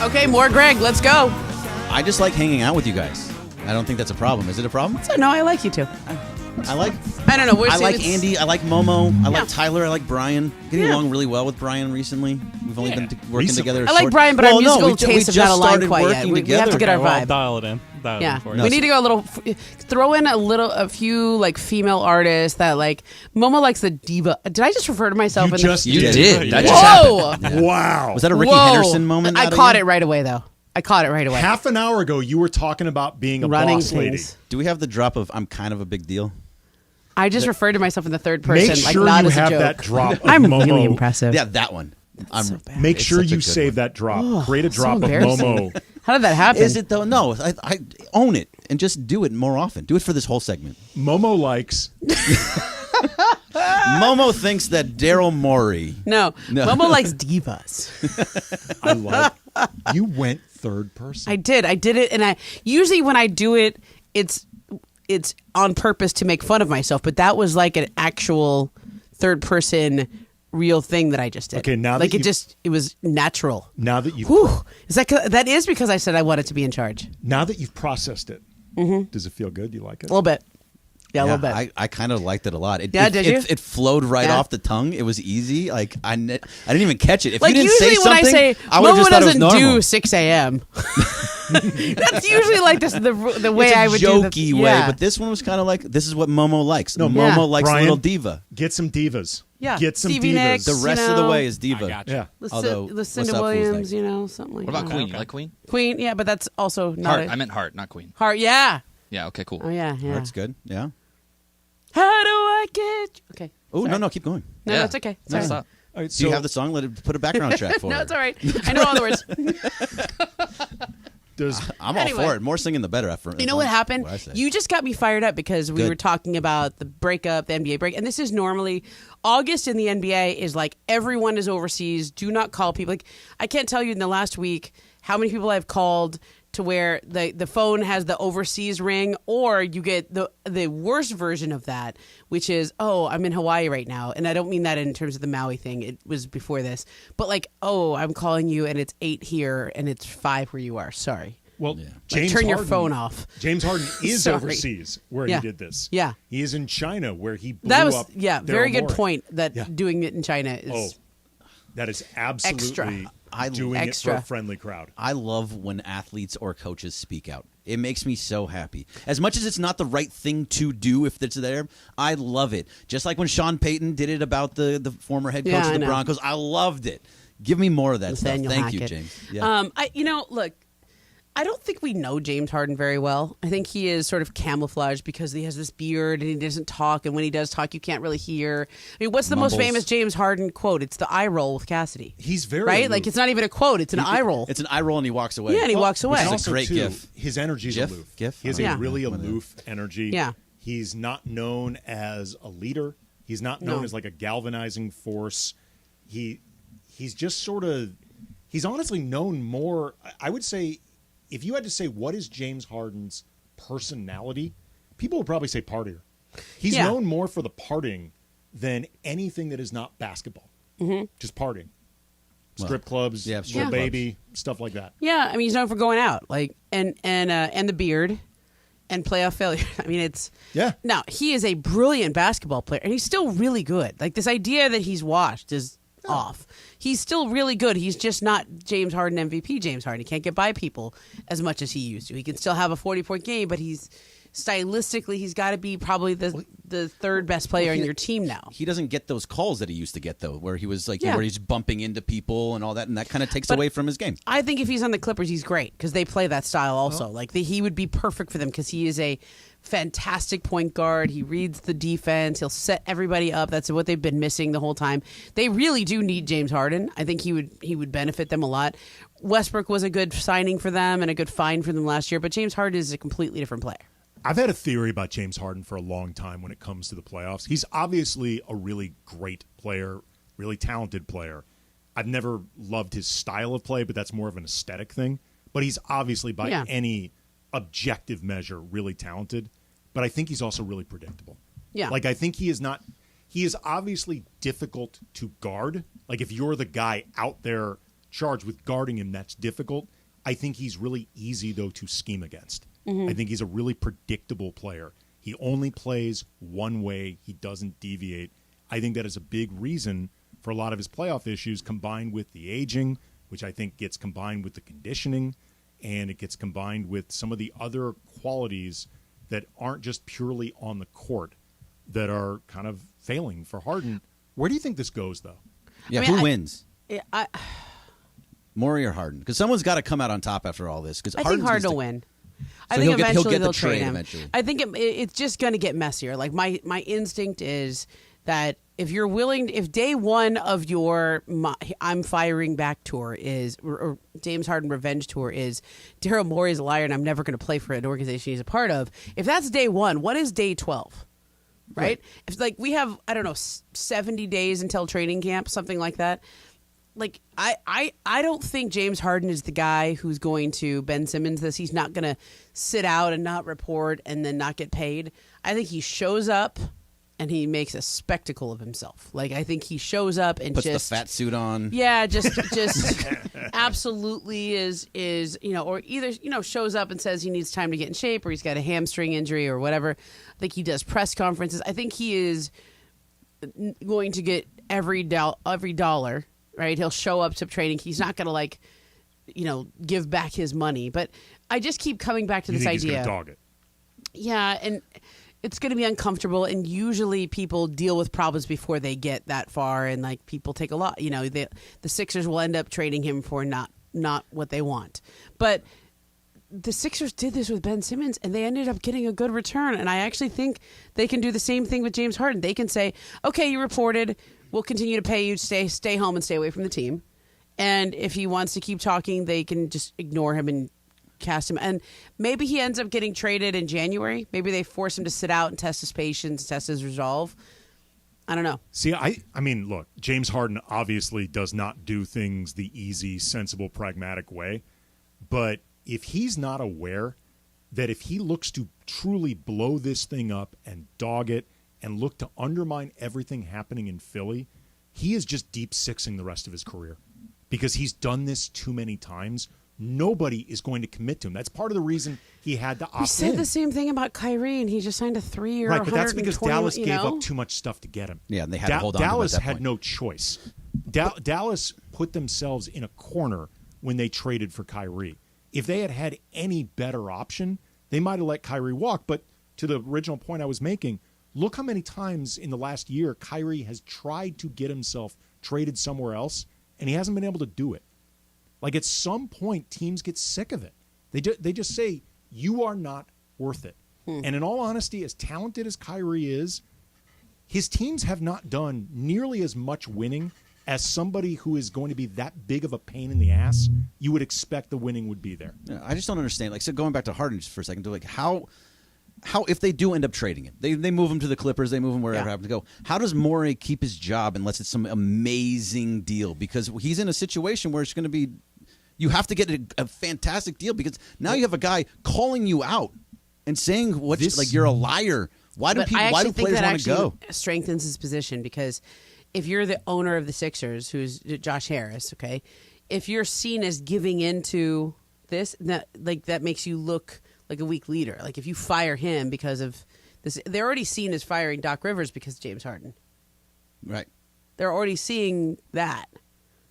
Okay, more Greg. Let's go. I just like hanging out with you guys. I don't think that's a problem. Is it a problem? So, no, I like you too. I don't know. I like Andy. I like Momo. I like Tyler. I like Brian. Getting along really well with Brian recently. We've only been working together. I like Brian, but our musical tastes have not aligned quite yet. We We have to get our Well, vibe. dial it in. We need to go a little. Throw in a few like female artists that like. Momo likes the diva. Did I just refer to myself? You did. That just Whoa! happened. Wow. Was that a Ricky Henderson moment? I caught it right away though. I caught it right away. Half an hour ago, you were talking about being a Running boss lady. things. Do we have the drop of "I'm kind of a big deal"? I just referred to myself in the third person. Make like sure not you as a have joke. that drop. Of I'm Momo. really impressive. Yeah, that one. Make It's sure such a you good save one. that drop. Oh, Create a so drop of embarrassing. Momo. How did that happen? Is it though? No, I own it and just do it more often. Do it for this whole segment. Momo likes. Momo thinks that Daryl Morey. No, Momo likes divas. I love. You went third person. I did it, and I usually when I do it, it's on purpose to make fun of myself. But that was like an actual third person real thing that I just did. Okay, now like that it was natural. Now that you is that is because I said I wanted to be in charge. Now that you've processed it, does it feel good? Do you like it? A little bit. Yeah, a little bit. I kind of liked it a lot. Did you? It flowed right Yeah. off the tongue. It was easy. Like I didn't even catch it. If Like you didn't usually say when I something, say I would have Momo just thought it was doesn't normal. do 6 a.m. That's usually like this the way It's a I would jokey do the way, yeah. but this one was kind of like this is what Momo likes. No, Momo likes Brian, a little diva. Get some divas. Yeah, Get some Stevie divas. Nicks, The rest of the way is I diva. got you. Yeah. Although, Lucinda what's up, Williams, Fool's something like What about that. Queen? You like Queen? Queen, yeah, but that's also not Heart. a I meant Heart, not Queen. heart. Yeah. Yeah. Okay. Cool. Oh yeah, yeah. That's good. Yeah. How do I get? You? Okay. Oh Sorry. no, keep going. No, Yeah. that's okay. No, Sorry. stop. All right, Do you have the song? Let it put a background track for No, it. it's all right. I know all the words. I'm Anyway. all for it. More singing, the better. You know what happened? I say. You just got me fired up because we Good. were talking about the breakup, the NBA break, and this is normally August in the NBA is like everyone is overseas. Do not call people. Like I can't tell you in the last week how many people I've called to where the phone has the overseas ring, or you get the worst version of that, which is, oh, I'm in Hawaii right now. And I don't mean that in terms of the Maui thing. It was before this. But like, oh, I'm calling you and it's 8 here and it's 5 where you are. Sorry. Well, Like, James turn your Harden- phone off. James Harden is Sorry. overseas where Yeah. he did this. Yeah. He is in China where he blew That was, up. yeah, Daryl very good Morey. point that doing it in China is that is absolutely doing extra. it for a friendly crowd. I love when athletes or coaches speak out. It makes me so happy. As much as it's not the right thing to do if it's there, I love it. Just like when Sean Payton did it about the former head coach Yeah, of I the know. Broncos. I loved it. Give me more of that Nathaniel stuff. Thank you, Hackett. James. Yeah. Look, I don't think we know James Harden very well. I think he is sort of camouflaged because he has this beard and he doesn't talk. And when he does talk, you can't really hear. I mean, what's the most Mumbles. famous James Harden quote? It's the eye roll with Cassidy. He's very right. aloof. Like it's not even a quote; it's an eye roll. It's an eye roll, and he walks away. Yeah, and he walks away. Which is Also, a great too, gif. His energy's GIF? aloof. GIF? He has Yeah. a really One of them. aloof energy. Yeah. He's not known as a leader. He's not known No. as like a galvanizing force. He's just sort of. He's honestly known more. I would say, if you had to say what is James Harden's personality, people would probably say partier. He's Yeah. known more for the partying than anything that is not basketball. Mm-hmm. Just partying. Well, Strip clubs, yeah, Lil strip clubs. Baby, stuff like that. Yeah, I mean he's known for going out, like and the beard and playoff failure. I mean it's Now he is a brilliant basketball player, and he's still really good. Like this idea that he's washed is off. He's still really good. He's just not James Harden MVP. James Harden. He can't get by people as much as he used to. He can still have a 40-point game, but he's stylistically he's got to be probably the third best player on your team now. He doesn't get those calls that he used to get though, where he was like, Yeah. where he's bumping into people and all that, and that kind of takes But away from his game. I think if he's on the Clippers, he's great because they play that style also. Like he would be perfect for them because he is a fantastic point guard. He reads the defense. He'll set everybody up. That's what they've been missing the whole time. They really do need James Harden. I think he would benefit them a lot. Westbrook was a good signing for them and a good find for them last year, but James Harden is a completely different player. I've had a theory about James Harden for a long time when it comes to the playoffs. He's obviously a really great player, really talented player. I've never loved his style of play, but that's more of an aesthetic thing. But he's obviously, by any objective measure, really talented. But I think he's also really predictable. Yeah. Like, I think he is obviously difficult to guard. Like, if you're the guy out there charged with guarding him, that's difficult. I think he's really easy, though, to scheme against. Mhm. I think he's a really predictable player. He only plays one way. He doesn't deviate. I think that is a big reason for a lot of his playoff issues, combined with the aging, which I think gets combined with the conditioning, and it gets combined with some of the other qualities that aren't just purely on the court that are kind of failing for Harden. Where do you think this goes, though? Yeah, who wins? Morey or Harden? Because someone's got to come out on top after all this. Because I think Harden will win. I So think he'll get eventually the they'll trade trade him. eventually. I think it's just going to get messier. Like my instinct is that if you're willing, if day one of your I'm firing back tour is, or James Harden revenge tour is, Daryl Morey's a liar and I'm never going to play for an organization he's a part of. If that's day one, what is day 12? Right? If like we have, I don't know, 70 days until training camp, something like that. Like I don't think James Harden is the guy who's going to Ben Simmons this. He's not going to sit out and not report and then not get paid. I think he shows up and he makes a spectacle of himself. Like I think he shows up and puts just the fat suit on. Yeah, just absolutely is or either shows up and says he needs time to get in shape or he's got a hamstring injury or whatever. I think he does press conferences. I think he is going to get every dollar. Right, he'll show up to training. He's not going to give back his money. But I just keep coming back to this idea. He's going to dog it. Yeah, and it's going to be uncomfortable. And usually people deal with problems before they get that far. And like people take a lot. The Sixers will end up trading him for not what they want. But the Sixers did this with Ben Simmons, and they ended up getting a good return. And I actually think they can do the same thing with James Harden. They can say, okay, you reported. We'll continue to pay you. Stay home and stay away from the team. And if he wants to keep talking, they can just ignore him and cast him. And maybe he ends up getting traded in January. Maybe they force him to sit out and test his patience, test his resolve. I don't know. See, I mean, look, James Harden obviously does not do things the easy, sensible, pragmatic way. But if he's not aware that if he looks to truly blow this thing up and dog it, and look to undermine everything happening in Philly, he is just deep sixing the rest of his career because he's done this too many times. Nobody is going to commit to him. That's part of the reason he had to opt in. We said the same thing about Kyrie, and he just signed a 3-year, right, but that's because Dallas gave up too much stuff to get him. Yeah, and they had to hold on to him Dallas at that had point. no choice. Dallas put themselves in a corner when they traded for Kyrie. If they had had any better option, they might have let Kyrie walk. But to the original point I was making, look how many times in the last year Kyrie has tried to get himself traded somewhere else, and he hasn't been able to do it. Like at some point, teams get sick of it. They just say, you are not worth it. And in all honesty, as talented as Kyrie is, his teams have not done nearly as much winning as somebody who is going to be that big of a pain in the ass. You would expect the winning would be there. Yeah, I just don't understand. Like, so going back to Harden just for a second, like how if they do end up trading him, they move him to the Clippers, they move him wherever happens to go. How does Morey keep his job unless it's some amazing deal? Because he's in a situation where it's going to be, you have to get a fantastic deal because now you have a guy calling you out and saying like you're a liar. Why do players want to go? Strengthens his position because if you're the owner of the Sixers, who's Josh Harris, okay, if you're seen as giving into this, that makes you look like a weak leader. Like if you fire him because of this, they're already seen as firing Doc Rivers because of James Harden. Right. They're already seeing that.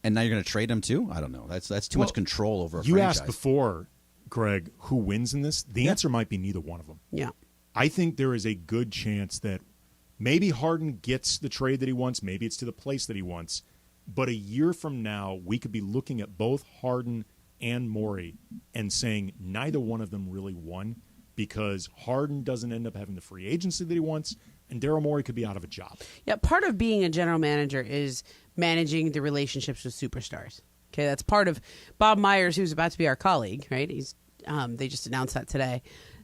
And now you're going to trade him too? I don't know. That's too much control over a franchise. You asked before, Greg, who wins in this? The answer might be neither one of them. Yeah. I think there is a good chance that maybe Harden gets the trade that he wants. Maybe it's to the place that he wants. But a year from now, we could be looking at both Harden and Morey and saying neither one of them really won because Harden doesn't end up having the free agency that he wants, and Daryl Morey could be out of a job. Yeah, part of being a general manager is managing the relationships with superstars. Okay, that's part of Bob Myers, who's about to be our colleague, right? He's they just announced that today.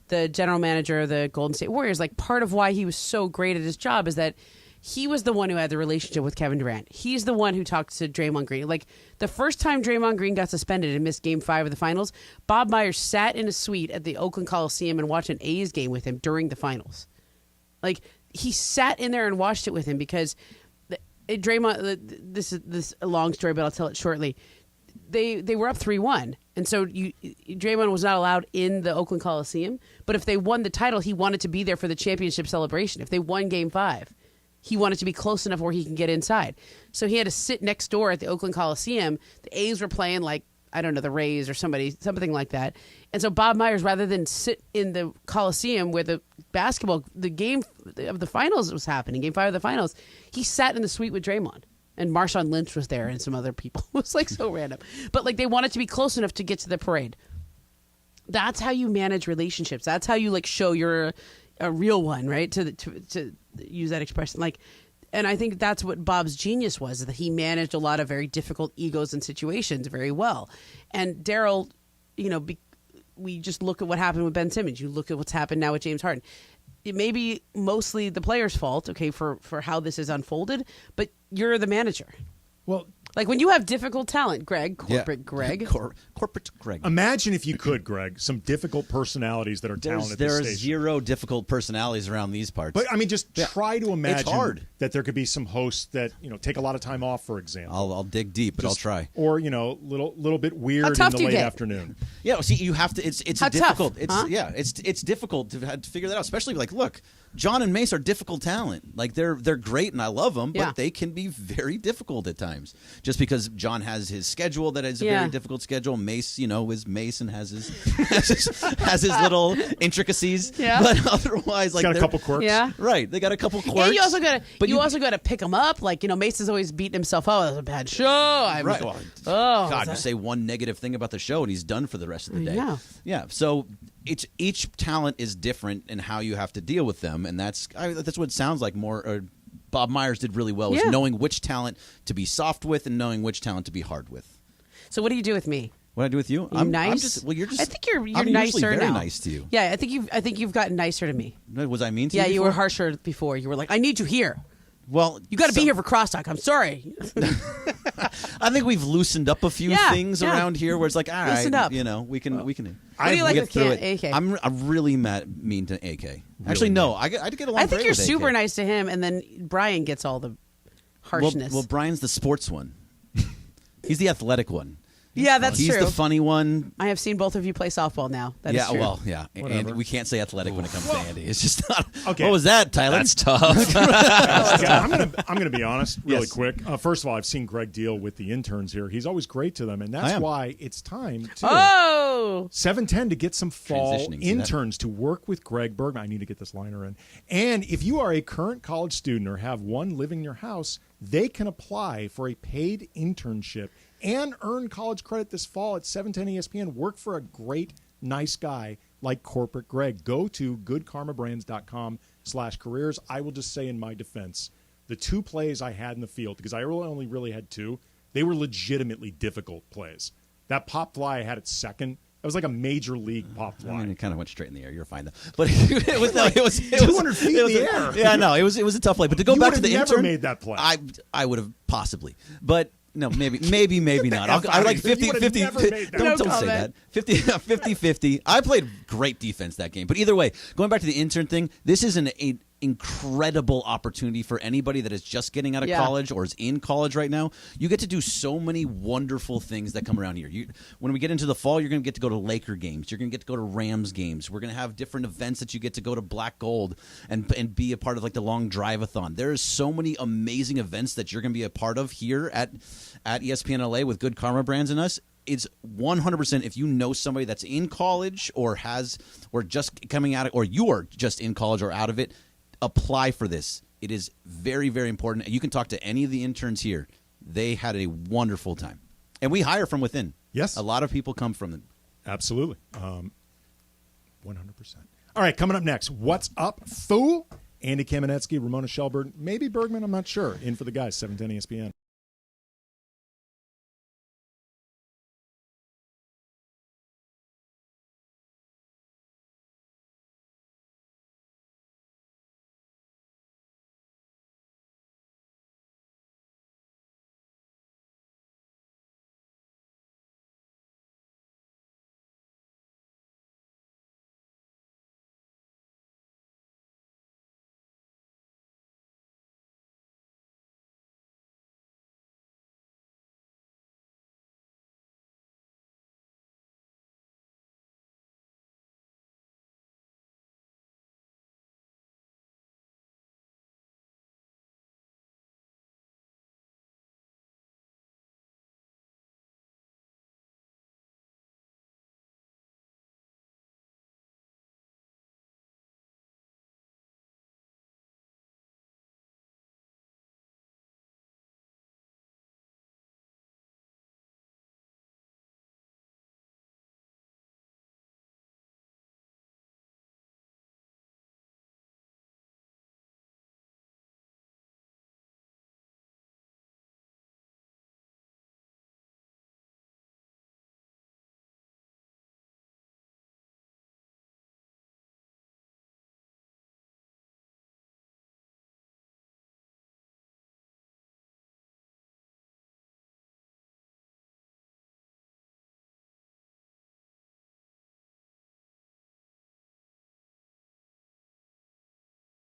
The general manager of the Golden State Warriors, like part of why he was so great at his job is that he was the one who had the relationship with Kevin Durant. He's the one who talked to Draymond Green. Like the first time Draymond Green got suspended and missed Game 5 of the Finals, Bob Myers sat in a suite at the Oakland Coliseum and watched an A's game with him during the Finals. Like he sat in there and watched it with him because Draymond. This is a long story, but I'll tell it shortly. they were up 3-1, and so Draymond was not allowed in the Oakland Coliseum. But if they won the title, he wanted to be there for the championship celebration. If they won Game 5, he wanted to be close enough where he can get inside. So he had to sit next door at the Oakland Coliseum. The A's were playing like, I don't know, the Rays or something like that. And so Bob Myers, rather than sit in the Coliseum where the game of the finals was happening, Game 5 of the finals, he sat in the suite with Draymond. And Marshawn Lynch was there and some other people. It was like so random. But like they wanted to be close enough to get to the parade. That's how you manage relationships. That's how you like show you're a real one, right? To use that expression. Like, and I think that's what Bob's genius was, that he managed a lot of very difficult egos and situations very well. And Daryl, we just look at what happened with Ben Simmons. You look at what's happened now with James Harden. It may be mostly the player's fault, okay, for how this is unfolded, but you're the manager. Well, like when you have difficult talent, Greg, corporate Greg. Corporate Greg. Imagine if you could, Greg, some difficult personalities that are talented. There at are this station. zero difficult personalities around these parts. But I mean, just try to imagine It's hard. that there could be some hosts that take a lot of time off, for example. I'll dig deep, but I'll try. Or little bit weird in the late afternoon. Yeah, see, you have to. It's How difficult. tough, huh? It's difficult to figure that out. Especially like, look, John and Mace are difficult talent. Like they're great, and I love them, but they can be very difficult at times. Just because John has his schedule that is a very difficult schedule. Mace, is Mace and has his little intricacies. Yeah. But otherwise, like got a couple quirks. Yeah. Right. They got a couple quirks. Yeah, you also got to pick him up. Like Mace is always beating himself. Oh, that was a bad show. Right. God, you that... say one negative thing about the show and he's done for the rest of the day. Yeah. Yeah. So each talent is different in how you have to deal with them, and that's what it sounds like more. Or Bob Myers did really well, was knowing which talent to be soft with and knowing which talent to be hard with. So what do you do with me? What do I do with you? I'm nice. You're just. I think you're I'm nicer very now. nice to you. Yeah, I think you've gotten nicer to me. Was I mean to you? Yeah, you before? were harsher before. You were like, I need you here. Well, you got to be here for crosstalk. I'm sorry. I think we've loosened up a few things around here where it's like, all right, Loosen up. we can. What do you like with AK? I'm really mean to AK. Actually, no, I get along. I think great you're with super AK. nice to him, and then Brian gets all the harshness. Well, Brian's the sports one. He's the athletic one. Yeah, that's He's true. the funny one. I have seen both of you play softball now. That is true. And we can't say athletic when it comes to Andy. It's just not. Okay. What was that, Tyler? That's tough. I'm gonna be honest really quick. First of all, I've seen Greg deal with the interns here. He's always great to them, and that's why it's time to 7:10 to get some fall Transitioning, see that? interns to work with Greg Bergman. I need to get this liner in. And if you are a current college student or have one living in your house, they can apply for a paid internship and earn college credit this fall at 710 ESPN. Work for a great, nice guy like Corporate Greg. Go to goodkarmabrands.com/careers. I will just say in my defense, the two plays I had in the field, because I only really had two, they were legitimately difficult plays. That pop fly I had at second, that was like a major league pop fly. I mean, it kind of went straight in the air. You're fine though. But it was 200 feet in the air. Yeah, no, it was a tough play. But to go back to the never intern, made that play. I would have possibly, but. No, maybe not. I like 50-50. Don't say that. 50-50. I played great defense that game. But either way, going back to the intern thing, this is an incredible opportunity for anybody that is just getting out of college or is in college right now. You get to do so many wonderful things that come around here. When we get into the fall, you're going to get to go to Laker games. You're going to get to go to Rams games. We're going to have different events that you get to go to Black Gold and be a part of, like the long drive-a-thon. There is so many amazing events that you're going to be a part of here at ESPN LA with Good Karma Brands and us. It's 100% if you know somebody that's in college or just coming out of, or you are just in college or out of it, apply for this. It is very, very important. You can talk to any of the interns here. They had a wonderful time. And we hire from within. Yes. A lot of people come from them. Absolutely. 100%. All right, coming up next, What's Up, Fool? Andy Kamenetsky, Ramona Shelburne, maybe Bergman, I'm not sure. In for the guys, 710 ESPN.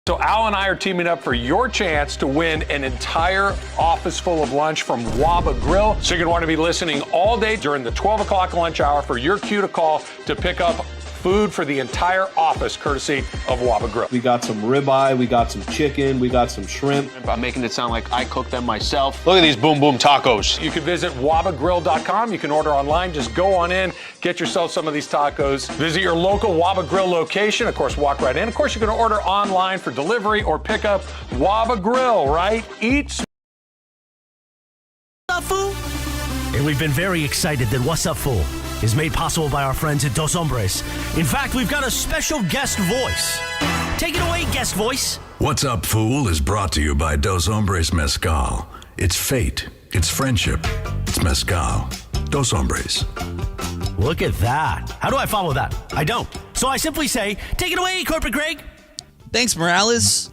So Al and I are teaming up for your chance to win an entire office full of lunch from Waba Grill. So you're going to want to be listening all day during the 12 o'clock lunch hour for your cue to call to pick up food for the entire office, courtesy of Waba Grill. We got some ribeye, we got some chicken, we got some shrimp. I'm making it sound like I cooked them myself. Look at these boom boom tacos. You can visit wabagrill.com. You can order online. Just go on in, get yourself some of these tacos. Visit your local Waba Grill location. Of course, walk right in. Of course, you can order online for delivery or pick up. Waba Grill, right? Eat. And we've been very excited that What's Up Fool is made possible by our friends at Dos Hombres. In fact, we've got a special guest voice. Take it away, guest voice. What's Up Fool is brought to you by Dos Hombres Mezcal. It's fate. It's friendship. It's Mezcal. Dos Hombres. Look at that. How do I follow that? I don't. So I simply say, take it away, Corporate Greg. Thanks, Morales.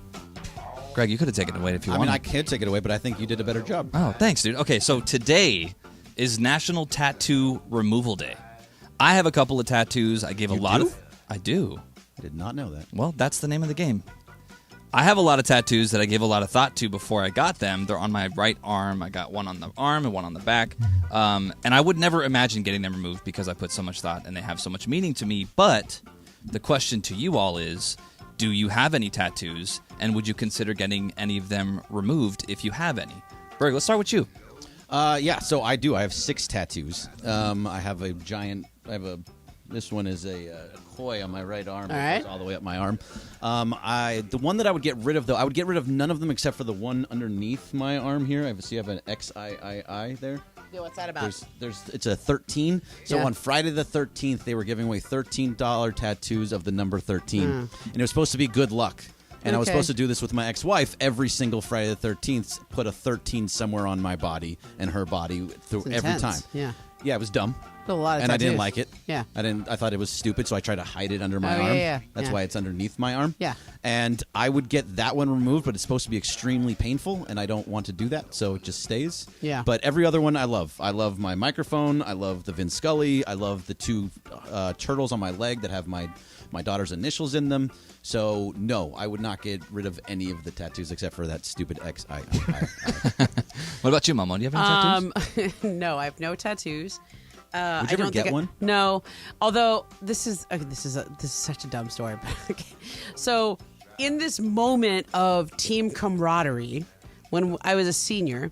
Greg, you could have taken it away if you wanted. I could take it away, but I think you did a better job. Oh, thanks, dude. Okay, so today is National Tattoo Removal Day. I have a couple of tattoos. I gave a lot of... I do. I did not know that. Well, that's the name of the game. I have a lot of tattoos that I gave a lot of thought to before I got them. They're on my right arm. I got one on the arm and one on the back. And I would never imagine getting them removed because I put so much thought and they have so much meaning to me. But the question to you all is, do you have any tattoos? And would you consider getting any of them removed if you have any? Berg, let's start with you. Yeah, so I do. I have 6 tattoos. I have a giant... This one is a koi on my right arm. All right. Goes all the way up my arm. The one that I would get rid of, though, I would get rid of none of them except for the one underneath my arm here. I have an XIII there. Yeah, what's that about? It's a 13. So Yeah. on Friday the 13th, they were giving away $13 tattoos of the number 13. And it was supposed to be good luck. And I was Okay. supposed to do this with my ex-wife every single Friday the 13th, put a 13 somewhere on my body and her body through It's every intense. time. Yeah. Yeah, it was dumb. A lot of and I didn't tattoos. like it. Yeah. I thought it was stupid, so I tried to hide it under my Oh, arm. yeah. That's Yeah. why it's underneath my arm. Yeah. And I would get that one removed, but it's supposed to be extremely painful, and I don't want to do that, so it just stays. Yeah. But every other one I love. I love my microphone. I love the Vin Scully. I love the 2 turtles on my leg that have my daughter's initials in them. So, no, I would not get rid of any of the tattoos except for that stupid XIII. What about you, Momo? Do you have any tattoos? No, I have no tattoos. Would you I ever don't get think one? No, although this is such a dumb story. But okay. So in this moment of team camaraderie, when I was a senior,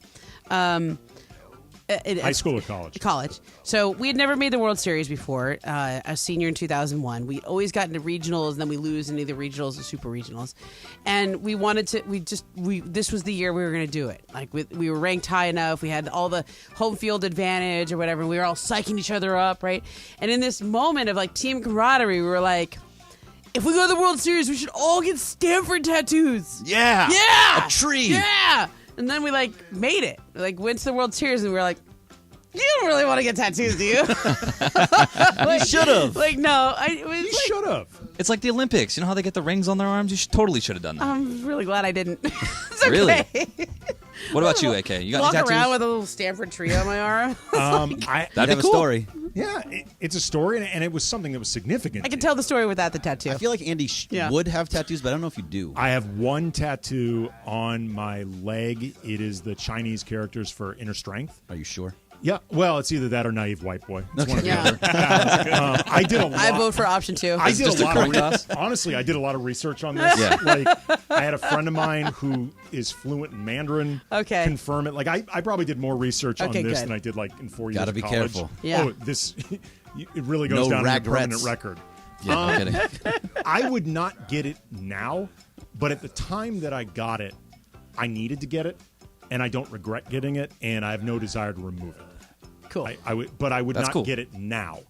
High school or college? College. So we had never made the World Series before. A senior in 2001. We always got into regionals, and then we lose in either regionals or super regionals. And we wanted to. This was the year we were going to do it. Like we were ranked high enough. We had all the home field advantage or whatever. And we were all psyching each other up, right? And in this moment of like team camaraderie, we were like, if we go to the World Series, we should all get Stanford tattoos. Yeah. Yeah. A tree. Yeah. And then we made it. Went to the World Series and we were like, you don't really want to get tattoos, do you? You should have. No. You should have. It's like the Olympics. You know how they get the rings on their arms? You totally should have done that. I'm really glad I didn't. It's okay. Really? What about you, AK? You got Walk any tattoos? around with a little Stanford tree on my arm. That'd be cool. A story. Yeah, it's a story, and it was something that was significant. I can tell the story without the tattoo. I feel like Andy would have tattoos, but I don't know if you do. I have one tattoo on my leg. It is the Chinese characters for inner strength. Are you sure? Yeah, well, it's either that or naive white boy. It's one or the Yeah. other. I did a lot. I vote for option 2. I did just a a lot coin of toss? honestly, I did a lot of research on this. Yeah. I had a friend of mine who is fluent in Mandarin. Okay. Confirm it. I probably did more research on Okay, this good. than I did in 4 years Gotta of be college. careful. Yeah. Oh, this it really goes No down as a regrets. permanent record. Yeah, no kidding. I would not get it now, but at the time that I got it, I needed to get it, and I don't regret getting it, and I have no desire to remove it. Cool. I would That's not cool. get it now,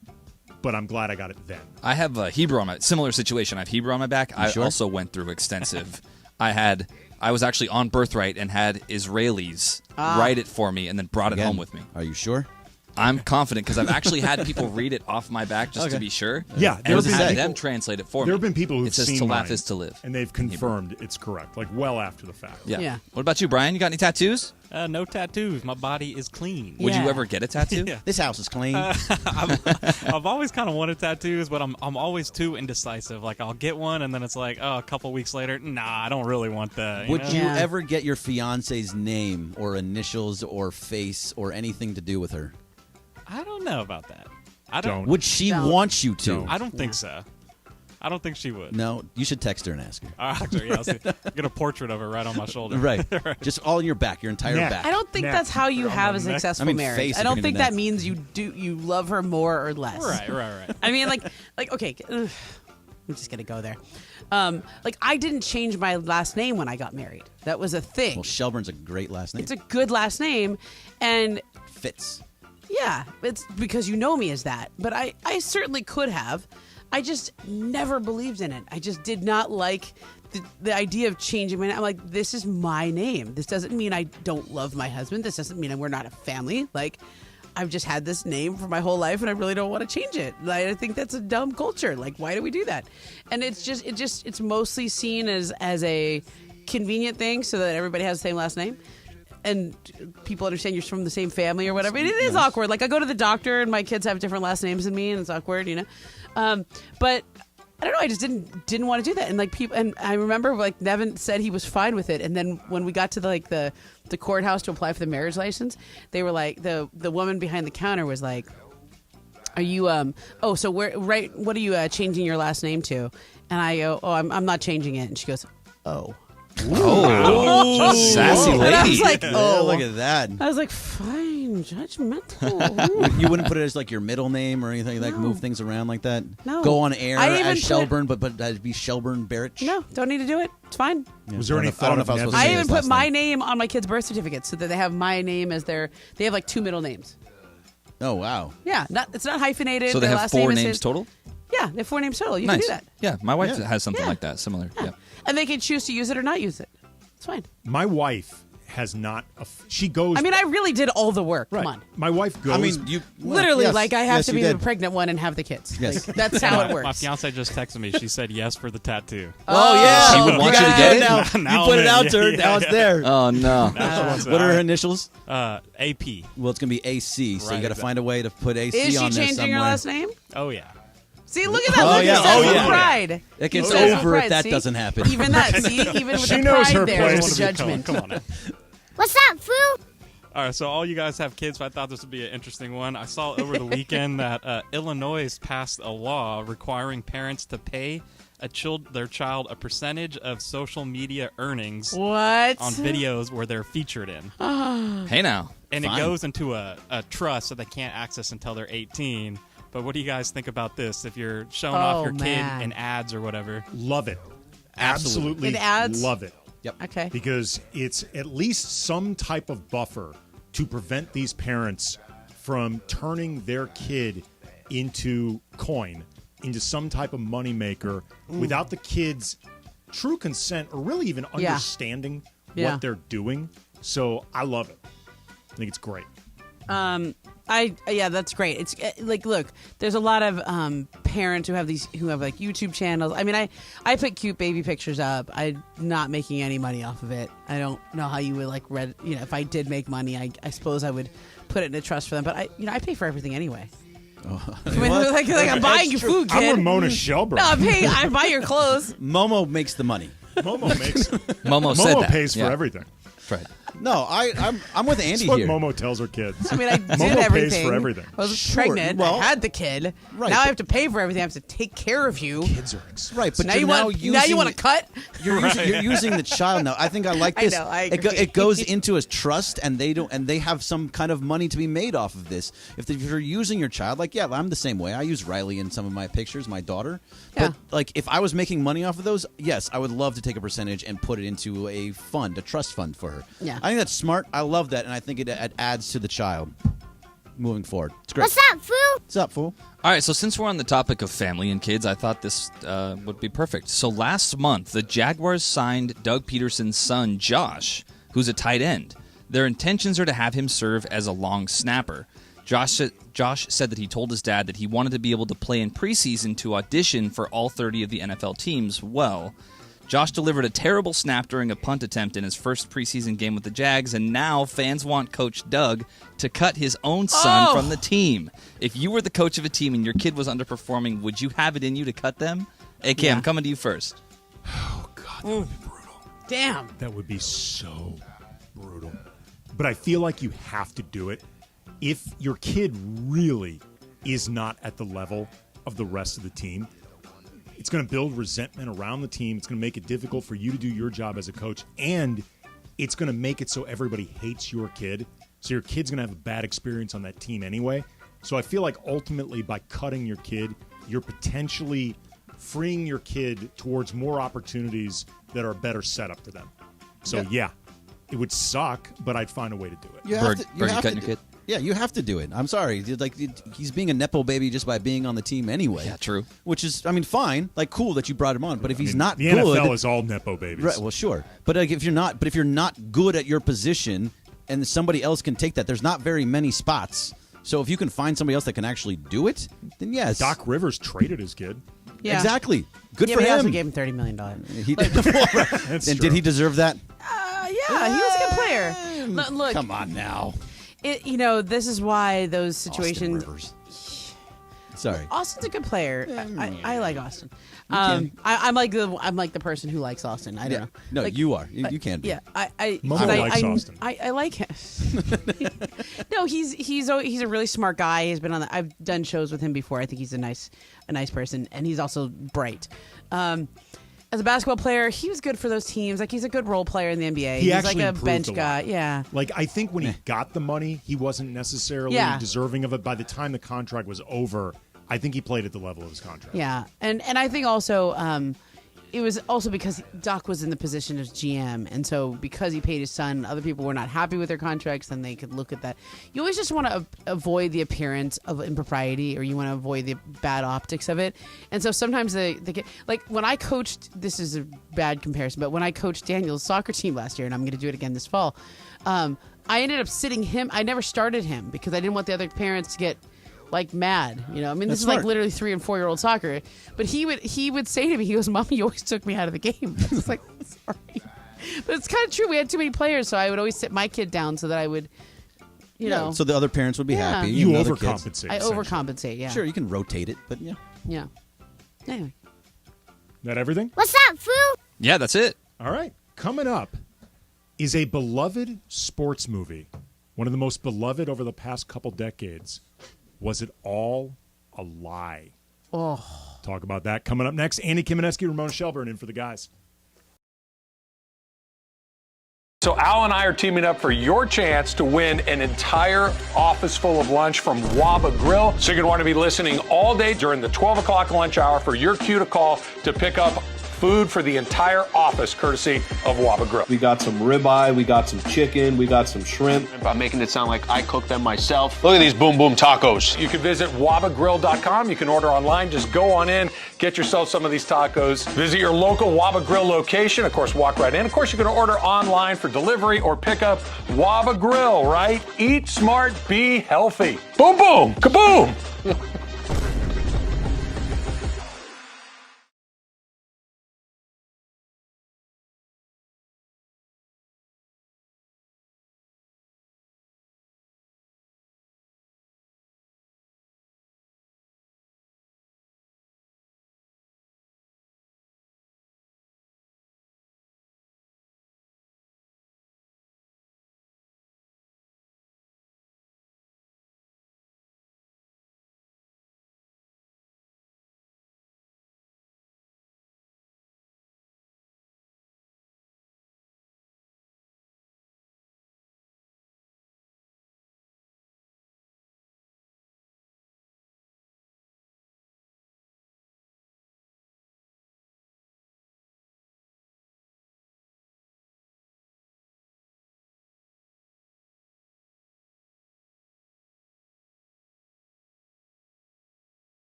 but I'm glad I got it then. I have a Hebrew on my similar situation. I have Hebrew on my back. I sure? also went through extensive. I was actually on Birthright and had Israelis write it for me and then brought it home with me. Are you sure? I'm confident because I've actually had people read it off my back just to be sure. Yeah, and had them translate it for me. There have been people who've it says seen to laugh mine, is to live, and they've confirmed it's correct, like well after the fact. Yeah. What about you, Brian? You got any tattoos? No tattoos. My body is clean. Would you ever get a tattoo? Yeah. This house is clean. I've always kind of wanted tattoos, but I'm always too indecisive. Like I'll get one, and then it's like, oh, a couple weeks later, nah, I don't really want that. Would know? you ever get your fiance's name or initials or face or anything to do with her? I don't know about that. I don't. Would she want you to? I don't think so. I don't think she would. No, you should text her and ask her. Actually, I'll get a portrait of her right on my shoulder. Right. Just all in your back, your entire back. I don't think that's how you have a successful marriage. face I if don't you're think gonna that means you love her more or less. Right. I mean, like okay, I'm just gonna go there. Like I didn't change my last name when I got married. That was a thing. Well, Shelburne's a great last name. It's a good last name, and fits. Yeah, it's because you know me as that. But I certainly could have. I just never believed in it. I just did not like the idea of changing my name. I'm like, this is my name. This doesn't mean I don't love my husband. This doesn't mean we're not a family. Like, I've just had this name for my whole life, and I really don't want to change it. Like, I think that's a dumb culture. Like, why do we do that? And it's mostly seen as a convenient thing so that everybody has the same last name. And people understand you're from the same family or whatever. It is awkward. Like I go to the doctor and my kids have different last names than me, and it's awkward, you know. But I don't know. I just didn't want to do that. And like people, and I remember like Nevin said he was fine with it. And then when we got to the courthouse to apply for the marriage license, they were like the woman behind the counter was like, "Are you so what are you changing your last name to?" And I go, "Oh, I'm not changing it." And she goes, "Oh." Oh, sassy lady. And I was like, oh, look at that. I was like, fine, judgmental. You wouldn't put it as like your middle name or anything like move things around like that? No. Go on air I even as Shelburne, but that'd be Shelburne Barrich? No, don't need to do it. It's fine. Yeah. Was there any I don't know if I was supposed to I say even his put last my name. name on my kids' birth certificates so that they have my name as they have like 2 middle names. Oh, wow. Yeah, it's not hyphenated. So they Their have last 4 name is names his- total? Yeah, they have 4 names total. You nice. can do that. Yeah, my wife Yeah. has something Yeah. like that, similar. Yeah. And they can choose to use it or not use it. It's fine. My wife has not. She goes. I mean, I really did all the work. Come on. My wife goes. I mean, you Literally, yes, like I have yes, to you be the did. pregnant one and have the kids. Yes. Like, that's how it My works. fiance just texted me. She said yes for the tattoo. Oh, yeah. She would want you to get it? Now, Now you put I'm it out in. to her. Yeah, Now yeah. it's there. Oh, no. What are her initials? AP. Well, it's going to be AC, so Right, you got to exactly. find a way to put AC Is she on there changing somewhere. your last name? Oh yeah. See, look at that. Oh, Look yeah. at that Oh, yeah. pride. It gets He says over pride. if that See? doesn't happen. Even that. See, even with She the knows pride her there, place. there's a judgment. Come on. What's up, fool? All right, so all you guys have kids, so I thought this would be an interesting one. I saw over the weekend that Illinois has passed a law requiring parents to pay their child a percentage of social media earnings What? on videos where they're featured in. Hey, now. And Fine. it goes into a trust so they can't access until they're 18. But what do you guys think about this? If you're showing off your man. kid in ads or whatever. Love it. Absolutely In ads? love it. Yep. Okay. Because it's at least some type of buffer to prevent these parents from turning their kid into coin, into some type of moneymaker without the kid's true consent or really even Yeah. understanding Yeah. what they're doing. So I love it. I think it's great. Yeah, that's great. It's like, look, there's a lot of parents who have like YouTube channels. I mean, I put cute baby pictures up. I'm not making any money off of it. I don't know how you would like if I did make money, I suppose I would put it in a trust for them. But I pay for everything anyway. I mean, like I'm buying your food, kid. I'm Ramona Shelburne. No, I buy your clothes. Momo makes the money. Momo makes. Momo said that. pays for Yeah. everything. Right. No, I'm with Andy That's what here. Momo tells her kids. I mean, I did Momo everything. pays for everything. I was Sure, pregnant. well, I had the kid. right, Now I but- have to pay for everything. I have to take care of you. Kids are Right, but now you're you now want using to cut? You're using the child now. I think I like I this. know, I It, agree. it goes into a trust, and they have some kind of money to be made off of this. If you're using your child, like I'm the same way. I use Riley in some of my pictures, my daughter. Yeah. But like, if I was making money off of those, yes, I would love to take a percentage and put it into a fund, a trust fund for her. Yeah. I think that's smart. I love that, and I think it adds to the child moving forward. It's great. What's up, fool? What's up, fool? All right, so since we're on the topic of family and kids, I thought this would be perfect. So last month, the Jaguars signed Doug Peterson's son, Josh, who's a tight end. Their intentions are to have him serve as a long snapper. Josh said that he told his dad that he wanted to be able to play in preseason to audition for all 30 of the NFL teams. Well, Josh delivered a terrible snap during a punt attempt in his first preseason game with the Jags, and now fans want Coach Doug to cut his own son from the team. If you were the coach of a team and your kid was underperforming, would you have it in you to cut them? AK, I'm coming to you first. Oh, God, that would be brutal. Damn. That would be so brutal. But I feel like you have to do it if your kid really is not at the level of the rest of the team. It's going to build resentment around the team. It's going to make it difficult for you to do your job as a coach. And it's going to make it so everybody hates your kid. So your kid's going to have a bad experience on that team anyway. So I feel like ultimately by cutting your kid, you're potentially freeing your kid towards more opportunities that are a better setup for them. So yeah, it would suck, but I'd find a way to do it. You cutting your kid? Yeah, you have to do it. I'm sorry. He's being a Nepo baby just by being on the team anyway. Yeah, true. Which is, fine. Like, cool that you brought him on. But if he's not the good, NFL is all Nepo babies. Right, well, sure. But if you're not good at your position and somebody else can take that, there's not very many spots. So if you can find somebody else that can actually do it, then yes. Doc Rivers traded his kid. Yeah. Exactly. Good for but he him. also gave him $30 million. And did he deserve that? Yeah, he was a good player. Look, come on now. This is why those situations. Sorry, Austin's a good player. I like Austin. I'm like the person who likes Austin. I don't know. No, you are. You can be. Yeah, Momo likes Austin. I like him. No, he's a really smart guy. He's been on. I've done shows with him before. I think he's a nice person, and he's also bright. As a basketball player, he was good for those teams. Like, he's a good role player in the NBA. He's like a bench guy. Yeah. Like, I think when he got the money, he wasn't necessarily deserving of it. By the time the contract was over, I think he played at the level of his contract. Yeah. And I think also it was also because Doc was in the position as GM. And so because he paid his son, other people were not happy with their contracts, then they could look at that. You always just want to avoid the appearance of impropriety, or you want to avoid the bad optics of it. And so sometimes they get, like when I coached, this is a bad comparison, but when I coached Daniel's soccer team last year, and I'm going to do it again this fall, I ended up sitting him. I never started him because I didn't want the other parents to get mad, this is like literally 3 and 4 year old soccer. But he would say to me, he goes, "Mommy, you always took me out of the game." I was like, sorry, but it's kind of true. We had too many players, so I would always sit my kid down so that I would, so the other parents would be happy. You overcompensate. I overcompensate. Yeah, sure, you can rotate it, but yeah. Anyway, that everything? What's up, fool? Yeah, that's it. All right, coming up is a beloved sports movie, one of the most beloved over the past couple decades. Was it all a lie? Oh. Talk about that coming up next. Andy Kamenetsky, Ramona Shelburne in for the guys. So Al and I are teaming up for your chance to win an entire office full of lunch from Waba Grill. So you're going to want to be listening all day during the 12 o'clock lunch hour for your cue to call to pick up food for the entire office, courtesy of Waba Grill. We got some ribeye, we got some chicken, we got some shrimp. I'm making it sound like I cook them myself. Look at these boom boom tacos. You can visit wabagrill.com. You can order online. Just go on in, get yourself some of these tacos. Visit your local Waba Grill location. Of course, walk right in. Of course, you can order online for delivery or pickup. Waba Grill, right? Eat smart, be healthy. Boom boom, kaboom.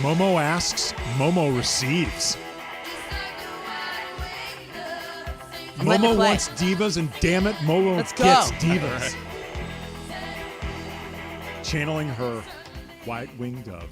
Momo asks, Momo receives. I'm letting it Momo play. wants divas, and damn it, Momo Let's go. gets divas. Channeling her white-winged dove.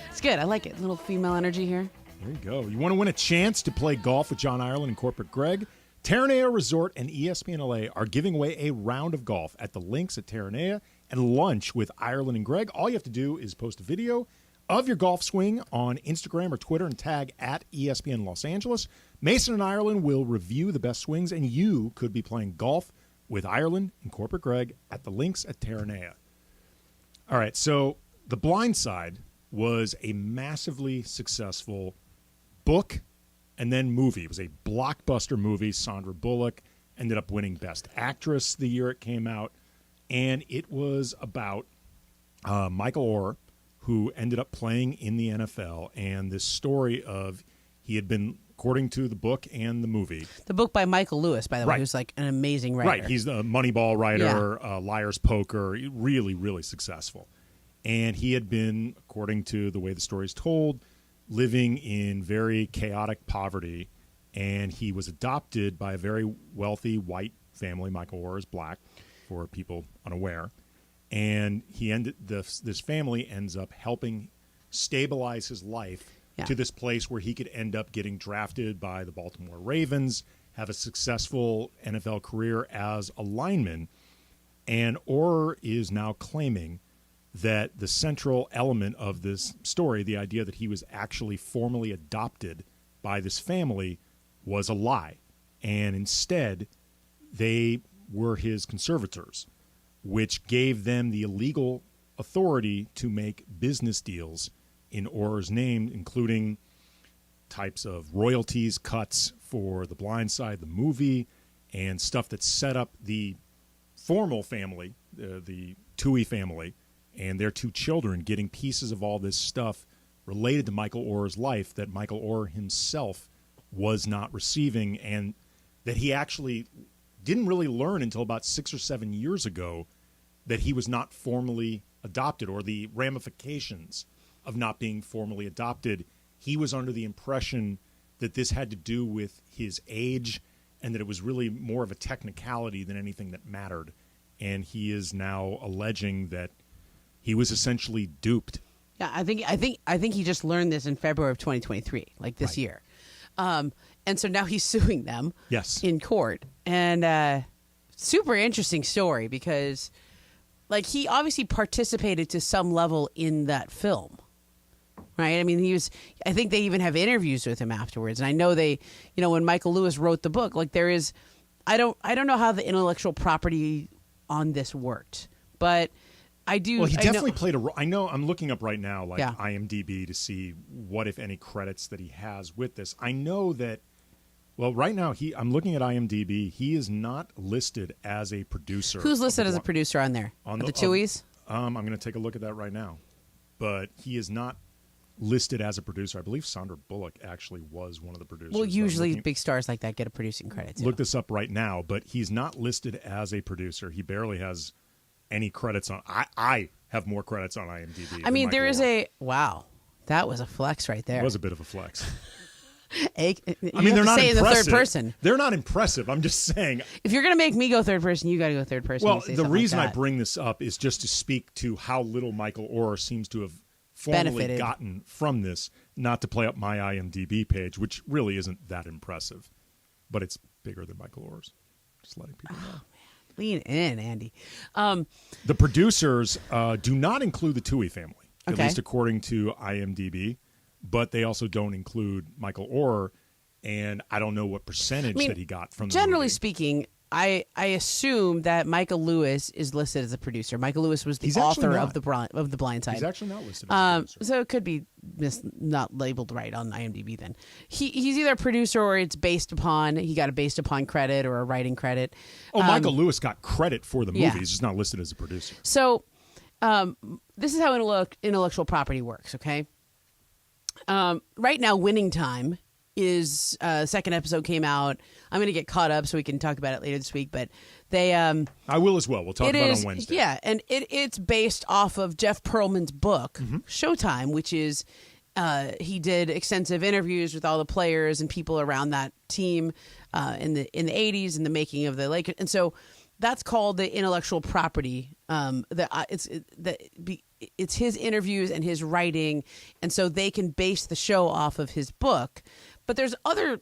It's good. I like it. Little female energy here. There you go. You want to win a chance to play golf with John Ireland and Corporate Greg? Terranea Resort and ESPN LA are giving away a round of golf at the links at Terranea and lunch with Ireland and Greg. All you have to do is post a video of your golf swing on Instagram or Twitter and tag at ESPN Los Angeles. Mason and Ireland will review the best swings, and you could be playing golf with Ireland and Corporate Greg at the links at Terranea. All right, so The Blind Side was a massively successful book and then movie. It was a blockbuster movie. Sandra Bullock ended up winning Best Actress the year it came out, and it was about Michael Orr, who ended up playing in the NFL, and this story of he had been, according to the book and the movie. The book by Michael Lewis, by the way, Right. who's like an amazing writer. Right, he's the Moneyball writer, Liar's Poker, really, really successful. And he had been, according to the way the story is told, living in very chaotic poverty, and he was adopted by a very wealthy white family. Michael Orr is black, for people unaware. And this family ends up helping stabilize his life to this place where he could end up getting drafted by the Baltimore Ravens, have a successful NFL career as a lineman. And Orr is now claiming that the central element of this story, the idea that he was actually formally adopted by this family, was a lie. And instead, they were his conservators, which gave them the illegal authority to make business deals in Orr's name, including types of royalties, cuts for The Blind Side, the movie, and stuff that set up the formal family, the Toohey family, and their two children getting pieces of all this stuff related to Michael Orr's life that Michael Orr himself was not receiving, and that he actually didn't really learn until about 6 or 7 years ago that he was not formally adopted, or the ramifications of not being formally adopted. He was under the impression that this had to do with his age and that it was really more of a technicality than anything that mattered. And he is now alleging that he was essentially duped. Yeah, I think he just learned this in February of 2023, like this year. And so now he's suing them in court. And super interesting story because like he obviously participated to some level in that film. Right? I mean, I think they even have interviews with him afterwards. And I know when Michael Lewis wrote the book, like there is, I don't know how the intellectual property on this worked, but I do. Well, he definitely played a role. I know I'm looking up right now, like Yeah. IMDb, to see what, if any, credits that he has with this. I know that, well, right now, I'm looking at IMDb. He is not listed as a producer. Who's listed as a producer on there? On the Tuohys? I'm going to take a look at that right now. But he is not listed as a producer. I believe Sandra Bullock actually was one of the producers. Well, usually big stars like that get a producing credit too. Look this up right now, but he's not listed as a producer. He barely has any credits on. I have more credits on IMDb. I mean, there is wow, that was a flex right there. It was a bit of a flex. I mean, they're not say impressive. in the third person. They're not impressive. I'm just saying. If you're going to make me go third person, you got to go third person. Well, the reason like I bring this up is just to speak to how little Michael Orr seems to have formally benefited. gotten from this, not to play up my IMDb page, which really isn't that impressive, but it's bigger than Michael Orr's. Just letting people know. Man. Lean in, Andy. The producers do not include the Toohey family, at Okay. least according to IMDb, but they also don't include Michael Orr, and I don't know what percentage that he got from the Generally movie. speaking, I assume that Michael Lewis is listed as a producer. Michael Lewis was the He's actually author not. of the Blind Side. He's actually not listed as a producer. So it could be not labeled right on IMDb then. He's either a producer or it's based upon, he got a based upon credit or a writing credit. Oh, Michael Lewis got credit for the movie. yeah. He's just not listed as a producer. So this is how intellectual property works, okay? Right now, Winning Time is second episode came out. I'm going to get caught up so we can talk about it later this week. But they, I will as well. We'll talk about it on Wednesday. Yeah, and it's based off of Jeff Pearlman's book, Showtime, which is he did extensive interviews with all the players and people around that team in the 80s and the making of the Lakers, and so that's called the intellectual property. It's his interviews and his writing, and so they can base the show off of his book. But there's other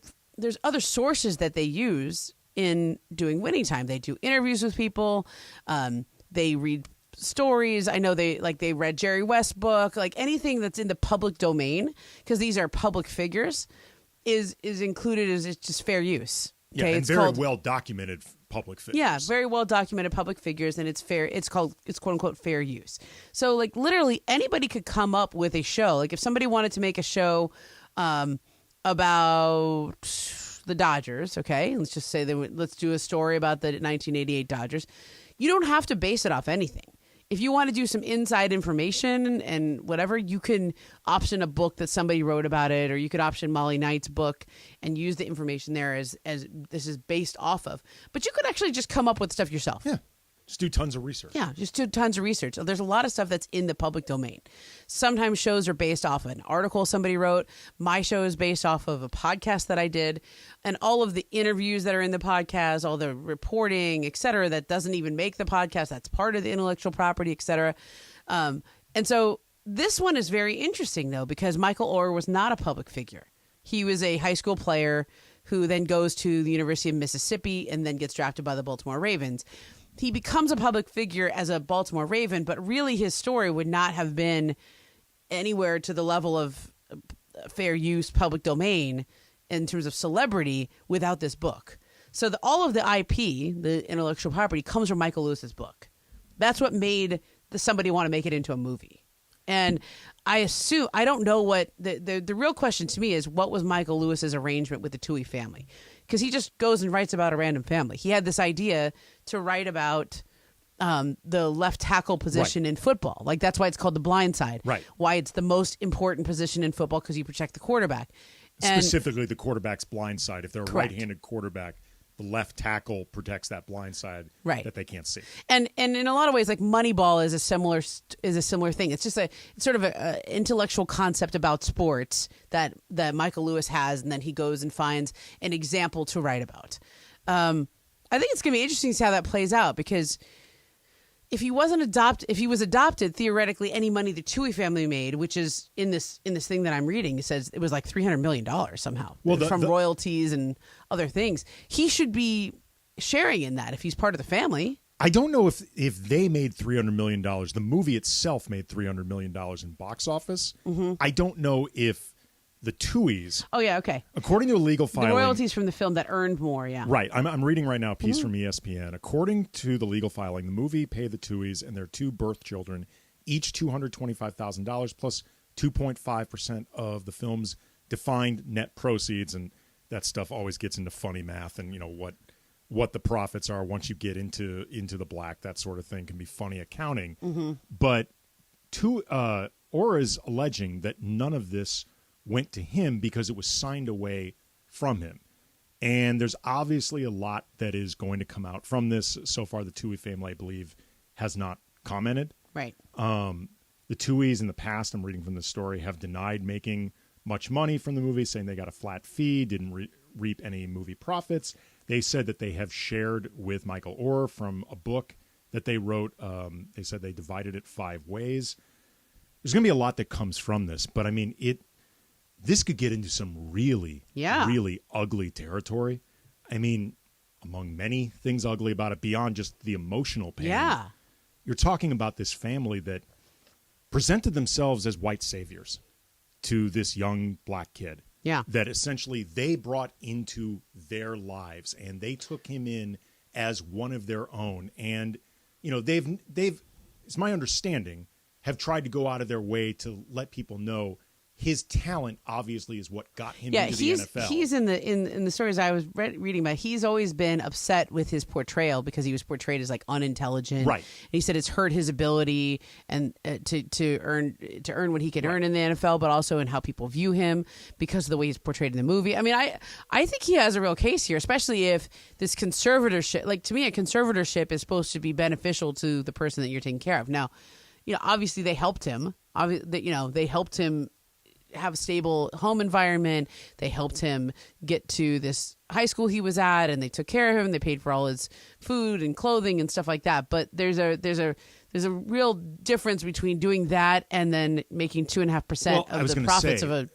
sources that they use in doing Winning Time. They do interviews with people. They read stories. I know they read Jerry West's book. Like anything that's in the public domain, because these are public figures, is included as it's just fair use. Yeah, and it's very called, well documented public figures. Yeah, very well documented public figures, and it's fair. It's quote unquote fair use. So like literally anybody could come up with a show. Like if somebody wanted to make a show about the Dodgers, okay, let's just say let's do a story about the 1988 Dodgers. You don't have to base it off anything. If you want to do some inside information and whatever, you can option a book that somebody wrote about it, or you could option Molly Knight's book and use the information there as this is based off of. But you could actually just come up with stuff yourself. Yeah. Just do tons of research. Yeah, just do tons of research. There's a lot of stuff that's in the public domain. Sometimes shows are based off of an article somebody wrote. My show is based off of a podcast that I did. And all of the interviews that are in the podcast, all the reporting, et cetera, that doesn't even make the podcast, that's part of the intellectual property, et cetera. And so this one is very interesting, though, because Michael Oher was not a public figure. He was a high school player who then goes to the University of Mississippi and then gets drafted by the Baltimore Ravens. He becomes a public figure as a Baltimore Raven, but really his story would not have been anywhere to the level of fair use public domain in terms of celebrity without this book. So all of the IP, the intellectual property, comes from Michael Lewis's book. That's what made somebody want to make it into a movie. And I don't know what the real question to me is, what was Michael Lewis's arrangement with the Toohey family? Because he just goes and writes about a random family. He had this idea to write about the left tackle position in football. Like that's why it's called the blind side. Right. Why it's the most important position in football, because you protect the quarterback. Specifically the quarterback's blind side. If they're a Correct. right-handed quarterback, the left tackle protects that blind side that they can't see. And in a lot of ways, like Moneyball is a similar thing. It's just it's sort of a intellectual concept about sports that Michael Lewis has, and then he goes and finds an example to write about. I think it's going to be interesting to see how that plays out, because if he was adopted, theoretically, any money the Toohey family made, which is in this thing that I'm reading, it says it was like $300 million somehow from royalties and other things. He should be sharing in that if he's part of the family. I don't know if they made $300 million. The movie itself made $300 million in box office. Mm-hmm. I don't know if the Tooheys. Oh yeah, okay. According to a legal filing, the royalties from the film that earned more. Yeah, right. I'm reading right now a piece from ESPN. According to the legal filing, the movie paid the Tooheys and their two birth children each $225,000 plus 2.5% of the film's defined net proceeds, and that stuff always gets into funny math, and what the profits are once you get into the black. That sort of thing can be funny accounting. Mm-hmm. But Oher is alleging that none of this went to him because it was signed away from him. And there's obviously a lot that is going to come out from this. So far, the Toohey family, I believe, has not commented. Right. The Tooheys in the past, I'm reading from the story, have denied making much money from the movie, saying they got a flat fee, didn't reap any movie profits. They said that they have shared with Michael Oher from a book that they wrote. They said they divided it 5 ways. There's going to be a lot that comes from this, but I mean, this could get into some really, really ugly territory. I mean, among many things ugly about it, beyond just the emotional pain. Yeah. You're talking about this family that presented themselves as white saviors to this young black kid. Yeah. That essentially they brought into their lives, and they took him in as one of their own. And, they've, it's my understanding, have tried to go out of their way to let people know his talent obviously is what got him Yeah, into the NFL. he's in the stories I was reading about. He's always been upset with his portrayal because he was portrayed as like unintelligent. Right. And he said it's hurt his ability and to earn what he could earn in the NFL, but also in how people view him because of the way he's portrayed in the movie. I mean, I think he has a real case here, especially if this conservatorship. Like, to me, a conservatorship is supposed to be beneficial to the person that you're taking care of. Now, obviously they helped him. They helped him have a stable home environment. They helped him get to this high school he was at, and they took care of him. They paid for all his food and clothing and stuff like that. But there's a real difference between doing that and then making 2.5% of the profits of a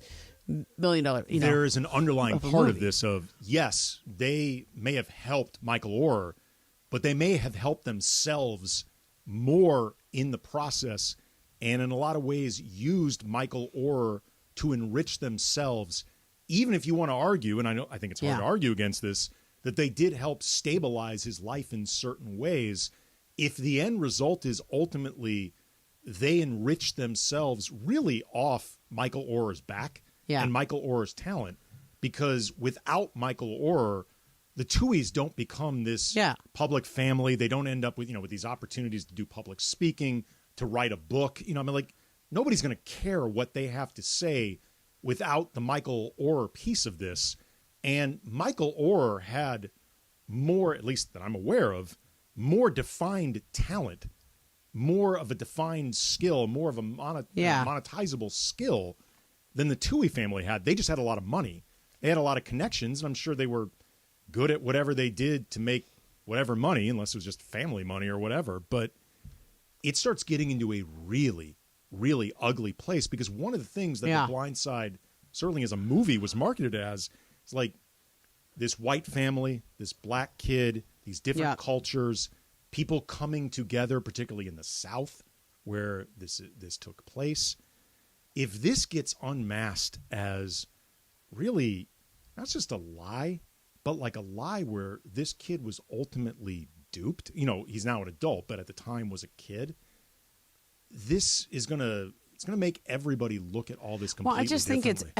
$1 million. There is an underlying part of movie. this of, yes, they may have helped Michael Oher, but they may have helped themselves more in the process, and in a lot of ways used Michael Oher to enrich themselves, even if you want to argue, and I think it's hard to argue against this, that they did help stabilize his life in certain ways. If the end result is ultimately they enriched themselves really off Michael Oher's back and Michael Oher's talent, because without Michael Oher, the Tuohys don't become this public family. They don't end up with with these opportunities to do public speaking, to write a book. Nobody's going to care what they have to say without the Michael Oher piece of this. And Michael Oher had more, at least that I'm aware of, more defined talent, more of a defined skill, more of a monetizable skill than the Tuohy family had. They just had a lot of money. They had a lot of connections, and I'm sure they were good at whatever they did to make whatever money, unless it was just family money or whatever. But it starts getting into a really, really ugly place, because one of the things that The Blind Side, certainly as a movie, was marketed as is like this white family, this black kid, these different cultures, people coming together, particularly in the South where this took place. If this gets unmasked as really not just a lie, but like a lie where this kid was ultimately duped, he's now an adult, but at the time was a kid, this is gonna make everybody look at all this completely I just think differently.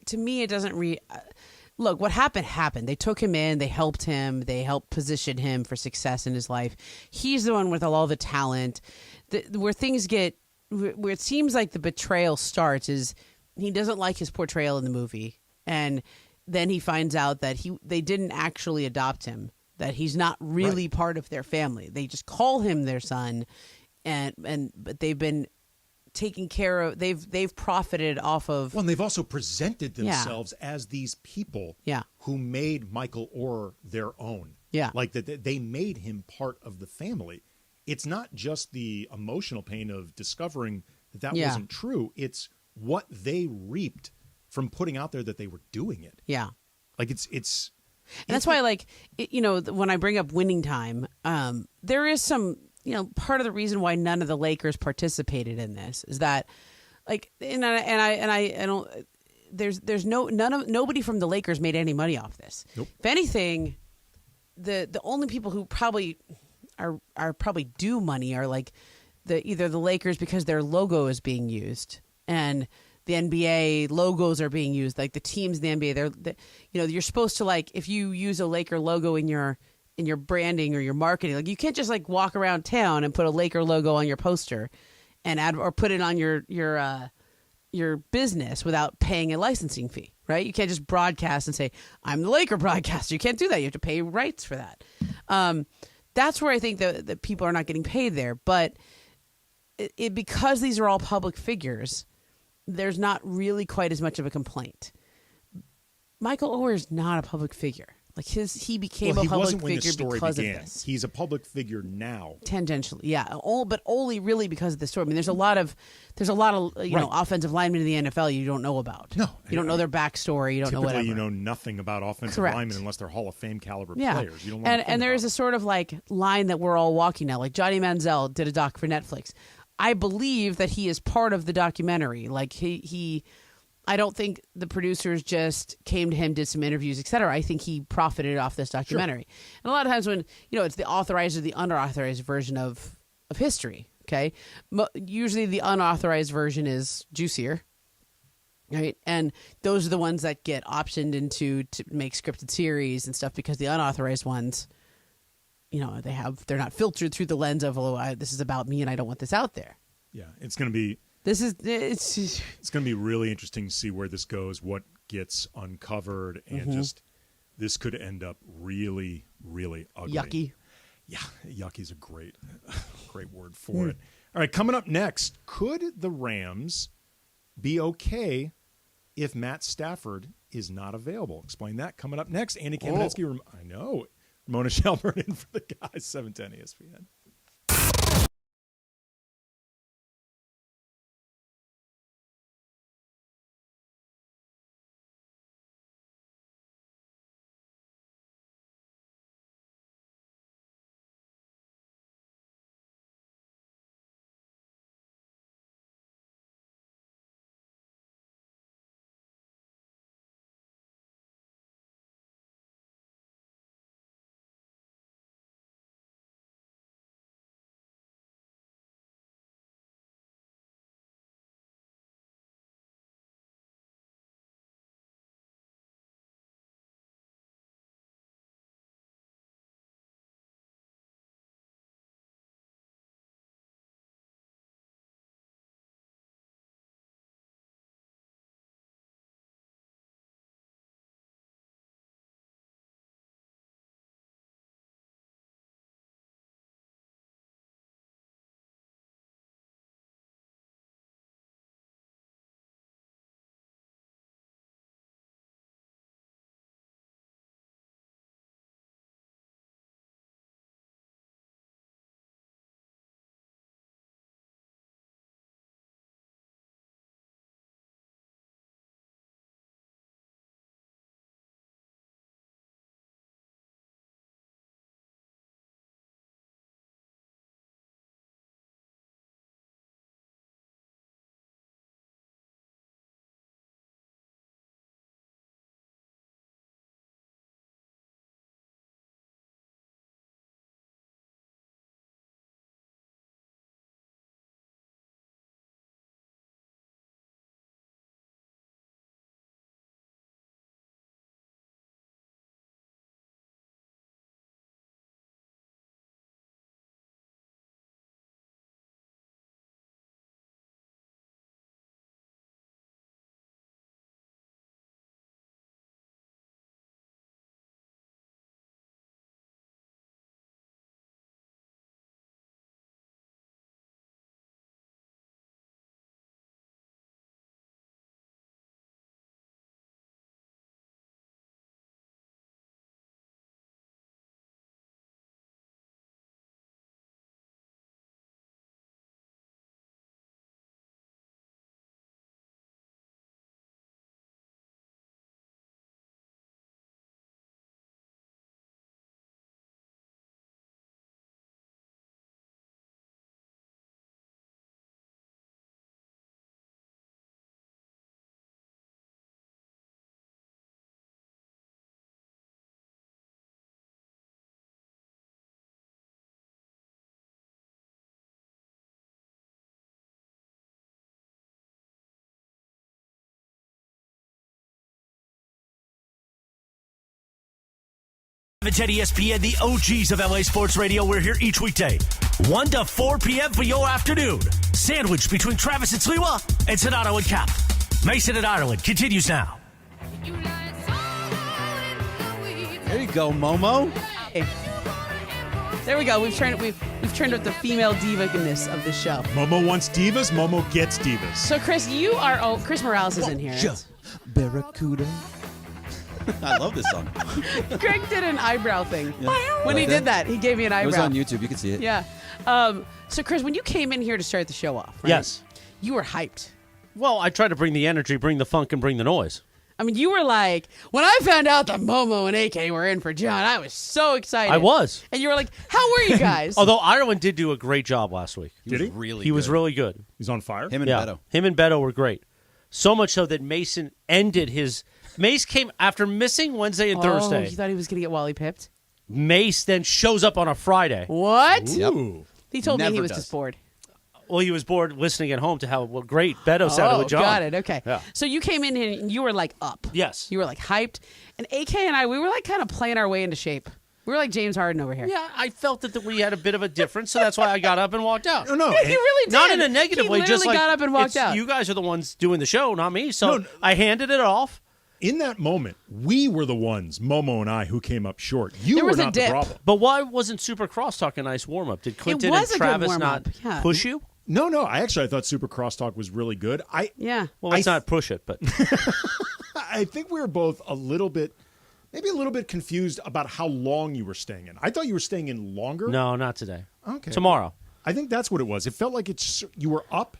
to me, it doesn't look, what happened. They took him in, they helped him, they helped position him for success in his life. He's the one with all the talent. Where it seems like the betrayal starts is he doesn't like his portrayal in the movie, and then he finds out that they didn't actually adopt him, that he's not really part of their family. They just call him their son, but they've been taking care of. They've profited off of. Well, and they've also presented themselves as these people who made Michael Oher their own. Yeah, like that they made him part of the family. It's not just the emotional pain of discovering that wasn't true. It's what they reaped from putting out there that they were doing it. Yeah. Like it's and that's why, when I bring up winning time, there is some, part of the reason why none of the Lakers participated in this is that, like, I don't, nobody from the Lakers made any money off this. Nope. If anything, the only people who probably are probably due money are like either the Lakers, because their logo is being used, and the NBA logos are being used, like the teams in the NBA. You're supposed to, like, if you use a Laker logo in your branding or your marketing, like, you can't just like walk around town and put a Laker logo on your poster and or put it on your business without paying a licensing fee, right? You can't just broadcast and say, I'm the Laker broadcaster. You can't do that. You have to pay rights for that. That's where I think that people are not getting paid there. But because these are all public figures, there's not really quite as much of a complaint. Michael Oher is not a public figure. Like he became a public figure because of this. He's a public figure now. Tangentially, yeah. But only really because of the story. I mean, there's a lot of offensive linemen in the NFL you don't know about. No, you don't know their backstory. You don't know whatever. You know nothing about offensive linemen unless they're Hall of Fame caliber players. You don't and there is a sort of like line that we're all walking now. Like Johnny Manziel did a doc for Netflix. I believe that he is part of the documentary. Like he I don't think the producers just came to him, did some interviews, etc. I think he profited off this documentary. Sure. And a lot of times when, it's the authorized or the unauthorized version of history, okay? Usually the unauthorized version is juicier, Right, and those are the ones that get optioned into to make scripted series and stuff because the unauthorized ones, they're not filtered through the lens of this is about me and I don't want this out there. Yeah, it's going to be really interesting to see where this goes, what gets uncovered, and just this could end up really, really ugly. Yucky. Yeah, yucky is a great word for it. All right, coming up next, could the Rams be okay if Matt Stafford is not available? Explain that coming up next. Andy Kamenetsky, I know. Ramona Shelburne in for the guys, 710 ESPN. At ESPN, the OGs of LA Sports Radio. We're here each weekday, 1 to 4 p.m. for your afternoon. Sandwich between Travis and Sliwa and Sonato and Cap. Mason and Ireland continues now. There you go, Momo. Hey. There we go. We've turned up the female diva-ness of the show. Momo wants divas. Momo gets divas. So, Chris, Chris Morales is in here. Barracuda. I love this song. Greg did an eyebrow thing. Yeah. When he did that, he gave me an eyebrow. It was on YouTube. You can see it. Yeah. So, Chris, when you came in here to start the show off, right? Yes, you were hyped. Well, I tried to bring the energy, bring the funk, and bring the noise. I mean, you were like, when I found out that Momo and AK were in for John, I was so excited. I was. And you were like, how were you guys? Although Ireland did do a great job last week. Did he? He was really good. He's on fire? Him and Beto. Him and Beto were great. So much so that Mason ended his... Mace came after missing Wednesday and Thursday. You thought he was going to get Wally pipped? Mace then shows up on a Friday. What? Yep. He told Never me he was does. just bored. Well, he was bored listening at home to how great Beto sounded with John. Got it. Okay. Yeah. So you came in and you were like up. Yes. You were like hyped. And AK and I, we were like kind of playing our way into shape. We were like James Harden over here. Yeah, I felt that we had a bit of a difference, so that's why I got up and walked out. No. Yeah, he really did. Not in a negative He way, just literally like got up and walked out. You guys are the ones doing the show, not me. So I handed it off. In that moment, we were the ones, Momo and I, who came up short. You There were was a not dip. the problem. But why wasn't Super Crosstalk a nice warm-up? Did Clinton was and a good Travis warm-up, not yeah. push you? No. I thought Super Crosstalk was really good. Yeah. Well, let's not push it, but I think we were both maybe a little bit confused about how long you were staying in. I thought you were staying in longer. no, not today. Okay. Tomorrow. I think that's what it was. It felt like you were up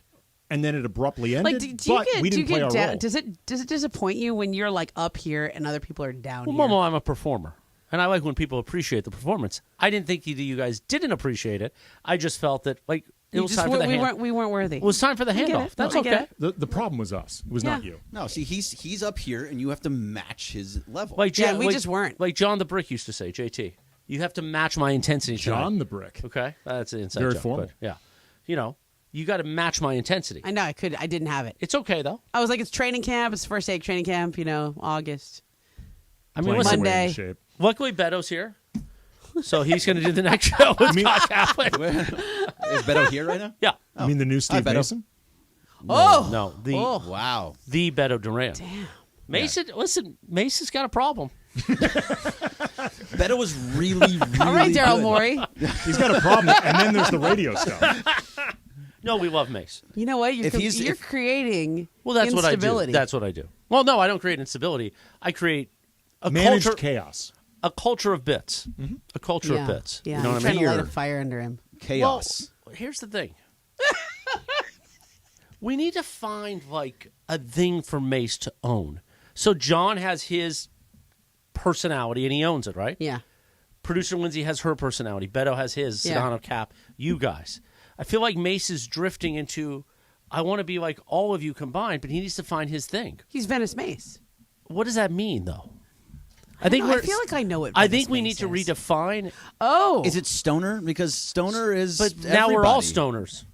and then it abruptly ended. Like, do you but we didn't play our down? role. Does it disappoint you when you're like up here and other people are down Well, here? Momo, I'm a performer, and I like when people appreciate the performance. I didn't think you guys didn't appreciate it. I just felt that it was time for the hand. we weren't worthy. It was time for the I get handoff. it. That's I get okay. it. The problem was us. It was not you. No, see, he's up here, and you have to match his level. Like Yeah, we just weren't. Like John the Brick used to say, JT, you have to match my intensity. John tonight. the Brick. Okay, that's an inside Very joke, formal. but yeah, you got to match my intensity. I know I didn't have it. It's okay though. I was like, it's training camp. It's the first day of training camp. August. I mean, Playing listen, my way Monday. into shape. luckily Beto's here, so he's going to do the next show with Doc Kaplan. Is Beto here right now? Yeah. You mean the new Steve Beto. Mason? No, Wow. the Beto Duran. Damn. Mason, listen, Mason's got a problem. Beto was really, really All right, Daryl good. Morey. He's got a problem. And then there's the radio stuff. No, we love Mace. You know what? You're creating Well, that's what I do. instability. That's what I do. Well, no, I don't create instability. I create a Managed culture, chaos. a culture of bits. A culture of bits. Yeah, You know I'm what I trying mean? to light a fire under him. Chaos. Well, here's the thing. We need to find like a thing for Mace to own. So John has his personality and he owns it, right? Yeah. Producer Lindsay has her personality. Beto has his. Yeah. Sedano, Cap, you guys. I feel like Mace is drifting into, I want to be like all of you combined, but he needs to find his thing. He's Venice Mace. What does that mean, though? I feel like I know it. I think we need to redefine. Oh, Is it stoner? Because stoner is. But now we're all everybody. stoners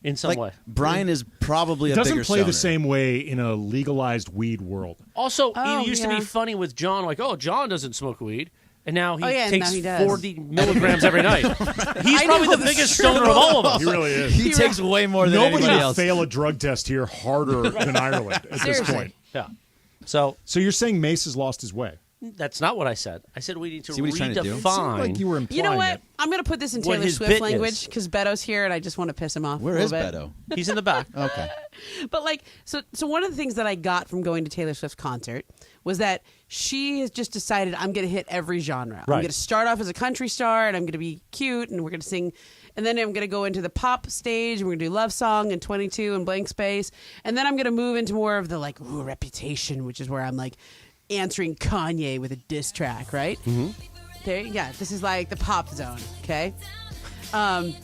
in some Like, way. Brian is probably a Doesn't bigger play stoner. the same way in a legalized weed world. Also, it used to yeah. be funny with John, like, oh, John doesn't smoke weed. And now he and takes now he does. 40 milligrams every night. He's I probably know, the that's biggest true. stoner of all of us. He really is. He takes way more than Nobody anybody will else. fail a drug test here harder than Ireland at this Seriously. point. Yeah. So So you're saying Mace has lost his way? that's not what I said. I said we need to See what he's trying to do? It seemed redefine. like you were implying You know what? it. I'm going to put this in What Taylor his Swift bit language is. because Beto's here and I just want to piss him off. Where a is little bit. Beto? He's in the back. Okay. But like, so one of the things that I got from going to Taylor Swift's concert was that she has just decided I'm going to hit every genre. I'm Right. going to start off as a country star and I'm going to be cute and we're going to sing. And then I'm going to go into the pop stage and we're going to do Love Song and 22 and Blank Space. And then I'm going to move into more of the like, Reputation, which is where I'm like answering Kanye with a diss track, right? Mm-hmm. This is like the pop zone, okay?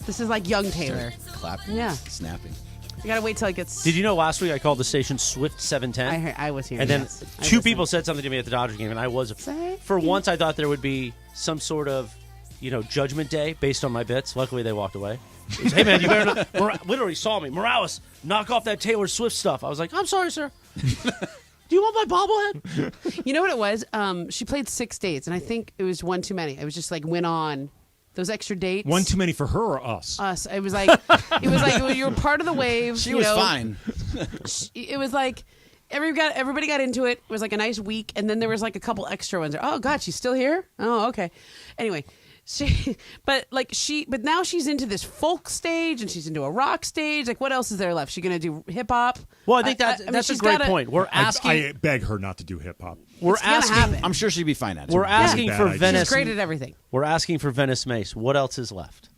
This is like young Taylor. Clapping. Yeah. Snapping. You got to wait till it gets... Did you know last week I called the station Swift 710? I was here. And then yes. I two listened. people said something to me at the Dodgers game, and I was... For once, I thought there would be some sort of, judgment day based on my bits. Luckily, they walked away. It was, hey, man, you better not... literally saw me. Morales, knock off that Taylor Swift stuff. I was like, I'm sorry, sir. Do you want my bobblehead? You know what it was? She played 6 dates, and I think it was one too many. It was just like went on those extra dates. One too many for her or us? Us. It was like you were part of the wave. She was fine. It was like everybody got into it. It was like a nice week, and then there was like a couple extra ones. Oh God, she's still here? Oh, okay. Anyway. But now she's into this folk stage and she's into a rock stage. Like, what else is there left? She gonna do hip hop? Well, I think that's a she's great gotta- point. We're asking. I beg her not to do hip hop. We're It's gonna asking. happen. I'm sure she'd be fine at it. We're asking Bad for idea. Venice. She's great at everything. We're asking for Venice Mace. What else is left?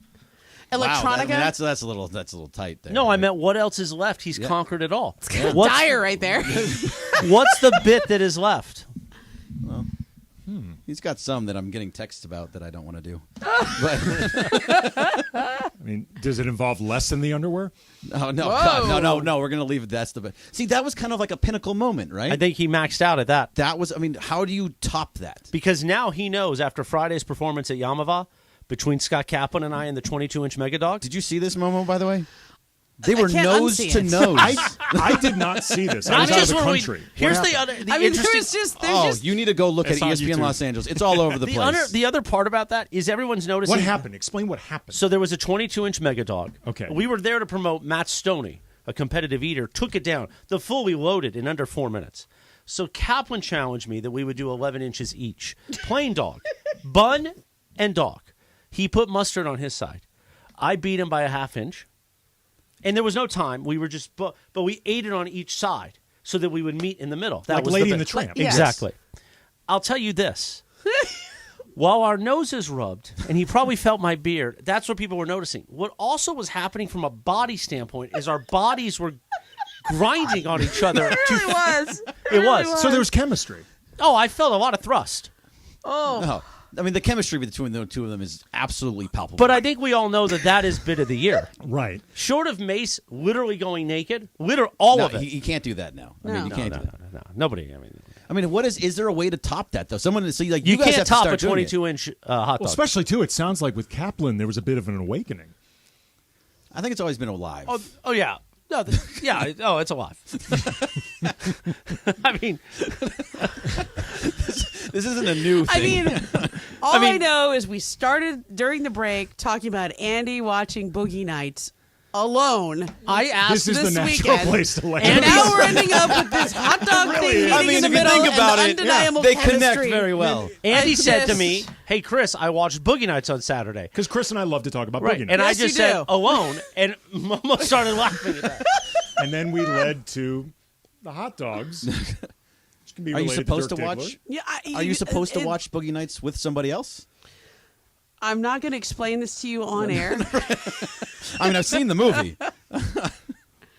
Electronica. Wow, that's a little tight there. No, I meant what else is left? He's conquered it all. It's What's- dire right there. What's the bit that is left? Well, he's got some that I'm getting texts about that I don't want to do. I mean, does it involve less than the underwear? Oh, no, God, no. We're going to leave it. That's the bit. See, that was kind of like a pinnacle moment, right? I think he maxed out at that. That was, how do you top that? Because now he knows after Friday's performance at Yamava, between Scott Kaplan and I and the 22-inch Megadog. Did you see this, Momo, by the way? They were can't nose unsee to it. nose. I did not see this. I was Not out just of the when we- country. here's What the happened? other. The interesting. You need to go look at It's on ESPN YouTube. Los Angeles. It's all over the place. The other part about that is everyone's noticing. What happened? Explain what happened. So there was a 22-inch Mega Dog. Okay. We were there to promote Matt Stoney, a competitive eater, took it down. The fully loaded in under 4 minutes. So Kaplan challenged me that we would do 11 inches each. Plain dog, bun, and dog. He put mustard on his side. I beat him by a half inch. And there was no time. We were just, but we ate it on each side so that we would meet in the middle. That Like was Lady bit. and the Tramp. Yes. Exactly. I'll tell you this. While our noses rubbed, and he probably felt my beard, that's what people were noticing. What also was happening from a body standpoint is our bodies were grinding on each other. It really was. It was. So there was chemistry. Oh, I felt a lot of thrust. Oh. No. I mean, the chemistry between the two of them is absolutely palpable. But I think we all know that is bit of the year. Right. Short of Mace literally going naked, all of it. He can't do that now. I mean, you No, can't no, do that. no. Nobody. I mean, what is there a way to top that though? Someone so like You guys can't have to top start a doing it. 22-inch hot dog. Well, especially, too, it sounds like with Kaplan, there was a bit of an awakening. I think it's always been alive. Oh yeah. No, yeah. Oh, it's alive. I mean, this isn't a new thing. I know is we started during the break talking about Andy watching Boogie Nights alone. I asked This is the natural weekend. place to land. And now we're ending up with this hot dog thing meeting in the if you middle think about and it, the undeniable they chemistry. connect very well. Andy I said to just- me, "Hey, Chris, I watched Boogie Nights on Saturday." Because Chris and I love to talk about Right, Boogie and Nights. I Yes, just you said do. alone, and Momo started laughing at that. And then we led to the hot dogs. Which can be Are you related supposed to Dirk watch? Diggler. Yeah, Are you supposed to watch Boogie Nights with somebody else? I'm not going to explain this to you on air. I mean, I've seen the movie.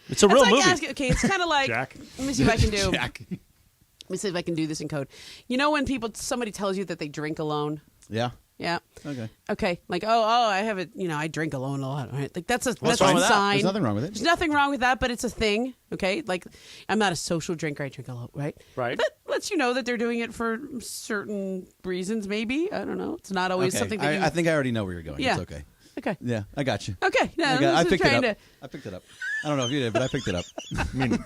It's a real It's like movie. asking- okay, it's kind of like. Jack. Let me see if I can do. Jack. Let me see if I can do this in code. You know when somebody tells you that they drink alone? Yeah. Yeah. Okay. Okay. Like, I have it. I drink alone a lot. Right? Like that's a wrong with that? sign. There's nothing wrong with it. There's nothing wrong with that, but it's a thing. Okay. Like, I'm not a social drinker. I drink alone. Right. Right. That lets you know that they're doing it for certain reasons. Maybe I don't know. It's not always Okay. something that I think I already know where you're going. Yeah. It's okay. Okay. Yeah, I got you. Okay. Yeah. I picked it trying up. I picked it up. I don't know if you did, but I picked it up. I mean,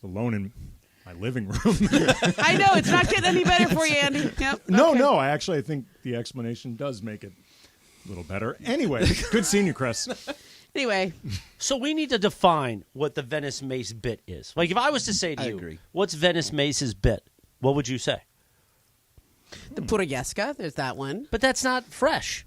alone in my living room. I know it's not getting any better for you, Andy. Yep. No, Okay. no. I think the explanation does make it a little better. Anyway, good seeing you, Chris. Anyway, So we need to define what the Venice Mace bit is. Like if I was to say to I you, agree. what's Venice Mace's bit? What would you say? the Purayeska, there's that one. But that's not fresh.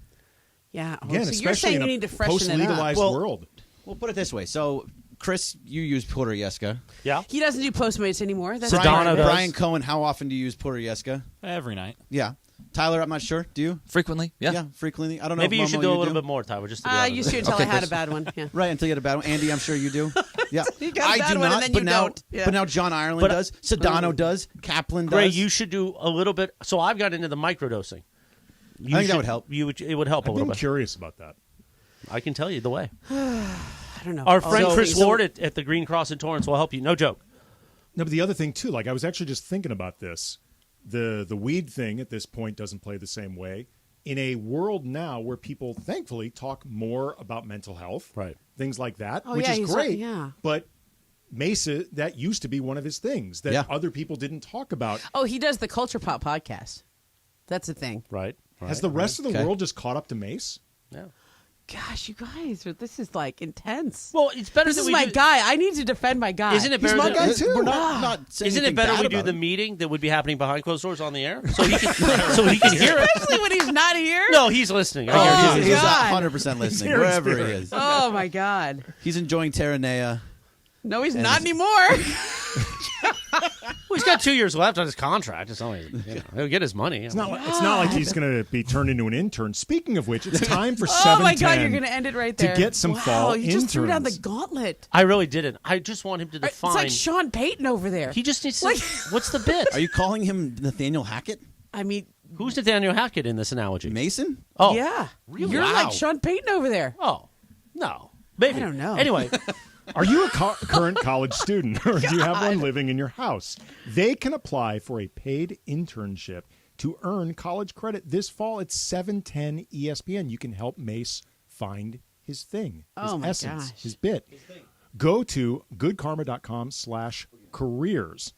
Yeah. Again, so you're especially saying in you a need to freshen it up. post-legalized world. We'll put it this way. So, Chris, you use Puryeska. Yeah. He doesn't do Postmates anymore. That's Sedano fine. does. Brian Cohen, how often do you use Puryeska? Every night. Yeah. Tyler, I'm not sure. Do you? Frequently, yeah. Yeah, frequently. I don't know. Maybe if you should Momo, do a little bit more, Tyler, just to be I honest. used to until Okay, I had Chris. a bad one. Yeah. Right, until you had a bad one. Andy, I'm sure you do. Yeah. You got a I bad do one and not, then but you now, don't. Yeah. but now John Ireland But- does. Sedano does. Kaplan does. Gray, you should do a little bit. So I've got into the microdosing. I think that would help. It would help a I've little been bit. curious about that. I can tell you the way. I don't know. Our friend Oh, Chris so- Ward at the Green Cross in Torrance will help you. No joke. No, but the other thing too, like I was actually just thinking about this. The weed thing at this point doesn't play the same way. In a world now where people thankfully talk more about mental health, right? Things like that, Oh, which yeah, is he's great. yeah. But Mesa, that used to be one of his things that Yeah. other people didn't talk about. Oh, he does the Culture Pop podcast. That's a thing. Right. Has the rest of the Okay. world just caught up to Mace? Yeah. Gosh, you guys, this is like intense. Well, it's better. This that is we my do- guy. I need to defend my guy. Isn't it He's better? my that- guy too. We're not saying Isn't it anything better bad we do about the it. meeting that would be happening behind closed doors on the air, so he can so he can hear it? Especially when he's not here. No, he's listening. I Oh, guarantee He's you. God. 100% listening, here in wherever he spirit. is. Oh my God. He's enjoying Terranea. No, he's And not it's- anymore. Well, he's got 2 years left on his contract. It's only he'll get his money. It's not like he's going to be turned into an intern. Speaking of which, it's time for Oh my 7:10 God, you're going to end it right there. to get some wow, fall you just threw down the interns. gauntlet. I really didn't. I just want him to It's define. like Sean Payton over there. He just needs to. Like- What's the bit? Are you calling him Nathaniel Hackett? I mean, Who's Nathaniel Hackett in this analogy? Mason? Oh, yeah. really? You're Wow. like Sean Payton over there. Oh, no. Maybe. I don't know. Anyway, Are you a current college student or do you have one living in your house? They can apply for a paid internship to earn college credit this fall at 710 ESPN. You can help Mace find his thing, his Oh, my essence, gosh. his bit. go to goodkarma.com/careers.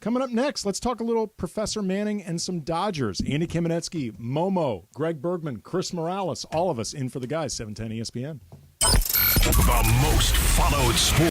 Coming up next, let's talk a little Professor Manning and some Dodgers. Andy Kamenetsky, Momo, Greg Bergman, Chris Morales, all of us in for the guys, 710 ESPN. The most followed sport.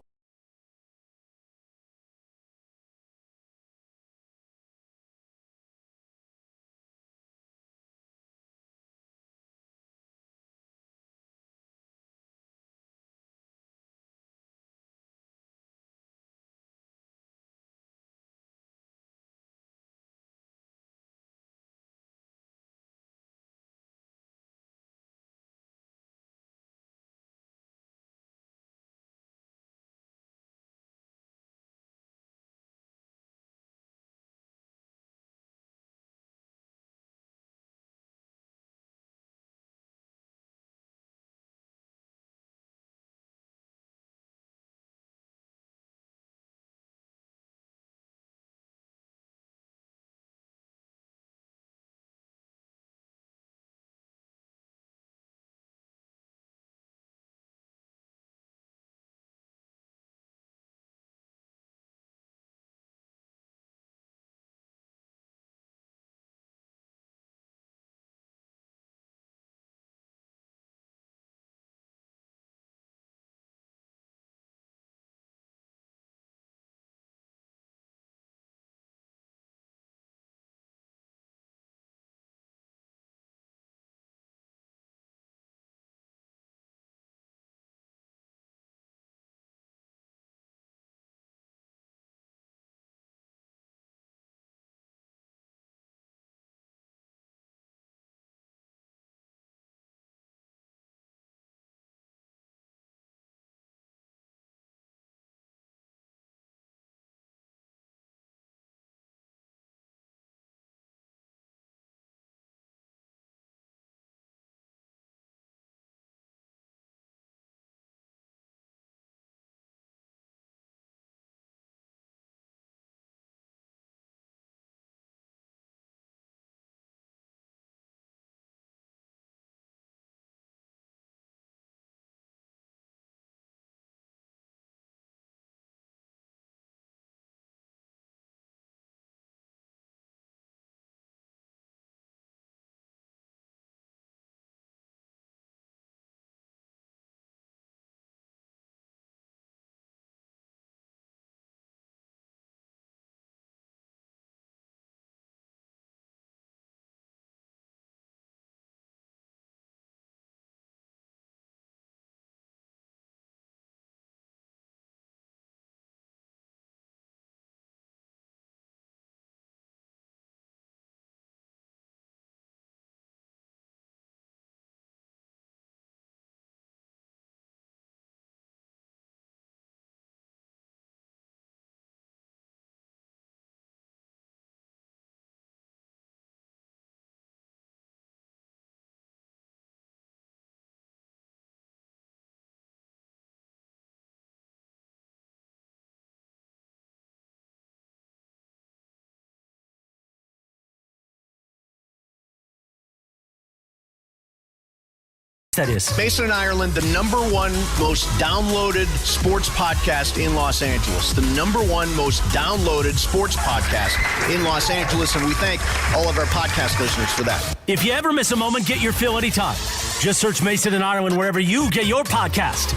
That is Mason and Ireland, the #1 most downloaded sports podcast in Los Angeles. The #1 most downloaded sports podcast in Los Angeles, and we thank all of our podcast listeners for that. If you ever miss a moment, get your fill anytime. Just search Mason and Ireland wherever you get your podcast.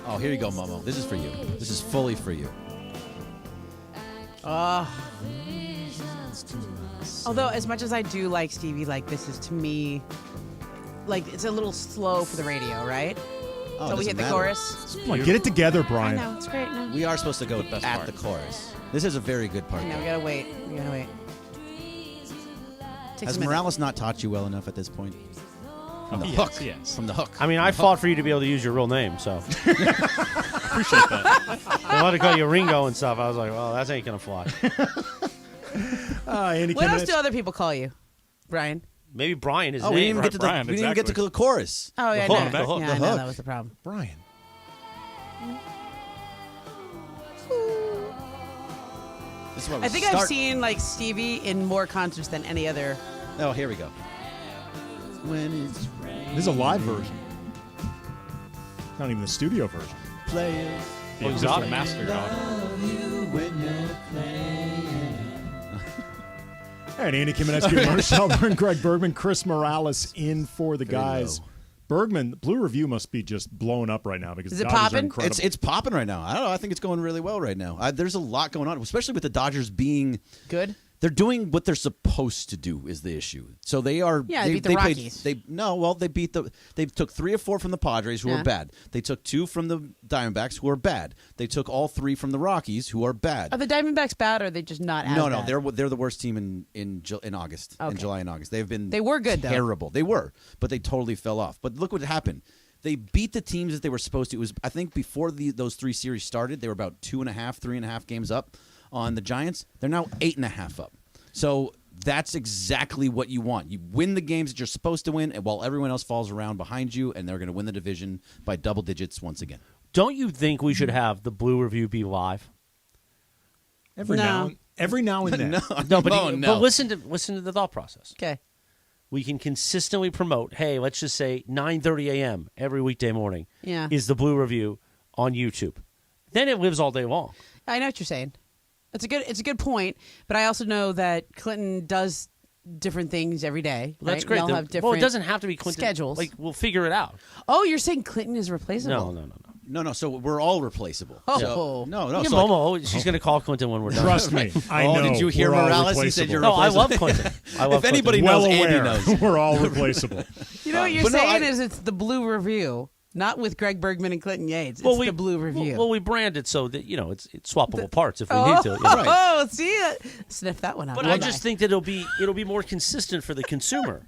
Oh, here you go, Momo. This is for you. This is fully for you. Although, as much as I do like Stevie, like, this is, to me, like, it's a little slow for the radio, right? Oh, so we hit the chorus. Come on, get it together, Brian. I know, it's great. No. We are supposed to go at the chorus. This is a very good part. I know, we gotta wait. We gotta wait. Has Morales not taught you well enough at this point? From the hook. Yes. From the hook. I mean, I fought for you to be able to use your real name, so. Appreciate that. I wanted to call you Ringo and stuff. I was like, well, that ain't going to fly. Andy what else do other people call you, Brian? Maybe Brian is we didn't even get to the, we didn't even get to the chorus. Oh, yeah, the hook, no. the hook. Yeah, The I know, hook. that was the problem. Brian. This is what I think I've seen, like, Stevie in more concerts than any other. Oh, here we go. When it's This is a live version. Not even the studio version. Players. The official master dog. All right, Andy Kamenetsky, Mona Shelburne, Greg Bergman, Chris Morales in for the guys. Bergman, Blue Review must be just blowing up right now because Is the it Dodgers are popping? incredible. It's popping right now. I don't know. I think it's going really well right now. There's a lot going on, especially with the Dodgers being good. They're doing what they're supposed to do is the issue. So they are. Yeah, they beat the Rockies. They took 3 or 4 from the Padres, who are bad. They took 2 from the Diamondbacks, who are bad. They took all 3 from the Rockies, who are bad. Are the Diamondbacks bad, or are they just not as No, bad? they're the worst team in August, in July and August. They were good, though. Terrible. They were, but they totally fell off. But look what happened. They beat the teams that they were supposed to. It was, I think, before those 3 series started, they were about 2.5, 3.5 games up on the Giants. They're now 8.5 up. So that's exactly what you want. You win the games that you're supposed to win, and while everyone else falls around behind you, and they're going to win the division by double digits once again. Don't you think we should have the Blue Review be live? Every now and then. But listen to the thought process. Okay. We can consistently promote, hey, let's just say 9:30 a.m. every weekday morning is the Blue Review on YouTube. Then it lives all day long. I know what you're saying. It's a good point, but I also know that Clinton does different things every day. Well, that's right? great. They'll have different it doesn't have to be Clinton schedules. Like, we'll figure it out. Oh, you're saying Clinton is replaceable? No. So we're all replaceable. Oh. So, no. Yeah, So Momo, she's going to call Clinton when we're done. Trust me, I know. Did you hear we're all Morales? He said you're No, I replaceable. love Clinton. I love If anybody well knows, aware, Andy knows. we're all replaceable. You know what you're saying is it's the Blue Review, not with Greg Bergman and Clinton Yates. It's the Blue Review. Well, we brand it so that it's swappable parts if we oh, need to. Oh, see, sniff that one out. But I just think that it'll be more consistent for the consumer.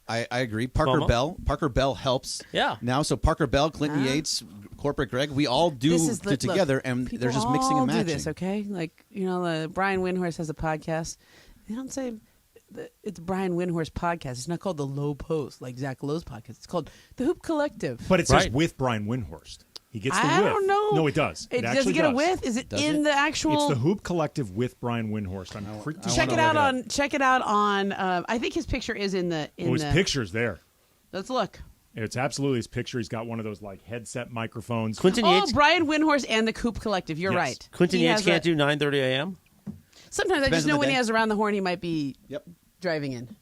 I agree. Parker Bell helps. Yeah. Now, so Parker Bell, Clinton Yates, Corporate Greg, we all do it together, and they're just mixing and matching. Do this, okay? Like Brian Windhorst has a podcast. They don't say it's Brian Windhorst podcast. It's not called the Low Post like Zach Lowe's podcast. It's called the Hoop Collective. But it says with Brian Windhorst. He gets the I with. don't know. No, it does. It does actually he get does. a with? Is it the actual? It's the Hoop Collective with Brian Windhorst. I'm pretty Check it out on. Check it out on. I think his picture is in the. His picture's there. Let's look. It's absolutely his picture. He's got one of those like headset microphones. Quentin Yates. Brian Windhorst and the Hoop Collective. You're right. Quentin Yates can't do 9:30 a.m. Sometimes I just know when he has Around the Horn, he might be driving in.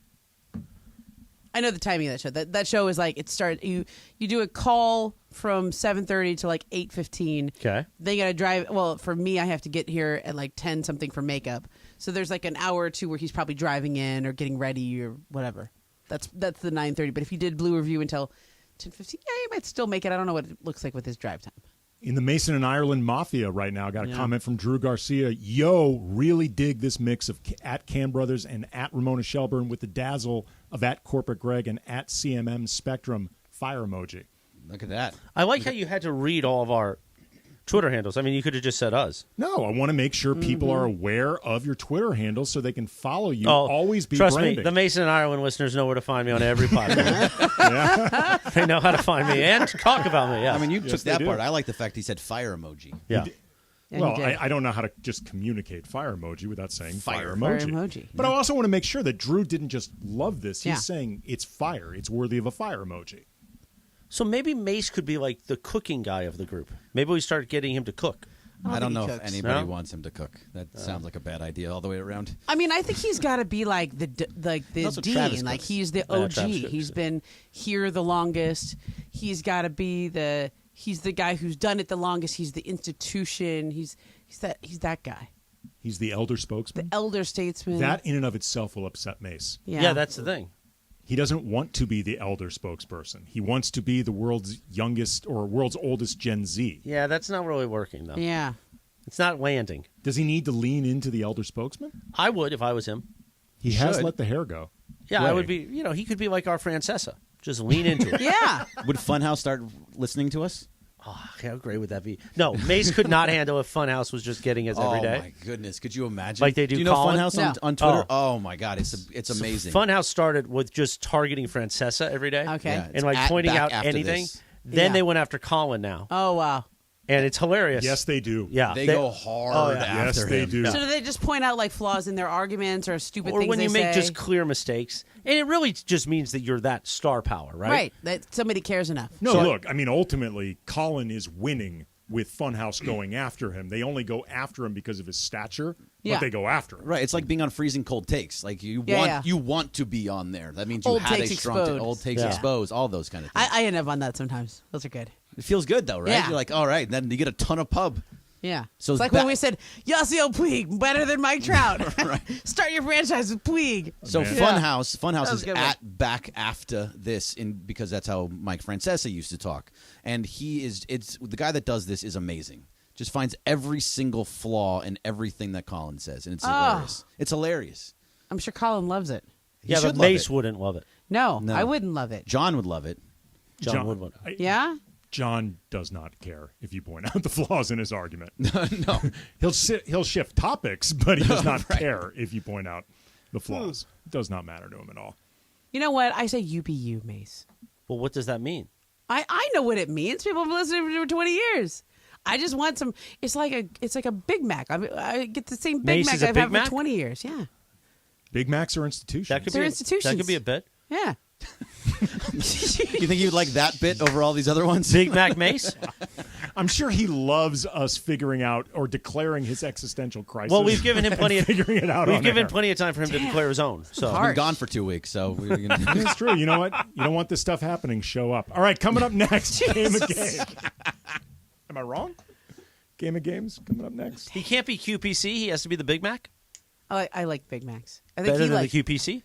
I know the timing of that show. That show is like it starts. You do a call from 7:30 to like 8:15. Okay. Then you got to drive. Well, for me, I have to get here at like 10 something for makeup. So there's like an hour or two where he's probably driving in or getting ready or whatever. That's the 9:30. But if you did Blue Review until 10:15, you might still make it. I don't know what it looks like with his drive time. In the Mason and Ireland Mafia right now, got a comment from Drew Garcia. Yo, really dig this mix of at Cam Brothers and at Ramona Shelburne with the dazzle of at Corporate Greg and at CMM Spectrum fire emoji. Look at that. I like how you had to read all of our Twitter handles. I mean, you could have just said us. No, I want to make sure people are aware of your Twitter handles so they can follow you. Oh, Always be trust branding. me, the Mason and Ireland listeners know where to find me on every podcast. They know how to find me and talk about me. Yeah. I mean, you took that part. I like the fact he said fire emoji. Yeah. Well, I don't know how to just communicate fire emoji without saying fire Fire emoji. emoji. But I also want to make sure that Drew didn't just love this. He's saying it's fire. It's worthy of a fire emoji. So maybe Mace could be like the cooking guy of the group. Maybe we start getting him to cook. I don't know if anybody wants him to cook. That sounds like a bad idea all the way around. I mean, I think he's got to be like the Also Travis dean. Like cooks. he's the Yeah, OG. Travis cooks, He's been here the longest. He's got to be He's the guy who's done it the longest. He's the institution. He's that guy. He's the elder spokesman. The elder statesman. That in and of itself will upset Mace. Yeah, that's the thing. He doesn't want to be the elder spokesperson. He wants to be the world's youngest or world's oldest Gen Z. Yeah, that's not really working, though. Yeah. It's not landing. Does he need to lean into the elder spokesman? I would if I was him. He has let the hair go. Yeah, Gray. I would be. He could be like our Francesa. Just lean into it. Yeah. Would Funhouse start listening to us? Oh, how great would that be? No, Mace could not handle if Funhouse was just getting us every day. Oh my goodness! Could you imagine? Like they do you know Colin? Funhouse on Twitter? Oh my God, it's amazing. Funhouse started with just targeting Francesa every day. Okay. Yeah, and like it's pointing back out after anything. this. Then Yeah. they went after Colin now. Oh wow. And it's hilarious. Yes, they do. Yeah, They go hard after Yes, they him. do. So do they just point out like flaws in their arguments or stupid Or things when they you make say? just clear mistakes. And it really just means that you're that star power, right? Right, that somebody cares enough. No, look, I mean, ultimately, Colin is winning with Funhouse going after him. They only go after him because of his stature, but they go after him. Right, it's like being on Freezing Cold Takes. Like you want to be on there. That means you Old had Takes a strong Exposed. old takes exposed, all those kind of things. I end up on that sometimes. Those are good. It feels good though, right? Yeah. You're like, all right, then you get a ton of pub. Yeah. So it's like when we said, Yasiel Puig, better than Mike Trout. Start your franchise with Puig. So Yeah. Funhouse That was is a good back after this because that's how Mike Francesa used to talk. And it's the guy that does this is amazing. Just finds every single flaw in everything that Colin says, and it's hilarious. It's hilarious. I'm sure Colin loves it. Yeah, but Mace wouldn't love it. No, I wouldn't love it. John would love it. John would love it. Yeah? John does not care if you point out the flaws in his argument. No. He'll shift topics, but he does not care if you point out the flaws. It does not matter to him at all. You know what? I say you be you, Mace. Well, what does that mean? I know what it means. People have been listening to me for 20 years. I just want some. It's like a Big Mac. I get the same Big Mace Mac is a I've Big had Mac? for 20 years. Yeah. Big Macs are institutions. That could They're be institutions. That could be a bit. Yeah. You think you'd like that bit over all these other ones? Big Mac Mace? I'm sure he loves us figuring out or declaring his existential crisis. Well, we've given him plenty of figuring it out. We've on given air. plenty of time for him to declare his own. So He's been gone for 2 weeks, so we're gonna. It's true. You know what? You don't want this stuff happening. Show up. All right, coming up next, Game of Games. Am I wrong? Game of Games coming up next. he can't be QPC. He has to be the Big Mac. I like Big Macs. I think Better he than like, the QPC.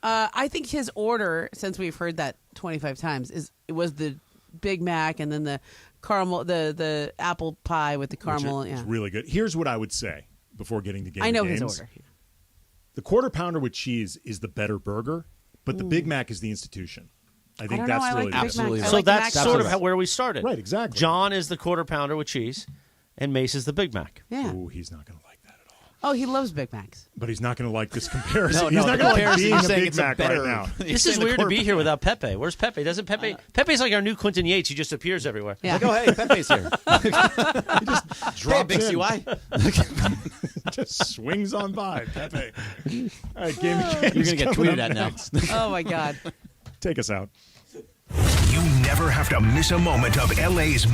I think his order, since we've heard that 25 times, it was the Big Mac and then the caramel, the apple pie with the caramel. Which is yeah. really good. Here's what I would say before getting to Game I know of his Games. order. The quarter pounder with cheese is the better burger, but the Big Mac is the institution. I think don't know. that's I like really Big Mac. absolutely. I So like the that's Mac sort of sauce. how, where we started. Right, exactly. John is the quarter pounder with cheese, and Mace is the Big Mac. Yeah. Ooh, he's not going to like that at all. Oh, he loves Big Macs. But he's not going to like this comparison. No, he's not the going to like comparison, being you're a saying Big it's a Mac better- right now. You're This saying is the weird to be quarterback- here without Pepe. Where's Pepe? Doesn't Pepe? Pepe's like our new Clinton Yates. He just appears everywhere. Yeah. Like, oh hey, Pepe's here. Drops Big in. CY. Just swings on by. Pepe. All right, Game of Games. You're gonna get coming tweeted up at now. next. Oh my God. Take us out. You never have to miss a moment of LA's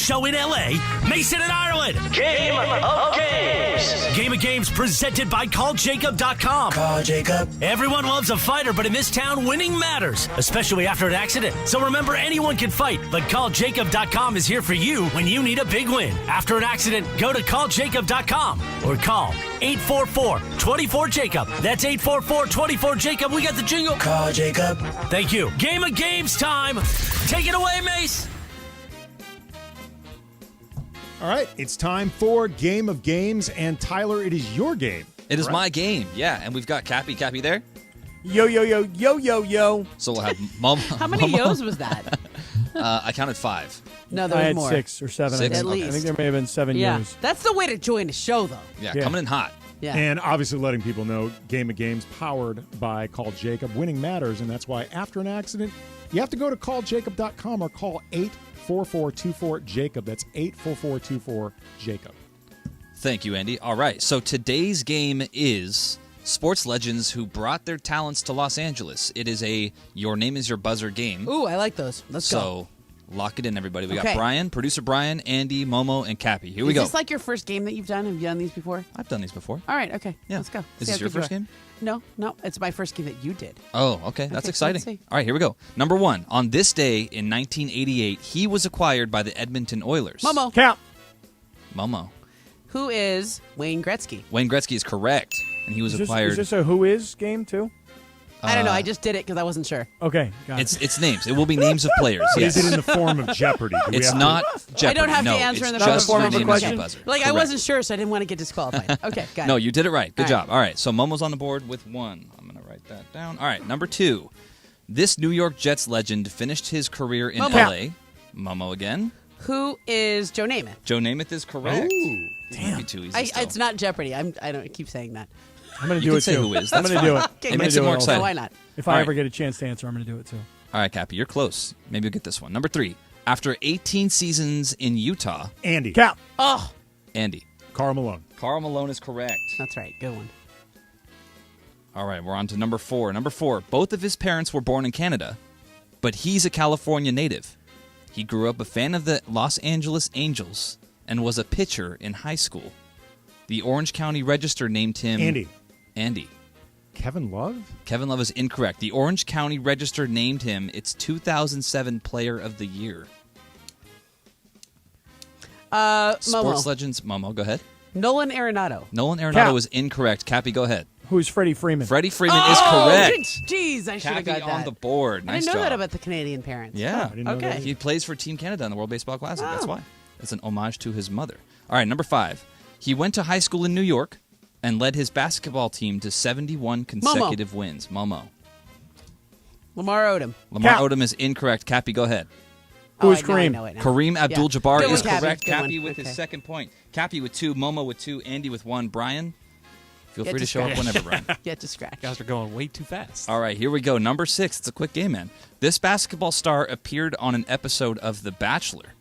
Show in LA, Mason and Ireland. Game of Games. Game of Games presented by CallJacob.com. Call Jacob. Everyone loves a fighter, but in this town, winning matters, especially after an accident. So remember, anyone can fight, but CallJacob.com is here for you when you need a big win. After an accident, go to CallJacob.com or call 844-24-JACOB. That's 844-24-JACOB. We got the jingle. Call Jacob. Thank you. Game of Games time. Take it away, Mace. All right, it's time for Game of Games, and Tyler, it is your game. It is my game, yeah, and we've got Cappy. Cappy there? Yo, yo, yo, yo, yo, yo. So we'll have Momo. How many yos was that? I counted 5. No, there I was had more. 6 or 7. Six? At least. I think there may have been 7 Yeah, years. that's the way to join a show, though. Yeah, coming in hot. Yeah. And obviously letting people know Game of Games powered by Call Jacob. Winning matters, and that's why after an accident, you have to go to calljacob.com or call 844-24-JACOB. That's 844-24-JACOB. Thank you, Andy. All right, so today's game is sports legends who brought their talents to Los Angeles. It is a Your Name is Your Buzzer game. Ooh, I like those. Let's go. So lock it in, everybody. We Okay. got Brian, producer Brian, Andy, Momo, and Cappy. Here we Is go. this like your first game that you've done? Have you done these before? I've done these before. All right, okay. Yeah. Let's go. Is See this how your good you first are. game? No. It's my first game that you did. Oh, okay. That's Okay, exciting. let's see. All right, here we go. Number 1. On this day in 1988, he was acquired by the Edmonton Oilers. Momo. Count. Momo. Who is Wayne Gretzky? Wayne Gretzky is correct, and he was acquired. Is this a who is game too? I don't know. I just did it because I wasn't sure. Okay, got It's names. It will be names of players. Yes. Is it in the form of Jeopardy? Do we It's have to- not Jeopardy. I don't have no, to answer in the it's form just of your a name is question. your buzzer. Like I Correct. wasn't sure, so I didn't want to get disqualified. Okay, got it. No, you did it right. Good All job. All right, so Momo's on the board with 1. I'm going to write that down. All right, number 2. This New York Jets legend finished his career in Momo. L.A. Momo again. Who is Joe Namath? Joe Namath is correct. Ooh. Damn. Be too easy still. It's not Jeopardy. I don't keep saying that. I'm going to You do can it say too. who is. I'm That's going to do fine. it. Okay, I'm It gonna makes do it more also. exciting. Why not? If All I right. ever get a chance to answer, I'm going to do it too. All right, Cappy, you're close. Maybe you'll get this one. Number 3. After 18 seasons in Utah, Andy. Count. Oh, Andy. Karl Malone. Karl Malone is correct. that's right. Good one. All right, we're on to number 4. Number 4. Both of his parents were born in Canada, but he's a California native. He grew up a fan of the Los Angeles Angels and was a pitcher in high school. The Orange County Register named him... Andy. Kevin Love? Kevin Love is incorrect. The Orange County Register named him its 2007 Player of the Year. Sports Momo. legends. Momo, go ahead. Nolan Arenado. Nolan Arenado Count. is incorrect. Cappy, go ahead. Who's Freddie Freeman? Freddie Freeman is correct. Jeez, I should have Cappy got that. on the board. I Nice didn't know job. that about the Canadian parents. Yeah. Oh, I didn't know okay. that. He plays for Team Canada in the World Baseball Classic. That's Oh. why. It's an homage to his mother. All right, number 5. He went to high school in New York and led his basketball team to 71 consecutive wins. Momo. Lamar Odom. Lamar Count. Odom is incorrect. Cappy, go ahead. Who's I Kareem? know it now. Kareem Yeah. Abdul-Jabbar Good one, is Cappy. correct. Good Cappy one. with his Okay. second point. Cappy with 2, Momo with 2, Andy with 1. Brian, feel Get free to show up scratch. whenever, Brian. Get to scratch. You guys are going way too fast. All right, here we go. Number 6. It's a quick game, man. This basketball star appeared on an episode of The Bachelor,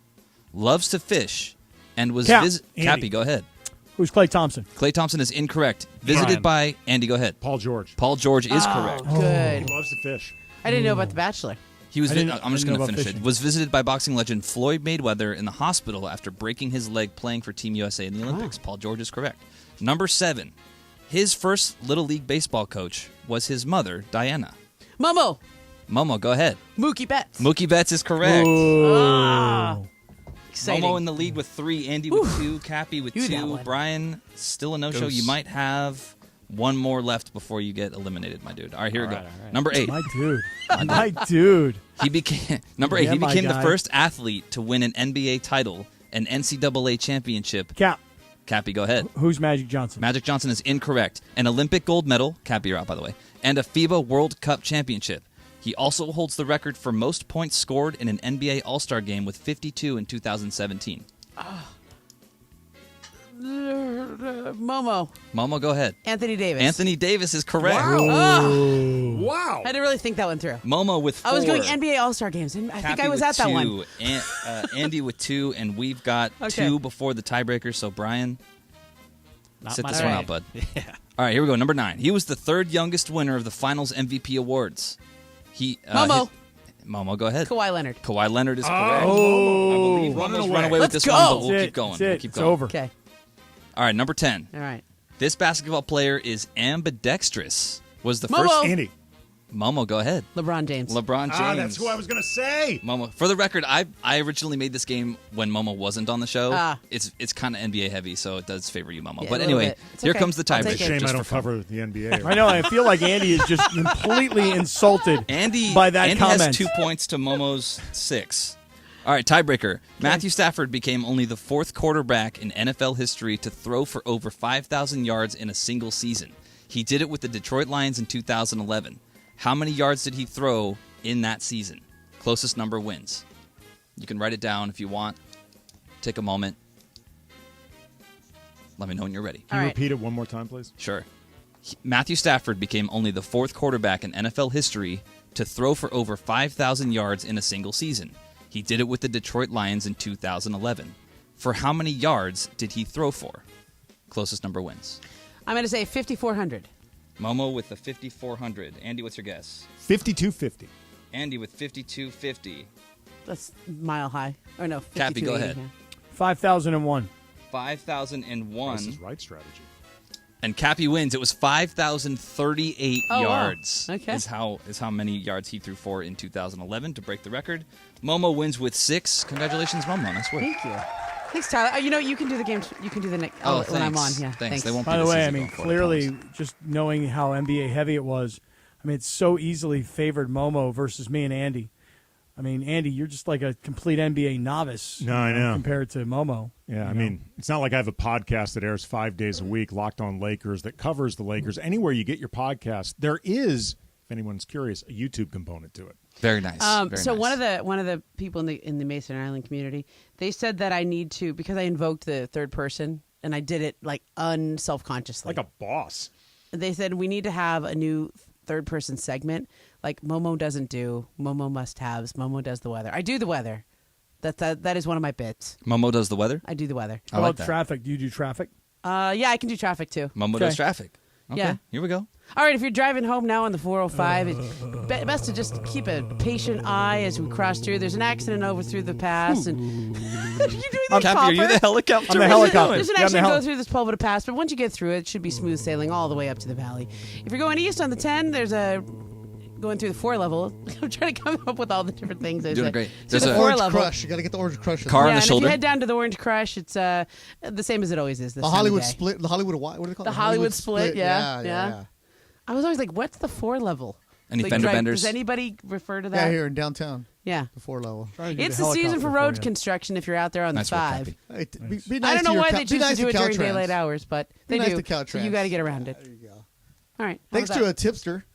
loves to fish, and was Count. Cappy, go ahead. Who's Klay Thompson? Klay Thompson is incorrect. Visited by Andy, go ahead. Paul George. Paul George is correct. Good. He loves to fish. I didn't know about The Bachelor. He was. I didn't- I'm just I didn't going know to about finish it. fishing. Was visited by boxing legend Floyd Mayweather in the hospital after breaking his leg playing for Team USA in the Olympics. Paul George is correct. Number 7. His first Little League baseball coach was his mother, Diana. Momo. Momo, go ahead. Mookie Betts. Mookie Betts is correct. Ah. Exciting. Momo in the lead with 3, Andy with 2, Cappy with You that 2, one. Brian still a no-show. Goose. You might have one more left before you get eliminated, my dude. All right, here we go. All right. Number 8. My dude. My dude. He became number 8. Yeah, He my became the guy. first athlete to win an NBA title, an NCAA championship. Count. Cappy, go ahead. Who's Magic Johnson? Magic Johnson is incorrect. An Olympic gold medal, Cappy, you're out, by the way, and a FIBA World Cup championship. He also holds the record for most points scored in an NBA All-Star game with 52 in 2017. Momo. Momo, go ahead. Anthony Davis. Anthony Davis is correct. Oh. Wow. I didn't really think that one through. Momo with 4. I was going NBA All-Star games, and I think Cappy I was with at that 2, one. Andy with 2, and we've got Okay. 2 before the tiebreaker. So Brian, Not sit my this one bad. out, bud. Yeah. All right, here we go. Number 9. He was the 3rd youngest winner of the Finals MVP awards. He Momo. Momo, go ahead. Kawhi Leonard. Kawhi Leonard is correct. Oh, I believe running Momo's away. run away with Let's this go. one, but we'll That's keep it. going. That's We'll it. keep It's going. over. Okay. All right, number 10. All right. This basketball player is ambidextrous. Was the Momo. first Andy. Momo, go ahead. LeBron James. LeBron James. Ah, that's who I was going to say. Momo. For the record, I originally made this game when Momo wasn't on the show. Ah. It's kind of NBA heavy, so it does favor you, Momo. Yeah, but a little anyway, bit. It's here okay. comes the I'll take tiebreaker. it. Shame just I don't for fun. cover the NBA. I know. I feel like Andy is just completely insulted by that Andy comment. has 2 points to Momo's 6. All right, tiebreaker. Matthew Stafford became only the 4th quarterback in NFL history to throw for over 5,000 yards in a single season. He did it with the Detroit Lions in 2011. How many yards did he throw in that season? Closest number wins. You can write it down if you want. Take a moment. Let me know when you're ready. Can you repeat it one more time, please? Sure. Matthew Stafford became only the 4th quarterback in NFL history to throw for over 5,000 yards in a single season. He did it with the Detroit Lions in 2011. For how many yards did he throw for? Closest number wins. I'm going to say 5,400. Momo with the 5,400. Andy, what's your guess? 5,250. Andy with 5,250. That's mile high. Or no, Cappy, go 5,280, ahead. yeah. 5,001. 5,001. This is right strategy. And Cappy wins. It was 5,038 Oh, wow. yards. Okay. Is how many yards he threw for in 2011 to break the record. Momo wins with 6. Congratulations, Momo. Nice work. Thank you. Thanks, Tyler. You can do the game. You can do the next Oh, when I'm on. thanks. Yeah, Thanks. They won't By be the this way, easy I mean, going forward, clearly, just knowing how NBA heavy it was, I mean, it's so easily favored Momo versus me and Andy. I mean, Andy, you're just like a complete NBA novice. No, I know. Compared to Momo. Yeah, I mean, it's not like I have a podcast that airs 5 days a week, Locked On Lakers, that covers the Lakers. Anywhere you get your podcast, there is, if anyone's curious, a YouTube component to it. Very nice. So one of the people in the Mason Island community, they said that I need to, because I invoked the third person and I did it like unselfconsciously, like a boss. They said we need to have a new third person segment like Momo doesn't do. Momo must haves. Momo does the weather. I do the weather. That is one of my bits. Momo does the weather? I do the weather. How about traffic? Do you do traffic? Yeah, I can do traffic too. Momo does traffic. Okay, Yeah. here we go. All right, if you're driving home now on the 405, it's best to just keep a patient eye as we cross through. There's an accident over through the pass, and you're doing this, Cappy, are you the helicopter? I'm the helicopter. There's an Yeah, I'm the accident hel- go through this Pulvita Pass, but once you get through it, it should be smooth sailing all the way up to the valley. If you're going east on the 10, there's a going through the 4 level. I'm trying to come up with all the different things. You're doing great. Through There's the a 4 Orange level. Crush. You got to get the Orange Crush. Car on the and shoulder. if you head down to the Orange Crush, it's the same as it always is. This The time of Hollywood day. split. The Hollywood. What do they call it? The Hollywood split. Yeah. yeah. I was always like, what's the 4 level? Any Like, fender benders? Does anybody refer to Yeah, that? here in downtown. Yeah. The 4 level. It's the season for road construction if you're out there on Nice the work, 5. Cappy. Hey, be I nice don't to know your why Cal- they be choose nice to do it during Caltrans. daylight hours, but they Be nice do. to Caltrans. So you got to get around it. There you go. All right. Thanks to a tipster.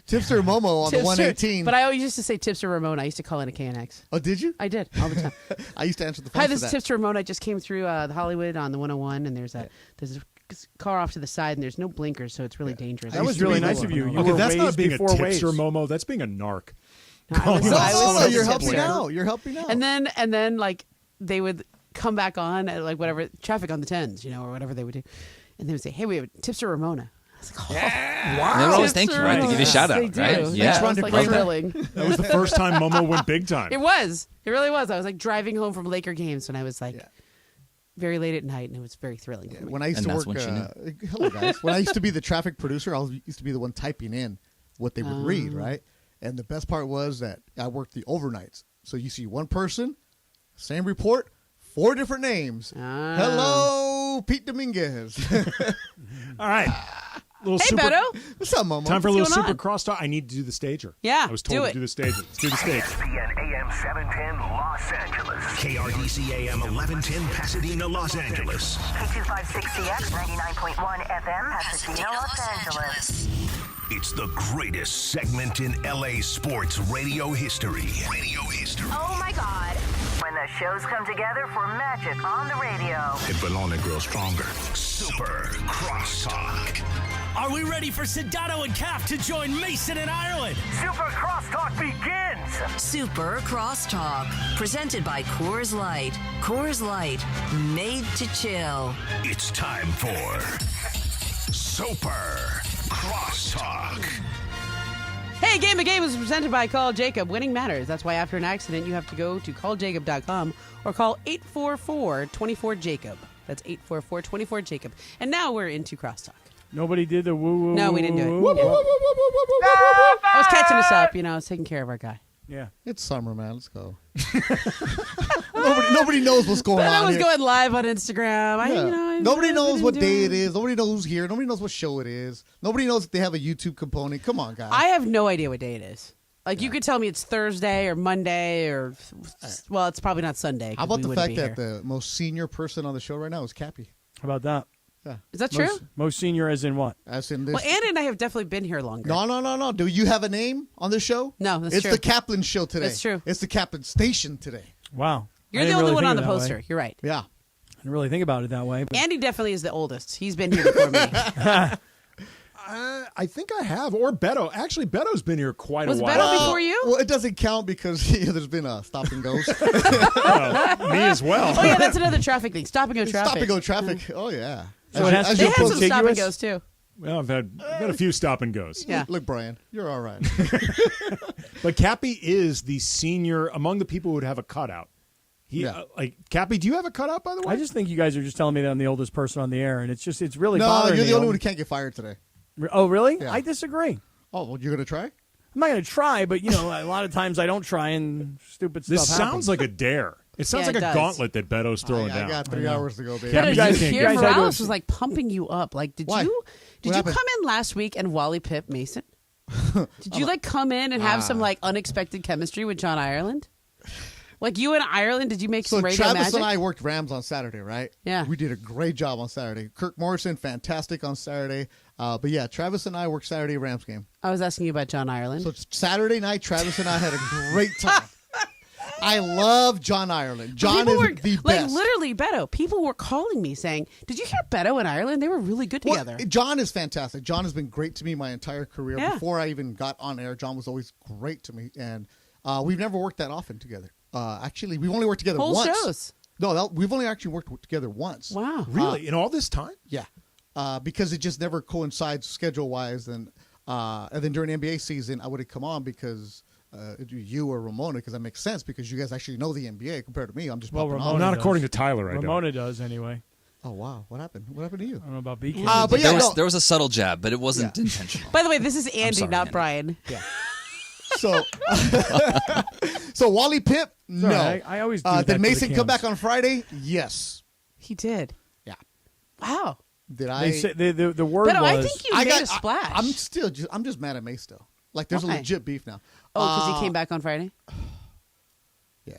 Tipster Momo on the Tipster. 118. But I always used to say Tipster Ramona. I used to call it a KNX. Oh, did you? I did all the time. I used to answer the phone Hi, for this that. is Tipster Ramona. I just came through the Hollywood on the 101, and there's a car off to the side, and there's no blinkers, so it's really dangerous. That was really nice of you. You Okay, were that's not raised being a before tipster, waves. Momo. That's being a narc. I was You're a helping tipster. out. You're helping out. And then like they would come back on at like whatever traffic on the 10s, or whatever they would do, and they would say, "Hey, we have Tipster Ramona." I was like, "Oh, wow!" They always thank you, right? To give you a shout out, They do. right? It's like thrilling. That was the first time Momo went big time. It was. It really was. I was like driving home from Laker games when I was like very late at night, and it was very thrilling for me. When I used to work, hello guys. When I used to be the traffic producer, I used to be the one typing in what they would read, right? And the best part was that I worked the overnights. So you see one person, same report, 4 different names. Hello, Pete Dominguez. All right. Little Hey, super, Beto. What's up, Momo? Time for a little What's going super on? crosstalk. I need to do the stager. Yeah, I was told do to it. do the stager. Let's do the stage. ESPN AM 710 Los Angeles. KRDC AM 1110 Pasadena, Los Angeles. K256CX 99.1 FM Pasadena, Los Angeles. It's the greatest segment in LA sports radio history. Oh my God. When the shows come together for magic on the radio. It will only grow stronger. Super Crosstalk. Are we ready for Sedano and Cap to join Mason and Ireland? Super Crosstalk begins. Super Crosstalk. Presented by Coors Light. Coors Light. Made to chill. It's time for Super Crosstalk. Hey, Game of Games is presented by Call Jacob. Winning matters. That's why after an accident, you have to go to calljacob.com or call 844-24-JACOB. That's 844-24-JACOB. And now we're into crosstalk. Nobody did the woo woo. No, we didn't do it. woo, woo, Yeah. woo, woo, woo, woo, woo. I was catching us up. I was taking care of our guy. Yeah. It's summer, man. Let's go. nobody knows what's going But on I was here. going live on Instagram. Yeah. Nobody knows what day it is. Nobody knows who's here. Nobody knows what show it is. Nobody knows if they have a YouTube component. Come on, guys. I have no idea what day it is. Like, you could tell me it's Thursday or Monday or, well, it's probably not Sunday. How about the fact that the most senior person on the show right now is Cappy? How about that? Yeah. Is that true? Most senior as in what? As in this. Well, Anna and I have definitely been here longer. No. Do you have a name on this show? No, that's it's true. the Kaplan show today. That's true. It's the Kaplan station today. Wow. You're I the didn't only really one think on the of it that poster. way. You're right. Yeah. I didn't really think about it that way. But Andy definitely is the oldest. He's been here before me. I think I have. Or Beto. Actually, Beto's been here quite Was a while. Beto before you? Well, it doesn't count because there's been a stop and goes. Me as well. Oh, yeah, that's another traffic thing. Stop and go traffic. Stop and go traffic. Oh, yeah. So it has to They be had some stop and contiguous? goes, too. Well, I've had a few stop and goes. Yeah. Look, Brian, you're all right. But Cappy is the senior among the people who would have a cutout. Cappy, do you have a cutout, by the way? I just think you guys are just telling me that I'm the oldest person on the air, and it's really No, bothering you're me. the only one who can't get fired today. Oh, really? Yeah. I disagree. Oh, well, you're going to try? I'm not going to try, but, a lot of times I don't try, and stupid This stuff sounds happens. like a dare. It sounds Yeah, like it a does. gauntlet that Beto's throwing down. I got 3 hours to go, baby. But you did guys you can't hear get- Morales was like pumping you up? Like, did Why? you happened? come in last week and Wally Pip Mason? Did you come in and have some unexpected chemistry with John Ireland? Like you and Ireland, did you make So some radio Travis magic? and I worked Rams on Saturday, right? Yeah. We did a great job on Saturday. Kirk Morrison, fantastic on Saturday. But yeah, Travis and I worked Saturday Rams game. I was asking you about John Ireland. So Saturday night, Travis and I had a great time. I love John Ireland. John is the best. Literally, Beto. People were calling me saying, "Did you hear Beto and Ireland? They were really good together." Well, John is fantastic. John has been great to me my entire career. Yeah. Before I even got on air, John was always great to me. And we've never worked that often together. Actually, we've only worked together Whole once. shows. No, we've only actually worked together once. Wow. Really? In all this time? Yeah. Because it just never coincides schedule-wise. And then during NBA season, I would have come on because you or Ramona, because that makes sense because you guys actually know the NBA compared to me. I'm just popping Ramona on. Not does. according to Tyler, I Ramona does anyway. Oh, wow. What happened? What happened to you? I don't know about BK. But yeah, there was a subtle jab, but it wasn't intentional. By the way, this is Andy, sorry, not Andy. Brian. Yeah. So Wally Pip, no. right. I always do that to Did the Mason come cams. back on Friday? Yes. He did. Yeah. Wow. Did I? They say, the word Beto, was. I think you made a splash. I'm just mad at Mace still. Like there's a Why? legit beef now. Oh, because he came back on Friday? Yeah.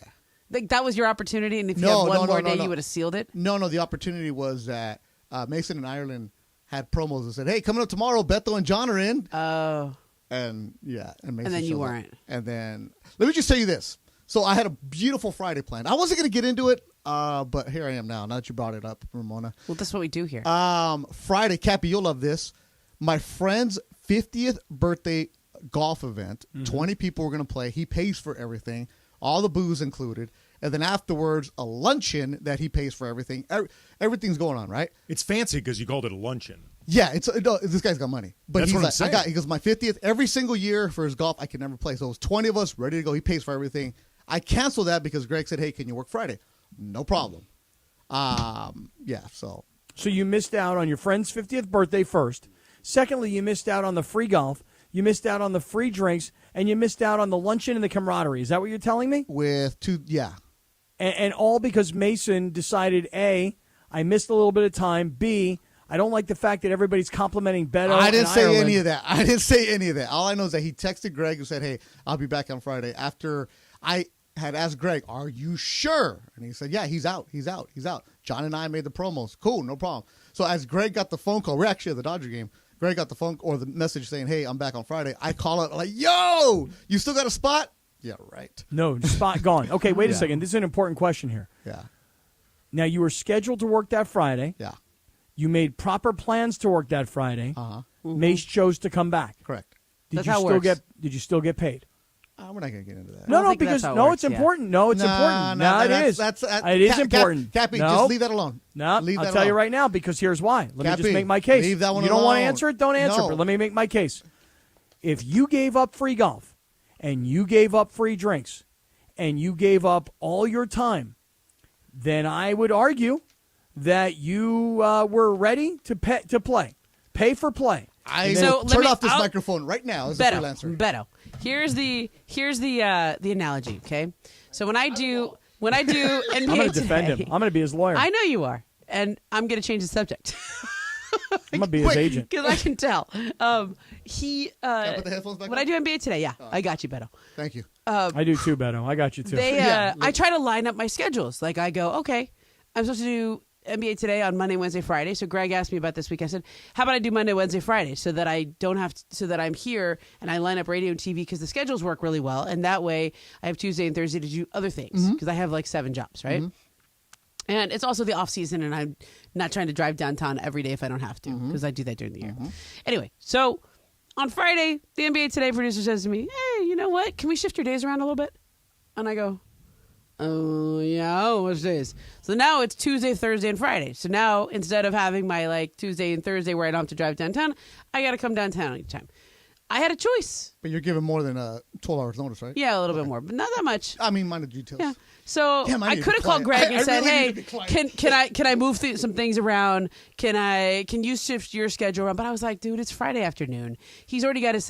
Like that was your opportunity, and if you No, had one no, more no, day, no. you would have sealed it? No. The opportunity was that Mason and Ireland had promos that said, "Hey, coming up tomorrow, Beto and John are in." Oh. And yeah, and Mason And then you showed up. weren't. And then let me just tell you this. So I had a beautiful Friday planned. I wasn't going to get into it, but here I am now. Now that you brought it up, Ramona. Well, that's what we do here. Friday, Cappy, you'll love this. My friend's 50th birthday golf event. 20 people were going to play. He pays for everything, all the booze included. And then afterwards, a luncheon that he pays for everything. Everything's going on, right? It's fancy because you called it a luncheon. Yeah, this guy's got money. But That's he's what I'm like, saying. he goes, my 50th, every single year for his golf, I can never play. So it was 20 of us ready to go. He pays for everything. I canceled that because Greg said, hey, can you work Friday? No problem. Yeah, so. So you missed out on your friend's 50th birthday first. Secondly, you missed out on the free golf. You missed out on the free drinks. And you missed out on the luncheon and the camaraderie. Is that what you're telling me? Yeah. And all because Mason decided, A, I missed a little bit of time. B, I don't like the fact that everybody's complimenting Beto. I didn't and say Ireland. any of that. I didn't say any of that. All I know is that he texted Greg and said, hey, I'll be back on Friday. After I had asked Greg, are you sure? And he said, yeah, he's out. John and I made the promos. Cool, no problem. So as Greg got the phone call, we're actually at the Dodger game. Greg got the phone or the message saying, hey, I'm back on Friday. I call it like, yo, you still got a spot? Yeah, right. No, spot gone. Okay, wait a Yeah. second. This is an important question here. Yeah. Now, you were scheduled to work that Friday. Yeah. You made proper plans to work that Friday. Uh-huh. Mace chose to come back. Correct. Did That's you how it still works. Did you still get paid? We're not going to get into that. No, think that's because how it no, works, it's yeah. important. No, it's important. No, it is. It is important. Cappy, no. just leave that alone. No, Leave I'll that tell you alone. right now because here's why. Let me Cappy, just make my case. leave that one You don't want to alone. answer it? Don't answer No. it. But let me make my case. if you gave up free golf and you gave up free drinks and you gave up all your time, then I would argue that you were ready to play. Pay for play. Turn off this microphone right now as a freelancer. Beto, here's the analogy, okay? So when I do NBA I'm going to defend him. I'm going to be his lawyer. I know you are, and I'm going to change the subject. I'm going to be his agent. Because I can tell. Can I put the headphones back when on? I do NBA today, yeah, I got you, Beto. Thank you. I do too, Beto. I got you too. I try to line up my schedules. Like I go, okay, I'm supposed to do NBA today on Monday, Wednesday, Friday. So Greg asked me about this week. I said, how about I do Monday, Wednesday, Friday so that I don't have so that I'm here and I line up radio and TV because the schedules work really well. And that way I have Tuesday and Thursday to do other things because I have like 7 jobs, right? And it's also the off season and I'm not trying to drive downtown every day if I don't have to because I do that during the year. Anyway, so on Friday, the NBA Today producer says to me, hey, you know what? Can we shift your days around a little bit? And I go, oh, yeah, which days? So now it's Tuesday, Thursday, and Friday. So now instead of having my like Tuesday and Thursday where I don't have to drive downtown, I got to come downtown each time. I had a choice. But you're giving more than 12 hours notice, right? Yeah, a little bit more, but not that much. I mean, minor details. Yeah. So Damn, I could have called Greg and said, "Hey, can I move some things around? Can you shift your schedule around?" But I was like, "Dude, it's Friday afternoon. He's already got his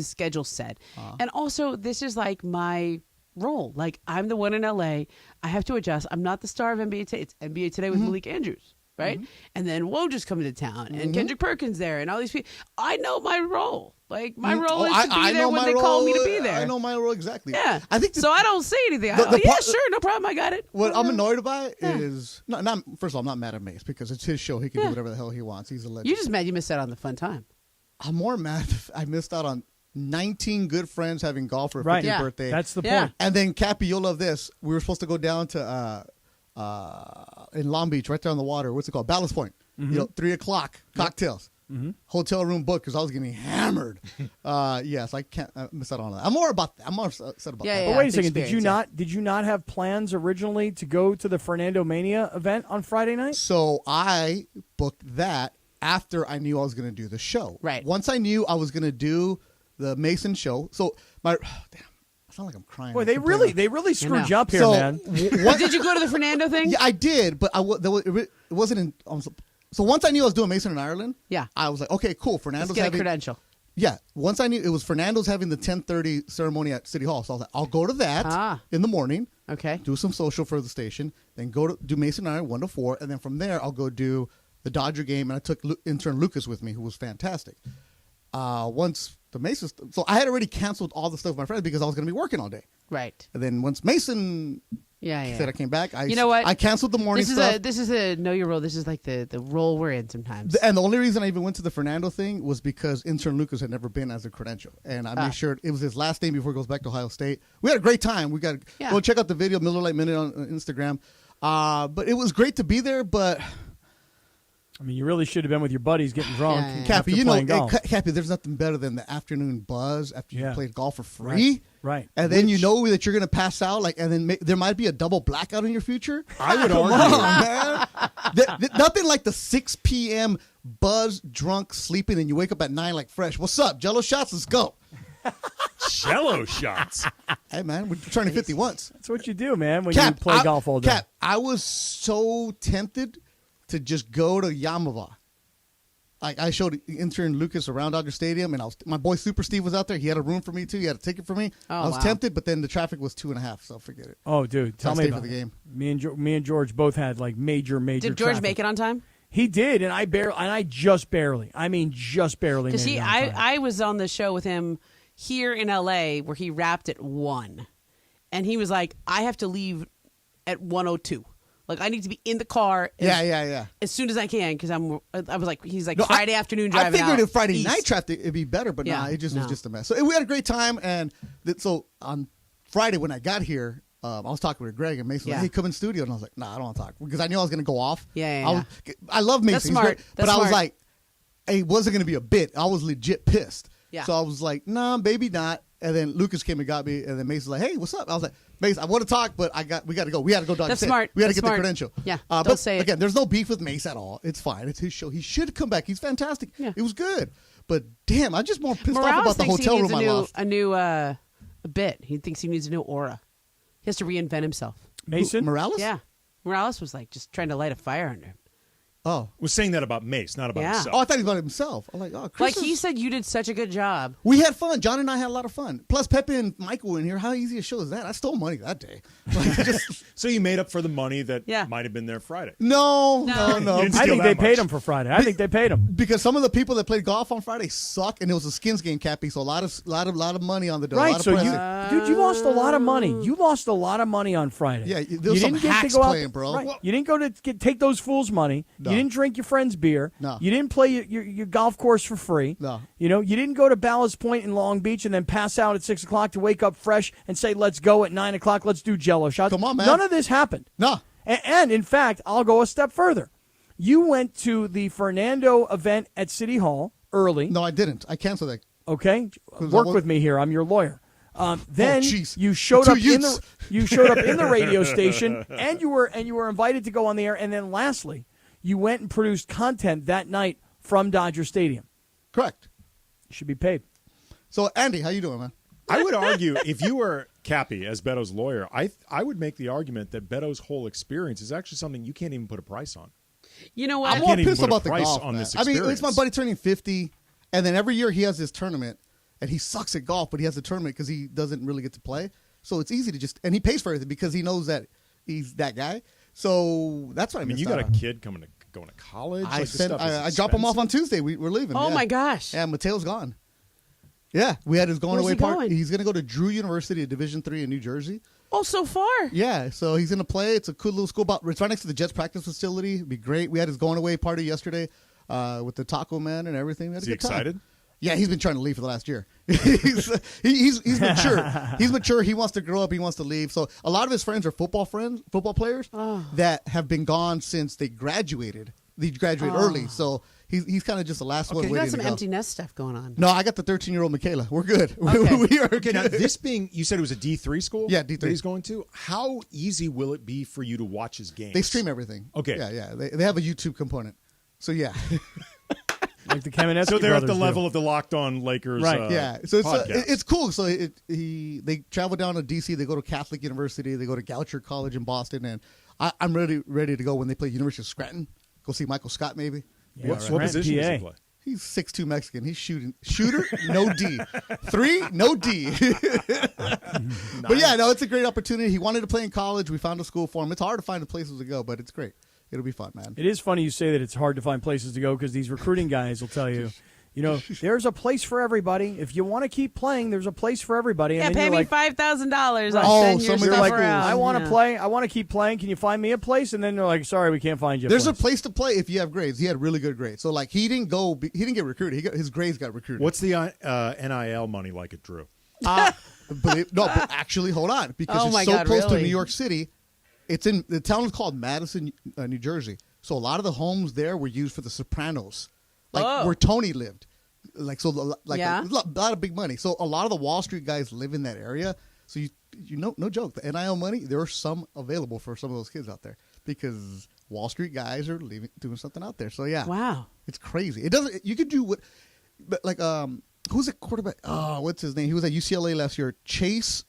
schedule set, and also this is like my role. Like I'm the one in LA. I have to adjust. I'm not the star of NBA Today. It's NBA Today with Malik Andrews." Right? And then Woj is coming to town and Kendrick Perkins there and all these people. I know my role. Like my role is to be there when they call me to be there. I know my role exactly. Yeah. I think so I don't say anything. Yeah, sure, no problem. I got it. What I'm annoyed about is not first of all, I'm not mad at Mace because it's his show. He can do whatever the hell he wants. He's a legend. You're just mad you missed out on the fun time. I'm more mad I missed out on 19 good friends having golf for a 50th birthday. That's the point. And then Cappy, you'll love this. We were supposed to go down to in Long Beach, right there on the water. What's it called? Ballast Point. 3:00 cocktails. Hotel room booked because I was getting hammered. Yes, I can't miss out on that. I'm more upset about that. But wait a second. Did you not have plans originally to go to the Fernando Mania event on Friday night? So I booked that after I knew I was going to do the show. Right. Once I knew I was going to do the Mason show. So damn. I sound like I'm crying. Boy, they really screwed you up here, man. Did you go to the Fernando thing? Yeah, I did, but it wasn't in. So once I knew I was doing Mason in Ireland, I was like, okay, cool. Fernando's Let's get having a credential. Yeah, once I knew it was Fernando's having the 10:30 ceremony at City Hall, so I was like, I'll go to that in the morning. Okay. Do some social for the station, then go to do Mason and Ireland 1 to 4, and then from there I'll go do the Dodger game, and I took intern Lucas with me, who was fantastic. Once the Mason, so I had already canceled all the stuff with my friends because I was going to be working all day. Right. And then once Mason said I came back, you know what? I canceled the morning stuff. This is a know your role. This is like the role we're in sometimes. And the only reason I even went to the Fernando thing was because intern Lucas had never been as a credential. And I made sure it was his last day before he goes back to Ohio State. We had a great time. We got go check out the video, Miller Lite Minute on Instagram. But it was great to be there, but I mean, you really should have been with your buddies getting drunk. Cappy, Cappy, there's nothing better than the afternoon buzz after you played golf for free. Right. And then you know that you're going to pass out, and then there might be a double blackout in your future. I would argue. Man. Nothing like the 6 p.m. buzz, drunk, sleeping, and you wake up at 9 like fresh. What's up? Jello shots? Let's go. Jello shots. Hey, man, we're turning 50 once. That's what you do, man, when you play golf all day. Cap, I was so tempted to just go to Yamava. I showed intern Lucas around Dodger Stadium, and my boy Super Steve was out there. He had a room for me too. He had a ticket for me. I was tempted, but then the traffic was 2.5, so forget it. Oh, dude, tell me about the game. Me and George both had like major. Did George traffic. make it on time? He did, and I just barely. I mean, just barely. Because I was on the show with him here in LA where he wrapped at 1, and he was like, I have to leave at 1:02. Like, I need to be in the car as soon as I can because I was like, he's like, Friday afternoon driving out. I figured if Friday east. night traffic, it'd be better, but it was just a mess. So we had a great time, and so on Friday when I got here, I was talking with Greg, and Mason was like, hey, come in studio. And I was like, nah, I don't want to talk because I knew I was going to go off. I love Mason. That's smart. But I was like, it wasn't going to be a bit. I was legit pissed. Yeah. So I was like, nah, maybe not. And then Lucas came and got me, and then Mason's like, hey, what's up? I was like, Mason, I want to talk, but we got to go. We got to go. That's smart. We got to get smart. the credential. Yeah, but don't say it. Again, there's no beef with Mace at all. It's fine. It's his show. He should come back. He's fantastic. Yeah. It was good. But damn, I'm just more pissed off Morales about the thinks hotel he room needs I lost. a new bit. He thinks he needs a new aura. He has to reinvent himself. Mason? Morales? Yeah. Morales was like just trying to light a fire under him. Oh. Was saying that about Mace, not about Yeah. himself. Oh, I thought he was about himself. I'm like, oh, Chris Like he said, you did such a good job. We had fun. John and I had a lot of fun. Plus, Pepe and Michael were in here. How easy a show is that? I stole money that day. So you made up for the money that Yeah. might have been there Friday. No. You I didn't steal think they that paid much. him for Friday. I think they paid him. Because some of the people that played golf on Friday suck, and it was a skins game, Cappy. So a lot of money on the dough. A Right, lot of so pressing. dude, you lost a lot of money. You lost a lot of money on Friday. Yeah, there was some hacks playing, bro. Right. You didn't go to take those fools' money. No. You didn't drink your friend's beer. No. You didn't play your golf course for free. No. You know, you didn't go to Ballast Point in Long Beach and then pass out at 6 o'clock to wake up fresh and say, "Let's go at 9 o'clock. Let's do Jello shots." Come on, man. None of this happened. No. And in fact, I'll go a step further. You went to the Fernando event at City Hall early. No, I didn't. I canceled that. Okay, 'Cause work I with me here. I'm your lawyer. Then jeez. you showed Two up in youths. the radio station, and you were invited to go on the air. And then lastly, you went and produced content that night from Dodger Stadium. Correct. You should be paid. So, Andy, how you doing, man? I would argue if you were Cappy as Beto's lawyer, I would make the argument that Beto's whole experience is actually something you can't even put a price on. You know what? I'm more can't even pissed put a about the price golf. on Man. this I mean, it's my experience. buddy turning 50, and then every year he has this tournament, and he sucks at golf, but he has a tournament because he doesn't really get to play. So it's easy to just, and he pays for everything because he knows that he's that guy. So that's what I I mean, missed you got out a on. kid going to college. I Like, this stuff is I drop him off on expensive. Tuesday. We're leaving. Oh yeah. my gosh. Yeah, Mateo's gone. Yeah, we had his going Where's away he party. going? He's going to go to Drew University, a Division III in New Jersey. Oh, so far. Yeah, so he's going to play. It's a cool little school. It's right next to the Jets practice facility. It'd be great. We had his going away party yesterday with the Taco Man and everything. We had Is a he good time. excited? Yeah, he's been trying to leave for the last year. he's mature. He's mature. He wants to grow up. He wants to leave. So a lot of his friends are football players that have been gone since they graduated. They graduated early, so he's kind of just the last one You waiting got some to go. empty nest stuff going on. No, I got the 13-year-old Michaela. We're good. Okay. we are Okay, now good. this being, you said it was a D3 school? Yeah, D3. That he's going to. How easy will it be for you to watch his games? They stream everything. Okay. Yeah. They have a YouTube component. So yeah. Like the Kamenetsky So they're at the brothers level do. of the Locked On Lakers Right. Yeah, so podcast. it's cool. So they travel down to DC. They go to Catholic University. They go to Goucher College in Boston, and I'm ready to go when they play University of Scranton. Go see Michael Scott, maybe. Yeah, what right. position does he PA. play? He's 6'2" Mexican. He's shooter, no D. 3, no D. But yeah, no, it's a great opportunity. He wanted to play in college. We found a school for him. It's hard to find the places to go, but it's great. It'll be fun, man. It is funny you say that it's hard to find places to go because these recruiting guys will tell you, you know, there's a place for everybody. If you want to keep playing, there's a place for everybody. And Yeah, then pay you're me like, $5,000. Oh, I'll send your somebody stuff like, around. I want to Yeah. play. I want to keep playing. Can you find me a place? And then they're like, sorry, we can't find you. There's a place. place to play if you have grades. He had really good grades. So like he didn't get recruited. His grades got recruited. What's the NIL money like at Drew? But actually, hold on, because Oh it's my so God, close to really? New York City. It's in the town is called Madison, New Jersey. So a lot of the homes there were used for the Sopranos, like where Tony lived. Like so, Yeah. a lot of big money. So a lot of the Wall Street guys live in that area. So you know, no joke, the NIL money, there are some available for some of those kids out there because Wall Street guys are doing something out there. So yeah, Wow. it's crazy. It doesn't. You could do what, but like who's the quarterback? Oh, what's his name? He was at UCLA last year. Chase.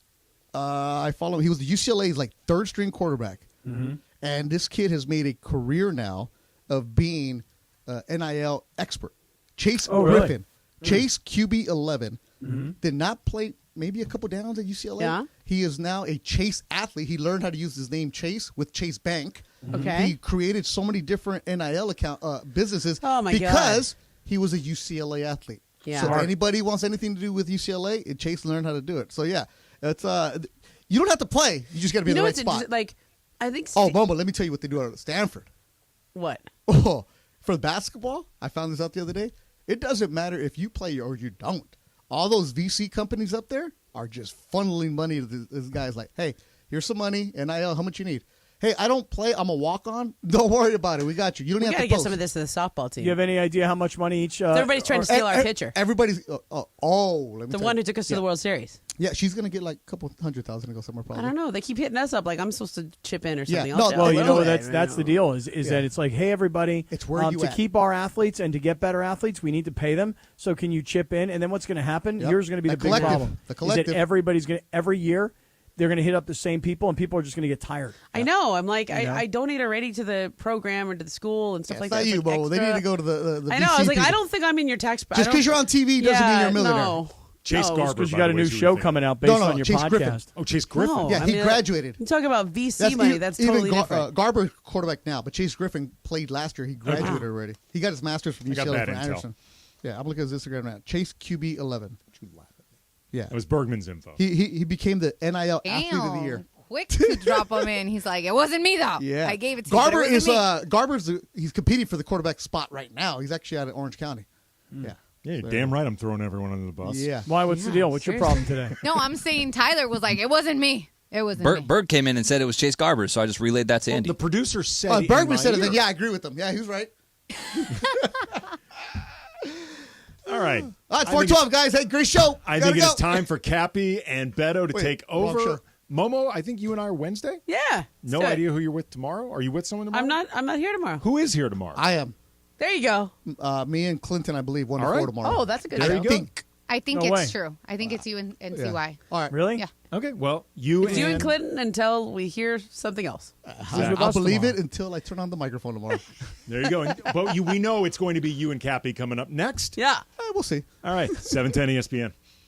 I follow him. He was the UCLA's like third string quarterback, and this kid has made a career now of being NIL expert. Chase Griffin, Chase QB 11, did not play maybe a couple downs at UCLA. Yeah. He is now a Chase athlete. He learned how to use his name Chase with Chase Bank. Okay. He created so many different NIL businesses Oh, my because he was a UCLA athlete. Yeah. So if Smart. anybody wants anything to do with UCLA, Chase learned how to do it. So yeah, it's you don't have to play. You just got to be in the right what's spot. like, I think. Oh, Momo, let me tell you what they do out at Stanford. What? Oh, for basketball, I found this out the other day. It doesn't matter if you play or you don't. All those VC companies up there are just funneling money to these guys like, hey, here's some money, NIL, how much you need? hey, I don't play. I'm a walk-on. Don't worry about it. We got you. You don't We have gotta to get post. some of this to the softball team. Do you have any idea how much money each? Everybody's trying to steal our pitcher. Everybody's. Let me The tell one you. who took us to the World Series. Yeah, she's gonna get like a couple $100,000 to go somewhere. Probably. I don't know. They keep hitting us up like I'm supposed to chip in or something. Yeah, I'll no, Well, you know that. that's the deal is that it's like, hey, everybody, it's where you to at. keep our athletes and to get better athletes, we need to pay them. So can you chip in? And then what's going to happen? Yep. Here's going to be The the big collective. problem. The Is collective. that everybody's going to every year they're going to hit up the same people, and people are just going to get tired. I know. I'm like, You know? I donate already to the program or to the school and stuff like that. Not you, It's like Bo. They extra. need to go to the I know. I was like, VC I don't think I'm in your tax. Just because you're on TV doesn't mean you're a millionaire. No. Chase No. Garber, Because you by got the a way, new is who show you're thinking. coming out based on your Chase podcast. Griffin. Oh, Chase Griffin. No, Yeah, I he mean, graduated. You talk about VC money. That's even totally different. Garber quarterback now, but Chase Griffin played last year. He graduated already. He got his master's from I got UCLA bad from intel. Anderson. Yeah, I'm looking at his Instagram now. Chase QB 11. Yeah, That was Bergman's info. he became the NIL athlete of the year. Quick to drop him in. He's like, it wasn't me though. Yeah, I gave it to you. but it wasn't me. Garber's he's competing for the quarterback spot right now. He's actually out of Orange County. Yeah, Yeah, you're damn right I'm throwing everyone under the bus. Yeah. Why? What's the deal? What's your problem today? No, I'm saying Tyler was like, it wasn't me. It wasn't me. Berg came in and said it was Chase Garber, so I just relayed that to Andy. The producer said Bergman said it. Then yeah, I agree with him. Yeah, he was right. All right. All right, 412, guys. Hey, great show. I Gotta think it's go. time for Cappy and Beto to Wait, take wrong show. over. Momo, I think you and I are Wednesday. Yeah. No let's do it. idea who you're with tomorrow. Are you with someone tomorrow? I'm not here tomorrow. Who is here tomorrow? I am. There you go. Me and Clinton, I believe, 1 to All 4 right. tomorrow. Oh, that's a good There show. you go. I think No it's way. true. I think it's you and CY. All right. Really? Yeah. Okay, well, you It's you and Clinton until we hear something else. I'll believe it until I turn on the microphone tomorrow. There you go. But we know it's going to be you and Cappy coming up next. Yeah. We'll see. All right, 710 ESPN.